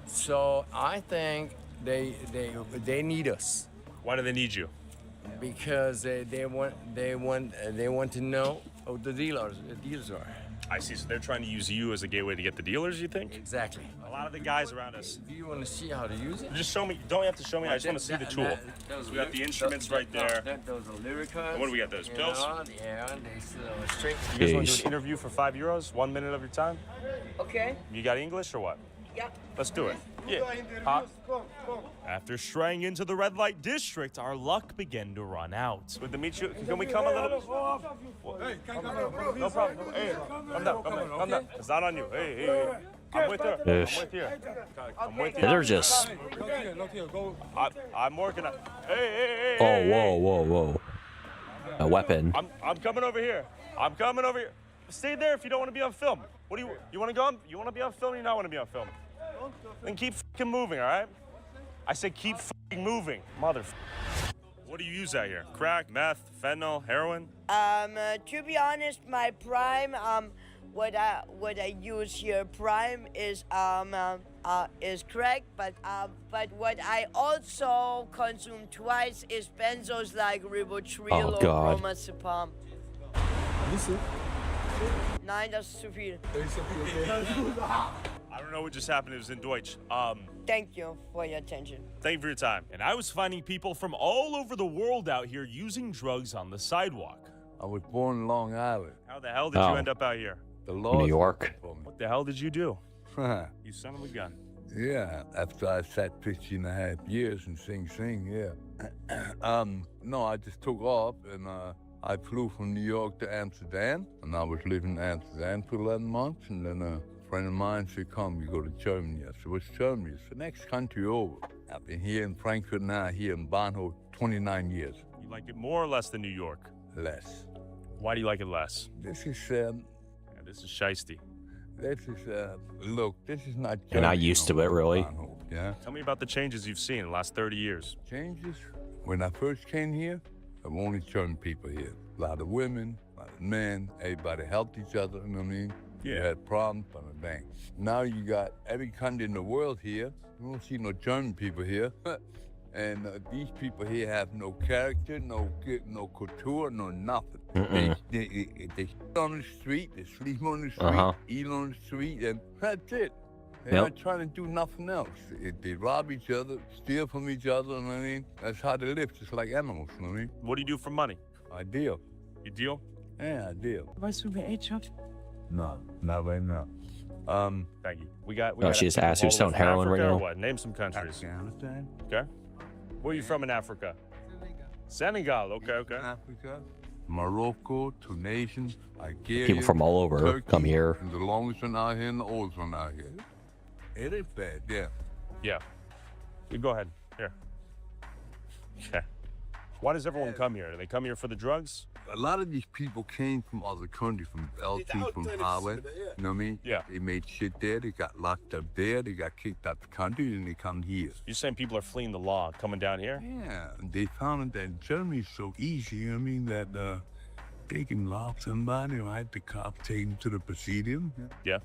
Speaker 2: So I think they need us.
Speaker 22: Why do they need you?
Speaker 2: Because they want to know who the dealers are.
Speaker 22: I see. So they're trying to use you as a gateway to get the dealers, you think?
Speaker 2: Exactly.
Speaker 22: A lot of the guys around us.
Speaker 2: Do you want to see how to use it?
Speaker 22: Just show me. Don't have to show me. I just want to see the tool. We got the instruments right there.
Speaker 2: Those are lyrical.
Speaker 22: And what do we got? Those pills?
Speaker 2: Yeah, they straight.
Speaker 22: You guys want to
Speaker 1: Jeez.
Speaker 22: do an interview for €5? 1 minute of your time?
Speaker 23: Okay.
Speaker 22: You got English or what?
Speaker 23: Yeah.
Speaker 22: Let's do it. Yeah. After straying into the red light district, our luck began to run out. With the meet you, can we come a little bit? No problem. Hey, come down. It's not on you. Hey. I'm with her.
Speaker 1: Ish.
Speaker 22: I'm with you. I'm with you.
Speaker 1: They're just.
Speaker 22: I'm working on. Hey.
Speaker 1: Oh, whoa. A weapon.
Speaker 22: I'm coming over here. Stay there if you don't want to be on film. What do you want to go on? You want to be on film or you not want to be on film? Then keep fucking moving, all right? I said keep fucking moving, mother. What do you use out here? Crack, meth, fentanyl, heroin?
Speaker 6: To be honest, my prime, what I use here, prime is crack, but what I also consume twice is benzos like Rivotril
Speaker 1: Oh, God.
Speaker 6: or Bromazepam. Nein, das ist zu viel.
Speaker 22: I don't know what just happened. It was in Deutsch.
Speaker 6: Thank you for your attention.
Speaker 22: Thank you for your time. And I was finding people from all over the world out here using drugs on the sidewalk.
Speaker 7: I was born in Long Island.
Speaker 22: How the hell did
Speaker 1: Oh.
Speaker 22: you end up out here?
Speaker 7: The law.
Speaker 1: New York.
Speaker 22: What the hell did you do? You son of a gun.
Speaker 7: Yeah, after I sat 15 and a half years in Sing Sing, yeah. No, I just took off and I flew from New York to Amsterdam, and I was living in Amsterdam for 11 months, and then a friend of mine said, come, you go to Germany. I said, what's Germany? It's the next country over. I've been here in Frankfurt now, here in Bahnhof, 29 years.
Speaker 22: You like it more or less than New York?
Speaker 7: Less.
Speaker 22: Why do you like it less?
Speaker 7: This is,
Speaker 22: This is shiesty.
Speaker 7: look, this is not
Speaker 1: You're not
Speaker 7: Germany
Speaker 1: used
Speaker 7: no
Speaker 1: to it,
Speaker 7: more,
Speaker 1: really.
Speaker 7: Bahnhof, yeah?
Speaker 22: Tell me about the changes you've seen in the last 30 years.
Speaker 7: Changes? When I first came here, there were only German people here. A lot of women, a lot of men, everybody helped each other, you know what I mean? You had problems, bang. Now you got every country in the world here. You don't see no German people here. And these people here have no character, no culture, no nothing. They shit on the street, they sleep on the street, eat on the street, and that's it. They're not trying to do nothing else. They rob each other, steal from each other, you know what I mean? That's how they live, just like animals, you know what I mean?
Speaker 22: What do you do for money?
Speaker 7: I deal.
Speaker 22: You deal?
Speaker 7: Yeah, I deal.
Speaker 5: Weißt du, wer Age hat?
Speaker 7: No, not right now.
Speaker 22: Thank you. We got
Speaker 1: she just asked who's
Speaker 22: all
Speaker 1: selling
Speaker 22: over
Speaker 1: heroin right
Speaker 22: Africa or
Speaker 1: now.
Speaker 22: What? Name some countries.
Speaker 7: Afghanistan.
Speaker 22: Okay. Where are you from in Africa? Senegal. Okay.
Speaker 7: Africa, Morocco, Tunisia, Algeria.
Speaker 1: People from all over
Speaker 7: Turkey,
Speaker 1: come here.
Speaker 7: And the longest one out here and the oldest one out here. It is bad, yeah.
Speaker 22: Yeah. You go ahead. Here. Okay. Why does everyone come here? Do they come here for the drugs?
Speaker 7: A lot of these people came from other countries, from LT, from Harvard. You know what I mean?
Speaker 22: Yeah.
Speaker 7: They made shit there. They got locked up there. They got kicked out the country, and they come here.
Speaker 22: You're saying people are fleeing the law, coming down here?
Speaker 7: Yeah. And they found that Germany's so easy. You know what I mean? That They can rob somebody, right? The cop take him to the presidium.
Speaker 22: Yeah.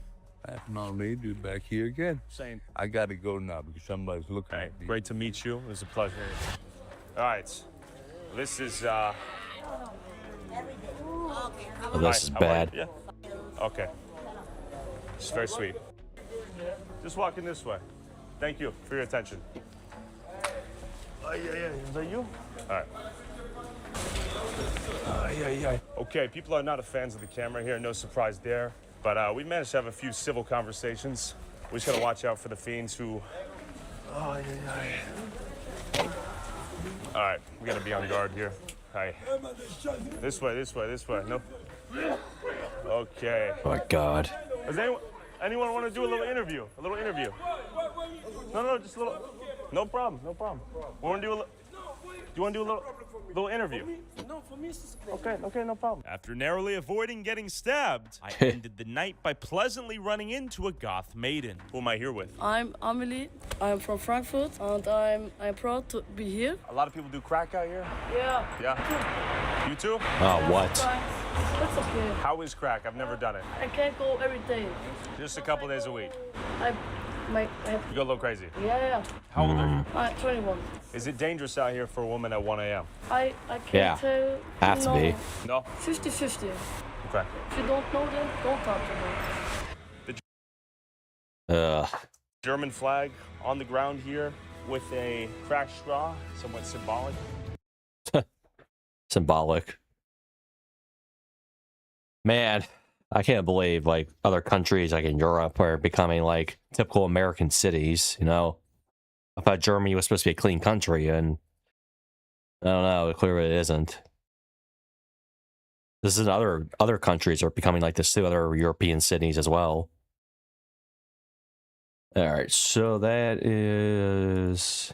Speaker 7: Half an hour later, you're back here again.
Speaker 22: Same.
Speaker 7: I gotta go now because somebody's looking at me.
Speaker 22: Great to meet you. It was a pleasure. All right. This is
Speaker 1: Oh, this is
Speaker 22: Hi, how are
Speaker 1: bad.
Speaker 22: you? Yeah. Okay. It's very sweet. Just walking this way. Thank you for your attention. Yeah. Is that you? All right. Yeah. Okay, people are not a fans of the camera here. No surprise there. But we managed to have a few civil conversations. We just gotta watch out for the fiends who. All right, we gotta be on guard here. Hi. This way. No. Okay.
Speaker 1: Oh my God.
Speaker 22: Does anyone want to do a little interview? No, just a little. No problem. We want to do a little. Do you want to do a little interview?
Speaker 19: No, for me, it's
Speaker 22: Okay, no problem. After narrowly avoiding getting stabbed, I ended the night by pleasantly running into a goth maiden. Who am I here with?
Speaker 24: I'm Amelie. I'm from Frankfurt, and I'm proud to be here.
Speaker 22: A lot of people do crack out here.
Speaker 24: Yeah.
Speaker 22: Yeah. You too?
Speaker 1: Oh, what?
Speaker 24: That's okay.
Speaker 22: How is crack? I've never done it.
Speaker 24: I can't go every day.
Speaker 22: Just a couple days a week.
Speaker 24: You
Speaker 22: go a little crazy.
Speaker 24: Yeah.
Speaker 22: How old are you?
Speaker 24: I'm 21.
Speaker 22: Is it dangerous out here for a woman at 1 a.m.?
Speaker 24: I can't tell.
Speaker 1: Have to be.
Speaker 22: No?
Speaker 24: 50-50.
Speaker 22: Okay.
Speaker 24: If you don't know them, don't talk to them.
Speaker 22: German flag on the ground here with a cracked straw, somewhat symbolic.
Speaker 1: Symbolic. Man, I can't believe like other countries like in Europe are becoming like typical American cities, you know. I thought Germany was supposed to be a clean country, and I don't know, clearly it isn't. This is other countries are becoming like this too, other European cities as well. All right, so that is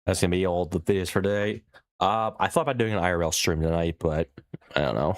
Speaker 1: that's gonna be all the videos for today. I thought about doing an IRL stream tonight, but I don't know.